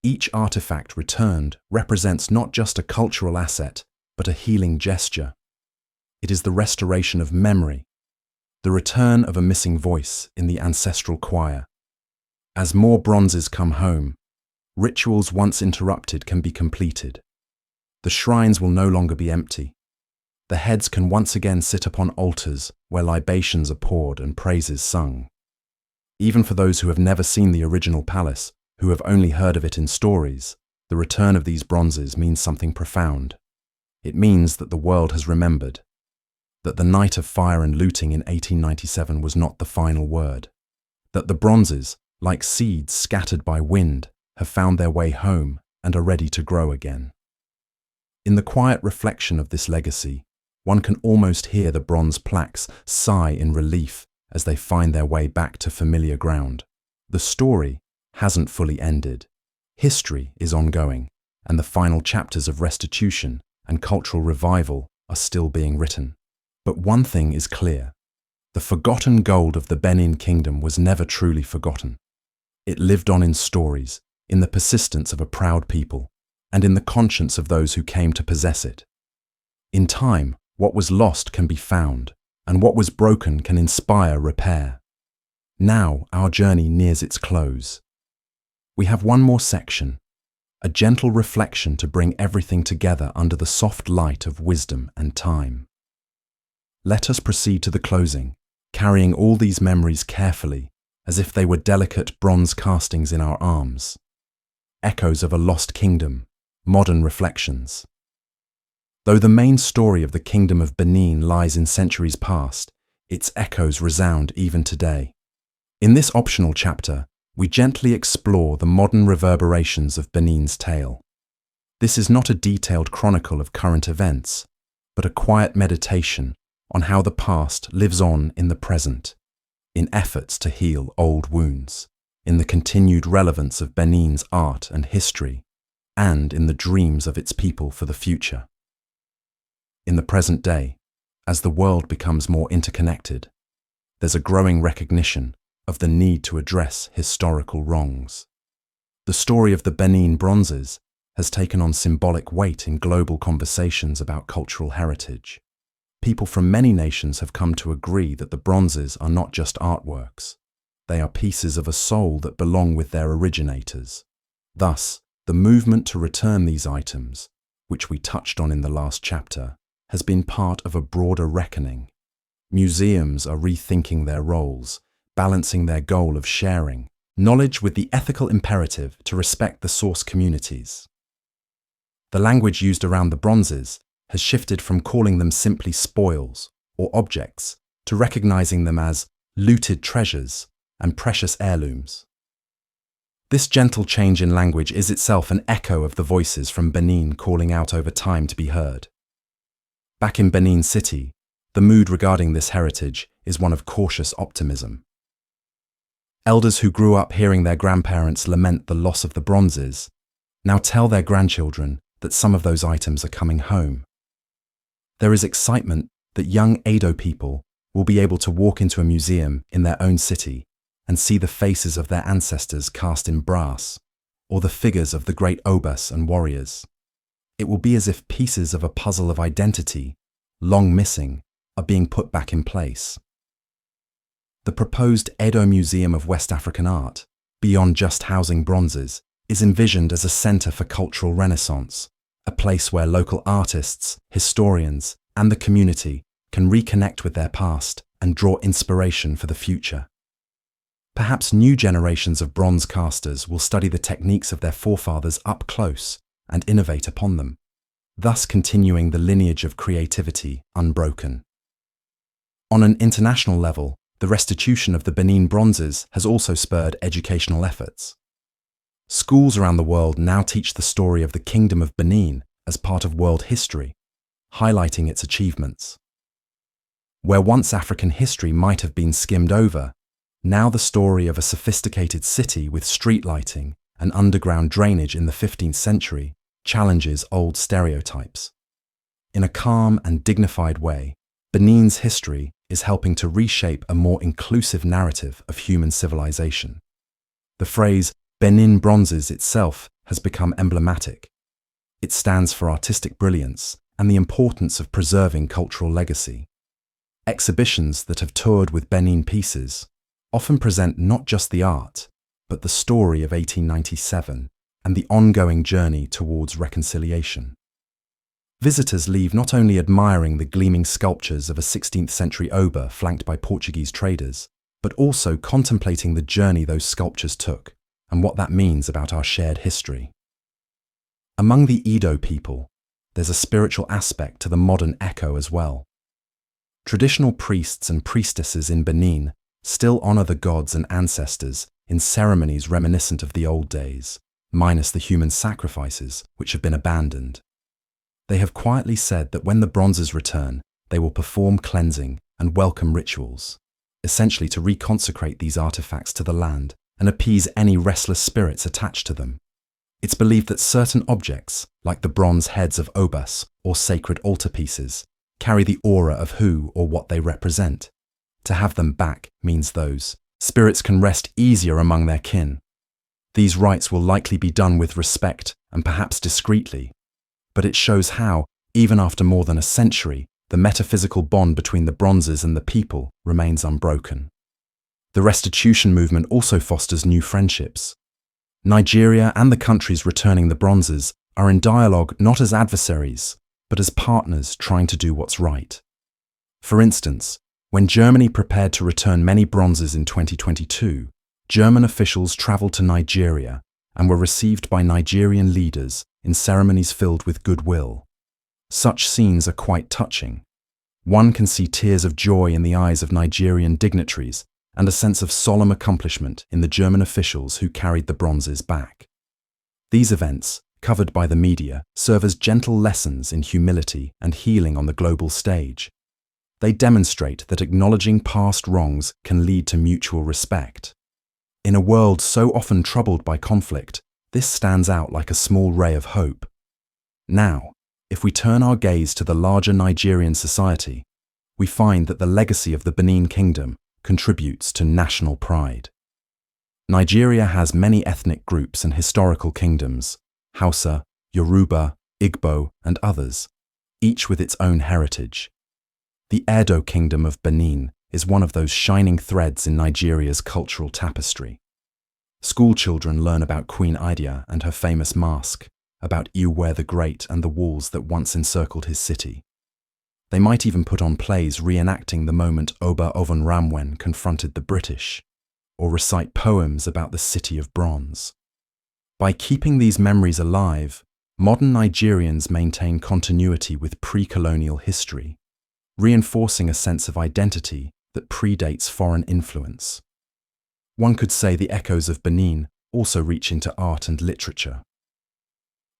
[SPEAKER 1] each artifact returned represents not just a cultural asset, but a healing gesture. It is the restoration of memory, the return of a missing voice in the ancestral choir. As more bronzes come home, rituals once interrupted can be completed. The shrines will no longer be empty. The heads can once again sit upon altars where libations are poured and praises sung. Even for those who have never seen the original palace, who have only heard of it in stories, the return of these bronzes means something profound. It means that the world has remembered, that the night of fire and looting in 1897 was not the final word, that the bronzes, like seeds scattered by wind, have found their way home and are ready to grow again. In the quiet reflection of this legacy, one can almost hear the bronze plaques sigh in relief as they find their way back to familiar ground. The story hasn't fully ended. History is ongoing, and the final chapters of restitution and cultural revival are still being written. But one thing is clear. The forgotten gold of the Benin Kingdom was never truly forgotten. It lived on in stories, in the persistence of a proud people, and in the conscience of those who came to possess it. In time, what was lost can be found, and what was broken can inspire repair. Now our journey nears its close. We have one more section, a gentle reflection to bring everything together under the soft light of wisdom and time. Let us proceed to the closing, carrying all these memories carefully, as if they were delicate bronze castings in our arms. Echoes of a lost kingdom, modern reflections. Though the main story of the Kingdom of Benin lies in centuries past, its echoes resound even today. In this optional chapter, we gently explore the modern reverberations of Benin's tale. This is not a detailed chronicle of current events, but a quiet meditation on how the past lives on in the present, in efforts to heal old wounds, in the continued relevance of Benin's art and history, and in the dreams of its people for the future. In the present day, as the world becomes more interconnected, there's a growing recognition of the need to address historical wrongs. The story of the Benin bronzes has taken on symbolic weight in global conversations about cultural heritage. People from many nations have come to agree that the bronzes are not just artworks. They are pieces of a soul that belong with their originators. Thus, the movement to return these items, which we touched on in the last chapter, has been part of a broader reckoning. Museums are rethinking their roles, balancing their goal of sharing knowledge with the ethical imperative to respect the source communities. The language used around the bronzes has shifted from calling them simply spoils or objects to recognizing them as looted treasures and precious heirlooms. This gentle change in language is itself an echo of the voices from Benin calling out over time to be heard. Back in Benin City, the mood regarding this heritage is one of cautious optimism. Elders who grew up hearing their grandparents lament the loss of the bronzes now tell their grandchildren that some of those items are coming home. There is excitement that young Edo people will be able to walk into a museum in their own city and see the faces of their ancestors cast in brass, or the figures of the great obas and warriors. It will be as if pieces of a puzzle of identity, long missing, are being put back in place. The proposed Edo Museum of West African Art beyond just housing bronzes, is envisioned as a center for cultural renaissance, a place where local artists, historians, and the community can reconnect with their past and draw inspiration for the future. Perhaps new generations of bronze casters will study the techniques of their forefathers up close and innovate upon them, thus continuing the lineage of creativity unbroken. On an international level, the restitution of the Benin bronzes has also spurred educational efforts. Schools around the world now teach the story of the Kingdom of Benin as part of world history, highlighting its achievements. Where once African history might have been skimmed over, now the story of a sophisticated city with street lighting and underground drainage in the 15th century challenges old stereotypes. In a calm and dignified way, Benin's history is helping to reshape a more inclusive narrative of human civilization. The phrase Benin bronzes itself has become emblematic. It stands for artistic brilliance and the importance of preserving cultural legacy. Exhibitions that have toured with Benin pieces often present not just the art, but the story of 1897 and the ongoing journey towards reconciliation. Visitors leave not only admiring the gleaming sculptures of a 16th century oba flanked by Portuguese traders, but also contemplating the journey those sculptures took and what that means about our shared history. Among the Edo people, there's a spiritual aspect to the modern echo as well. Traditional priests and priestesses in Benin still honor the gods and ancestors in ceremonies reminiscent of the old days, minus the human sacrifices which have been abandoned. They have quietly said that when the bronzes return, they will perform cleansing and welcome rituals, essentially to reconsecrate these artifacts to the land and appease any restless spirits attached to them. It's believed that certain objects, like the bronze heads of obas or sacred altarpieces, carry the aura of who or what they represent. To have them back means those spirits can rest easier among their kin. These rites will likely be done with respect and perhaps discreetly, but it shows how, even after more than a century, the metaphysical bond between the bronzes and the people remains unbroken. The restitution movement also fosters new friendships. Nigeria and the countries returning the bronzes are in dialogue not as adversaries, but as partners trying to do what's right. For instance, when Germany prepared to return many bronzes in 2022, German officials traveled to Nigeria and were received by Nigerian leaders in ceremonies filled with goodwill. Such scenes are quite touching. One can see tears of joy in the eyes of Nigerian dignitaries and a sense of solemn accomplishment in the German officials who carried the bronzes back. These events, covered by the media, serve as gentle lessons in humility and healing on the global stage. They demonstrate that acknowledging past wrongs can lead to mutual respect. In a world so often troubled by conflict, this stands out like a small ray of hope. Now, if we turn our gaze to the larger Nigerian society, we find that the legacy of the Benin Kingdom contributes to national pride. Nigeria has many ethnic groups and historical kingdoms, Hausa, Yoruba, Igbo, and others, each with its own heritage. The Edo Kingdom of Benin is one of those shining threads in Nigeria's cultural tapestry. School children learn about Queen Idia and her famous mask, about Iwe the Great and the walls that once encircled his city. They might even put on plays reenacting the moment Oba Ovonramwen confronted the British, or recite poems about the City of Bronze. By keeping these memories alive, modern Nigerians maintain continuity with pre-colonial history, reinforcing a sense of identity that predates foreign influence. One could say the echoes of Benin also reach into art and literature.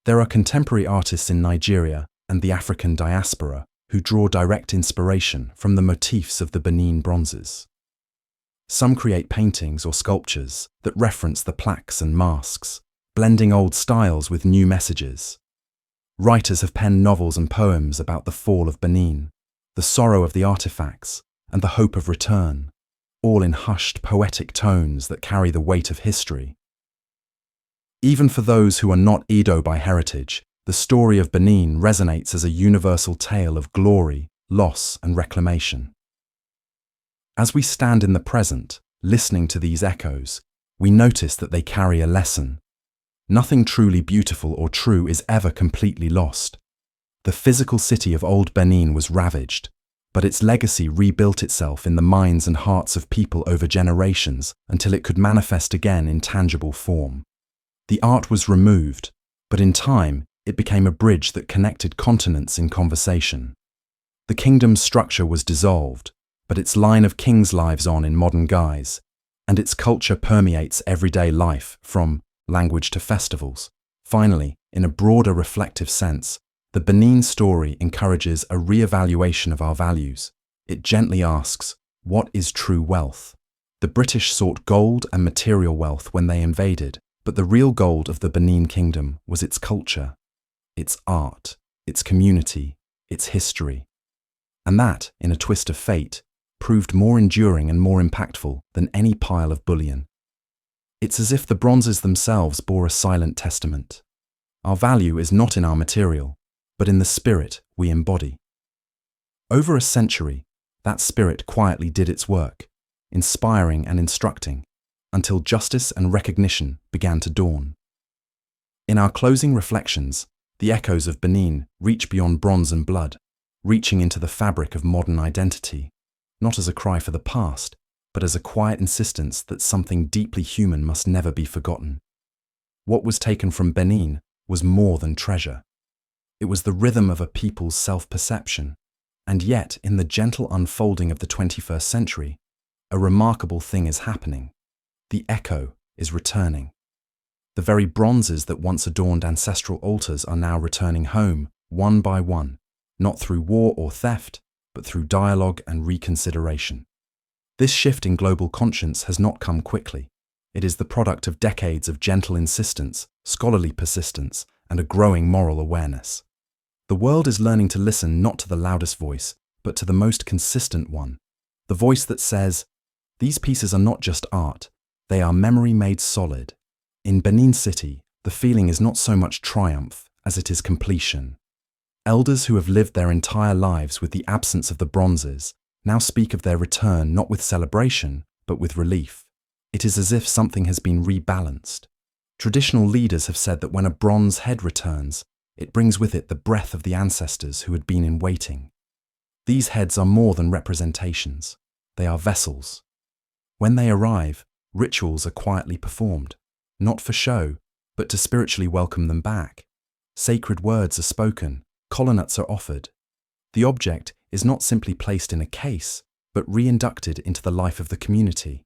[SPEAKER 1] There are contemporary artists in Nigeria and the African diaspora who draw direct inspiration from the motifs of the Benin bronzes. Some create paintings or sculptures that reference the plaques and masks, blending old styles with new messages. Writers have penned novels and poems about the fall of Benin, the sorrow of the artifacts, and the hope of return, all in hushed, poetic tones that carry the weight of history. Even for those who are not Edo by heritage, the story of Benin resonates as a universal tale of glory, loss, and reclamation. As we stand in the present, listening to these echoes, we notice that they carry a lesson. Nothing truly beautiful or true is ever completely lost. The physical city of Old Benin was ravaged, but its legacy rebuilt itself in the minds and hearts of people over generations until it could manifest again in tangible form. The art was removed, but in time it became a bridge that connected continents in conversation. The kingdom's structure was dissolved, but its line of kings lives on in modern guise, and its culture permeates everyday life, from language to festivals. Finally, in a broader reflective sense, the Benin story encourages a re-evaluation of our values. It gently asks, what is true wealth? The British sought gold and material wealth when they invaded, but the real gold of the Benin Kingdom was its culture, its art, its community, its history. And that, in a twist of fate, proved more enduring and more impactful than any pile of bullion. It's as if the bronzes themselves bore a silent testament. Our value is not in our material, but in the spirit we embody. Over a century, that spirit quietly did its work, inspiring and instructing, until justice and recognition began to dawn. In our closing reflections, the echoes of Benin reach beyond bronze and blood, reaching into the fabric of modern identity, not as a cry for the past, but as a quiet insistence that something deeply human must never be forgotten. What was taken from Benin was more than treasure. It was the rhythm of a people's self-perception, and yet, in the gentle unfolding of the 21st century, a remarkable thing is happening. The echo is returning. The very bronzes that once adorned ancestral altars are now returning home, one by one, not through war or theft, but through dialogue and reconsideration. This shift in global conscience has not come quickly. It is the product of decades of gentle insistence, scholarly persistence, and a growing moral awareness. The world is learning to listen not to the loudest voice, but to the most consistent one. The voice that says, these pieces are not just art, they are memory made solid. In Benin City, the feeling is not so much triumph as it is completion. Elders who have lived their entire lives with the absence of the bronzes now speak of their return not with celebration, but with relief. It is as if something has been rebalanced. Traditional leaders have said that when a bronze head returns, it brings with it the breath of the ancestors who had been in waiting. These heads are more than representations. They are vessels. When they arrive, rituals are quietly performed, not for show, but to spiritually welcome them back. Sacred words are spoken, colonats are offered. The object is not simply placed in a case, but reinducted into the life of the community.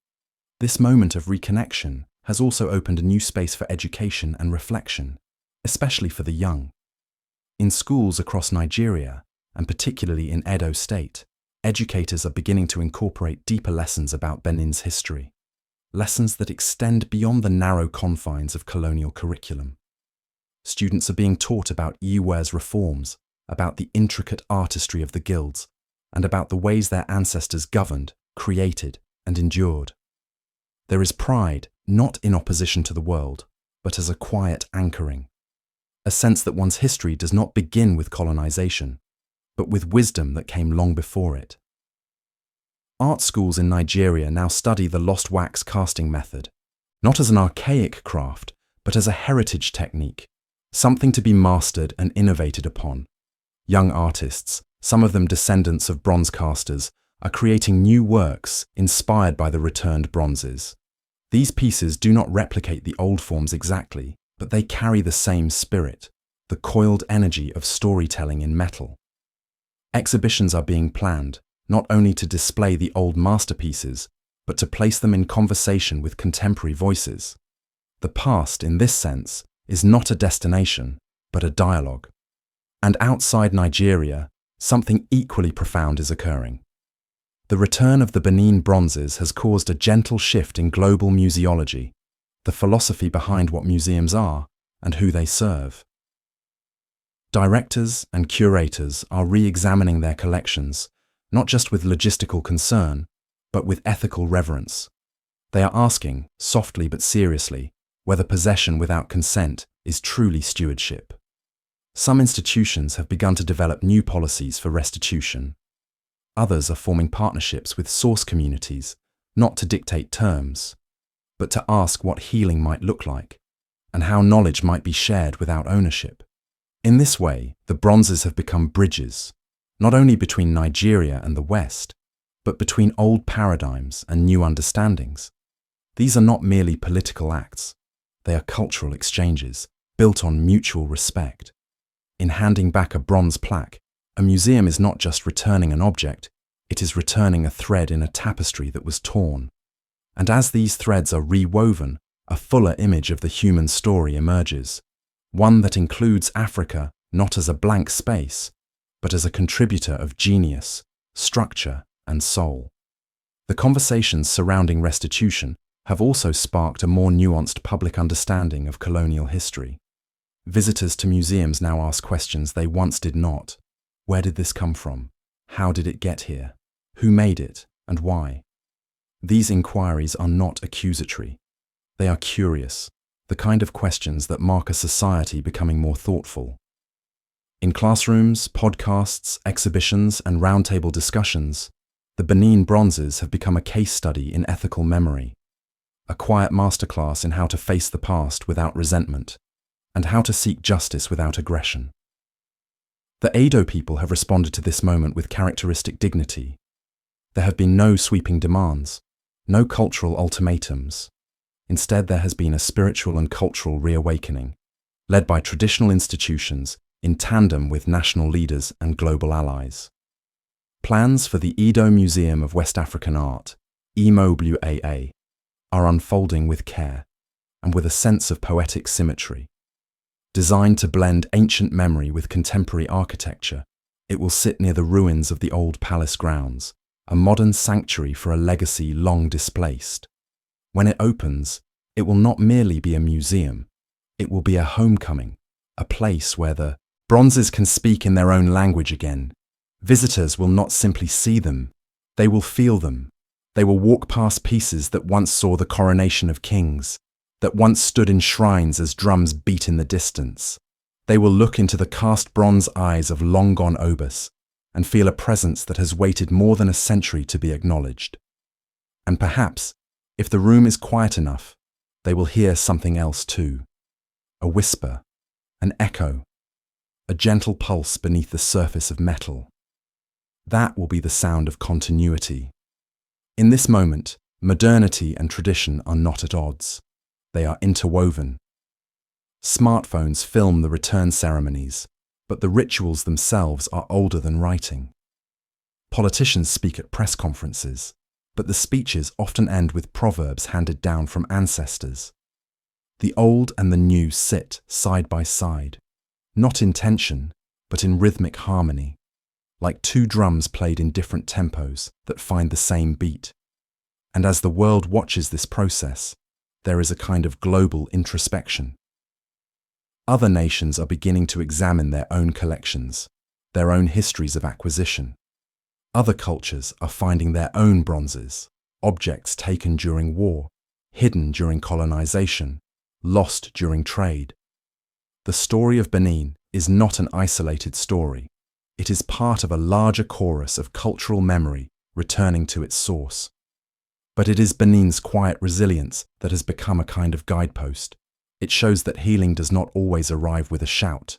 [SPEAKER 1] This moment of reconnection has also opened a new space for education and reflection, especially for the young. In schools across Nigeria, and particularly in Edo State, educators are beginning to incorporate deeper lessons about Benin's history, lessons that extend beyond the narrow confines of colonial curriculum. Students are being taught about Iwe's reforms, about the intricate artistry of the guilds, and about the ways their ancestors governed, created, and endured. There is pride not in opposition to the world, but as a quiet anchoring, a sense that one's history does not begin with colonization, but with wisdom that came long before it. Art schools in Nigeria now study the lost wax casting method, not as an archaic craft, but as a heritage technique, something to be mastered and innovated upon. Young artists, some of them descendants of bronze casters, are creating new works inspired by the returned bronzes. These pieces do not replicate the old forms exactly, but they carry the same spirit, the coiled energy of storytelling in metal. Exhibitions are being planned, not only to display the old masterpieces, but to place them in conversation with contemporary voices. The past, in this sense, is not a destination, but a dialogue. And outside Nigeria, something equally profound is occurring. The return of the Benin bronzes has caused a gentle shift in global museology, the philosophy behind what museums are and who they serve. Directors and curators are re-examining their collections, not just with logistical concern, but with ethical reverence. They are asking, softly but seriously, whether possession without consent is truly stewardship. Some institutions have begun to develop new policies for restitution. Others are forming partnerships with source communities, not to dictate terms, but to ask what healing might look like, and how knowledge might be shared without ownership. In this way, the bronzes have become bridges, not only between Nigeria and the West, but between old paradigms and new understandings. These are not merely political acts, they are cultural exchanges built on mutual respect. In handing back a bronze plaque, a museum is not just returning an object, it is returning a thread in a tapestry that was torn. And as these threads are rewoven, a fuller image of the human story emerges, one that includes Africa not as a blank space, but as a contributor of genius, structure, and soul. The conversations surrounding restitution have also sparked a more nuanced public understanding of colonial history. Visitors to museums now ask questions they once did not. Where did this come from? How did it get here? Who made it, and why? These inquiries are not accusatory. They are curious, the kind of questions that mark a society becoming more thoughtful. In classrooms, podcasts, exhibitions, and roundtable discussions, the Benin bronzes have become a case study in ethical memory, a quiet masterclass in how to face the past without resentment, and how to seek justice without aggression. The Edo people have responded to this moment with characteristic dignity. There have been no sweeping demands, no cultural ultimatums. Instead, there has been a spiritual and cultural reawakening, led by traditional institutions in tandem with national leaders and global allies. Plans for the Edo Museum of West African Art, EMOWAA, are unfolding with care and with a sense of poetic symmetry. Designed to blend ancient memory with contemporary architecture, it will sit near the ruins of the old palace grounds, a modern sanctuary for a legacy long displaced. When it opens, it will not merely be a museum, it will be a homecoming, a place where the bronzes can speak in their own language again. Visitors will not simply see them, they will feel them. They will walk past pieces that once saw the coronation of kings, that once stood in shrines as drums beat in the distance. They will look into the cast bronze eyes of long-gone obus and feel a presence that has waited more than a century to be acknowledged. And perhaps, if the room is quiet enough, they will hear something else too. A whisper, an echo, a gentle pulse beneath the surface of metal. That will be the sound of continuity. In this moment, modernity and tradition are not at odds. They are interwoven. Smartphones film the return ceremonies, but the rituals themselves are older than writing. Politicians speak at press conferences, but the speeches often end with proverbs handed down from ancestors. The old and the new sit side by side, not in tension, but in rhythmic harmony, like two drums played in different tempos that find the same beat. And as the world watches this process, there is a kind of global introspection. Other nations are beginning to examine their own collections, their own histories of acquisition. Other cultures are finding their own bronzes, objects taken during war, hidden during colonization, lost during trade. The story of Benin is not an isolated story. It is part of a larger chorus of cultural memory returning to its source. But it is Benin's quiet resilience that has become a kind of guidepost. It shows that healing does not always arrive with a shout.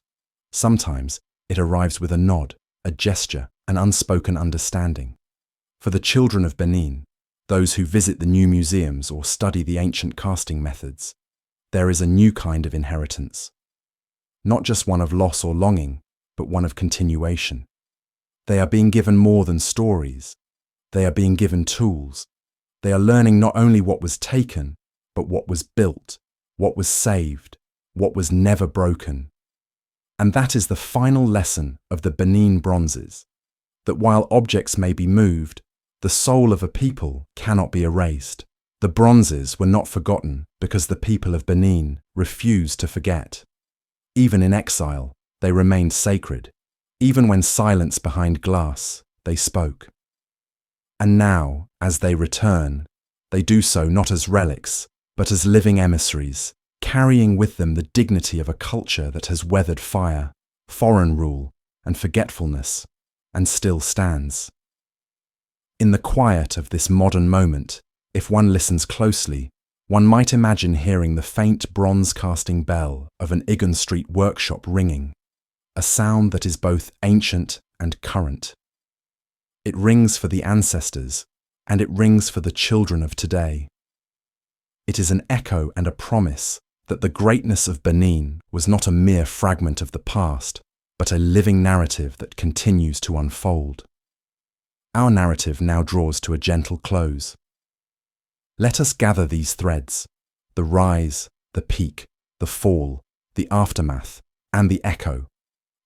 [SPEAKER 1] Sometimes it arrives with a nod, a gesture, an unspoken understanding. For the children of Benin, those who visit the new museums or study the ancient casting methods, there is a new kind of inheritance. Not just one of loss or longing, but one of continuation. They are being given more than stories. They are being given tools. They are learning not only what was taken, but what was built, what was saved, what was never broken. And that is the final lesson of the Benin bronzes, that while objects may be moved, the soul of a people cannot be erased. The bronzes were not forgotten because the people of Benin refused to forget. Even in exile, they remained sacred. Even when silenced behind glass, they spoke. And now, as they return, they do so not as relics, but as living emissaries, carrying with them the dignity of a culture that has weathered fire, foreign rule, and forgetfulness, and still stands. In the quiet of this modern moment, if one listens closely, One might imagine hearing the faint bronze-casting bell of an Egan Street workshop ringing, a sound that is both ancient and current. It rings for the ancestors, and it rings for the children of today. It is an echo and a promise that the greatness of Benin was not a mere fragment of the past, but a living narrative that continues to unfold. Our narrative now draws to a gentle close. Let us gather these threads, the rise, the peak, the fall, the aftermath, and the echo,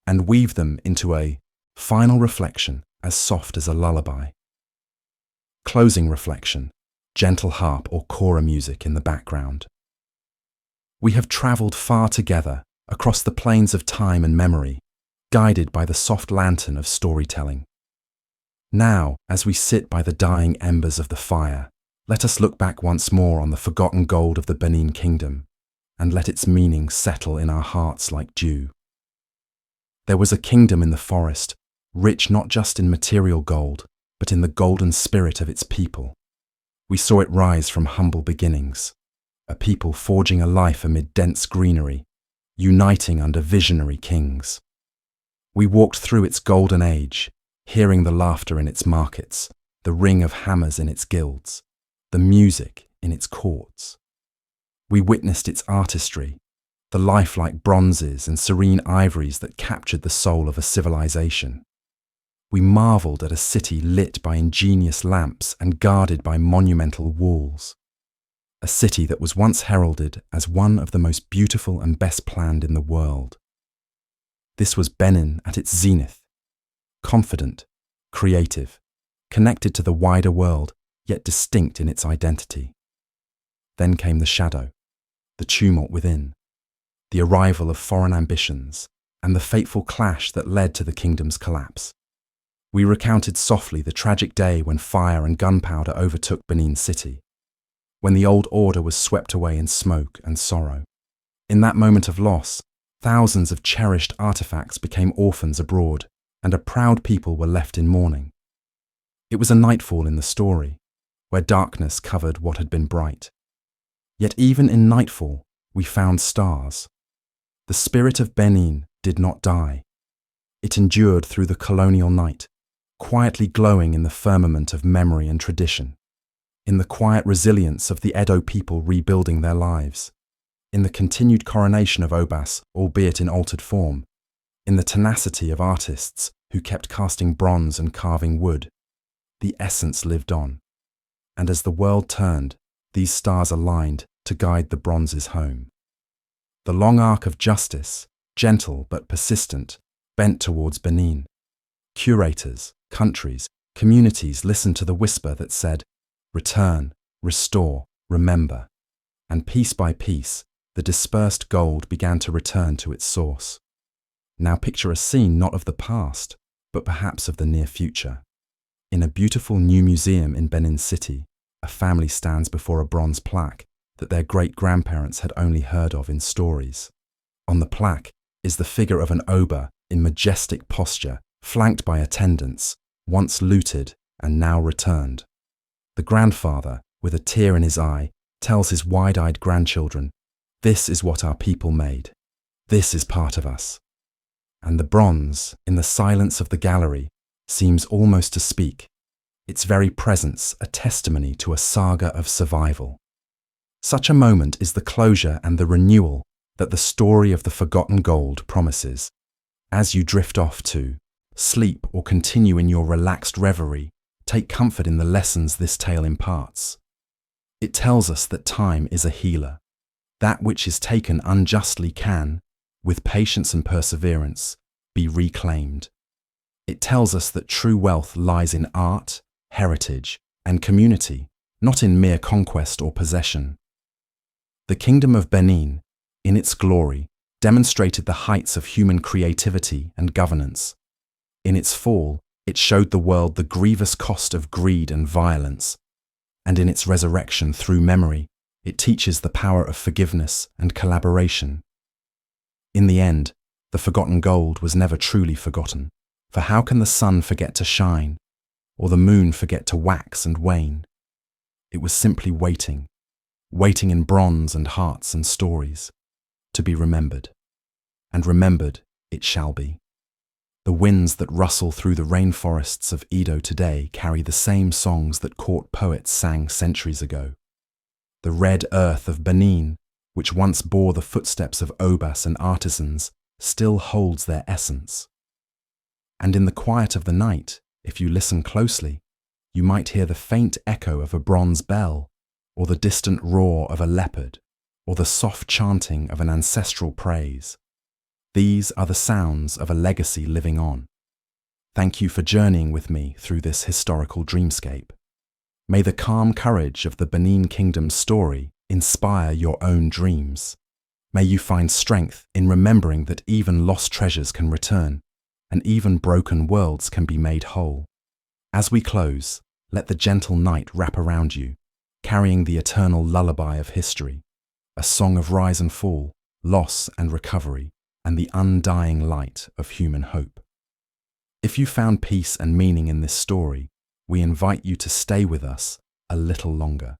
[SPEAKER 1] and weave them into a final reflection as soft as a lullaby. Closing reflection, gentle harp or kora music in the background. We have travelled far together across the plains of time and memory, guided by the soft lantern of storytelling. Now, as we sit by the dying embers of the fire, let us look back once more on the forgotten gold of the Benin Kingdom, and let its meaning settle in our hearts like dew. There was a kingdom in the forest, rich not just in material gold, but in the golden spirit of its people. We saw it rise from humble beginnings, a people forging a life amid dense greenery, uniting under visionary kings. We walked through its golden age, hearing the laughter in its markets, the ring of hammers in its guilds, the music in its courts. We witnessed its artistry, the lifelike bronzes and serene ivories that captured the soul of a civilization. We marvelled at a city lit by ingenious lamps and guarded by monumental walls. A city that was once heralded as one of the most beautiful and best planned in the world. This was Benin at its zenith, confident, creative, connected to the wider world, yet distinct in its identity. Then came the shadow, the tumult within, the arrival of foreign ambitions, and the fateful clash that led to the kingdom's collapse. We recounted softly the tragic day when fire and gunpowder overtook Benin City, when the old order was swept away in smoke and sorrow. In that moment of loss, thousands of cherished artifacts became orphans abroad, and a proud people were left in mourning. It was a nightfall in the story, where darkness covered what had been bright. Yet even in nightfall, we found stars. The spirit of Benin did not die. It endured through the colonial night, quietly glowing in the firmament of memory and tradition, in the quiet resilience of the Edo people rebuilding their lives, in the continued coronation of Obas, albeit in altered form, in the tenacity of artists who kept casting bronze and carving wood. The essence lived on, and as the world turned, these stars aligned to guide the bronzes home. The long arc of justice, gentle but persistent, bent towards Benin. Curators, countries, communities listened to the whisper that said, "Return, restore, remember." And piece by piece, the dispersed gold began to return to its source. Now picture a scene not of the past, but perhaps of the near future. In a beautiful new museum in Benin City, a family stands before a bronze plaque that their great-grandparents had only heard of in stories. On the plaque is the figure of an oba in majestic posture, flanked by attendants, once looted and now returned. The grandfather, with a tear in his eye, tells his wide-eyed grandchildren, "This is what our people made. This is part of us." And the bronze, in the silence of the gallery, seems almost to speak, its very presence a testimony to a saga of survival. Such a moment is the closure and the renewal that the story of the forgotten gold promises. As you drift off to sleep or continue in your relaxed reverie, take comfort in the lessons this tale imparts. It tells us that time is a healer. That which is taken unjustly can, with patience and perseverance, be reclaimed. It tells us that true wealth lies in art, heritage, and community, not in mere conquest or possession. The Kingdom of Benin, in its glory, demonstrated the heights of human creativity and governance. In its fall, it showed the world the grievous cost of greed and violence, and in its resurrection through memory, it teaches the power of forgiveness and collaboration. In the end, the forgotten gold was never truly forgotten, for how can the sun forget to shine, or the moon forget to wax and wane? It was simply waiting waiting in bronze and hearts and stories, to be remembered. And remembered it shall be. The winds that rustle through the rainforests of Edo today carry the same songs that court poets sang centuries ago. The red earth of Benin, which once bore the footsteps of obas and artisans, still holds their essence. And in the quiet of the night, if you listen closely, you might hear the faint echo of a bronze bell, or the distant roar of a leopard, or the soft chanting of an ancestral praise. These are the sounds of a legacy living on. Thank you for journeying with me through this historical dreamscape. May the calm courage of the Benin Kingdom's story inspire your own dreams. May you find strength in remembering that even lost treasures can return, and even broken worlds can be made whole. As we close, let the gentle night wrap around you, carrying the eternal lullaby of history, a song of rise and fall, loss and recovery, and the undying light of human hope. If you found peace and meaning in this story, we invite you to stay with us a little longer.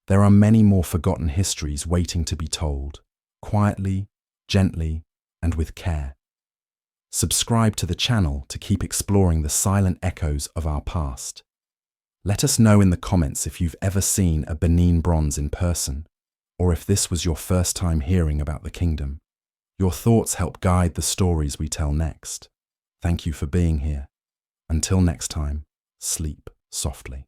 [SPEAKER 1] There are many more forgotten histories waiting to be told, quietly, gently, and with care. Subscribe to the channel to keep exploring the silent echoes of our past. Let us know in the comments if you've ever seen a Benin bronze in person, or if this was your first time hearing about the kingdom. Your thoughts help guide the stories we tell next. Thank you for being here. Until next time, sleep softly.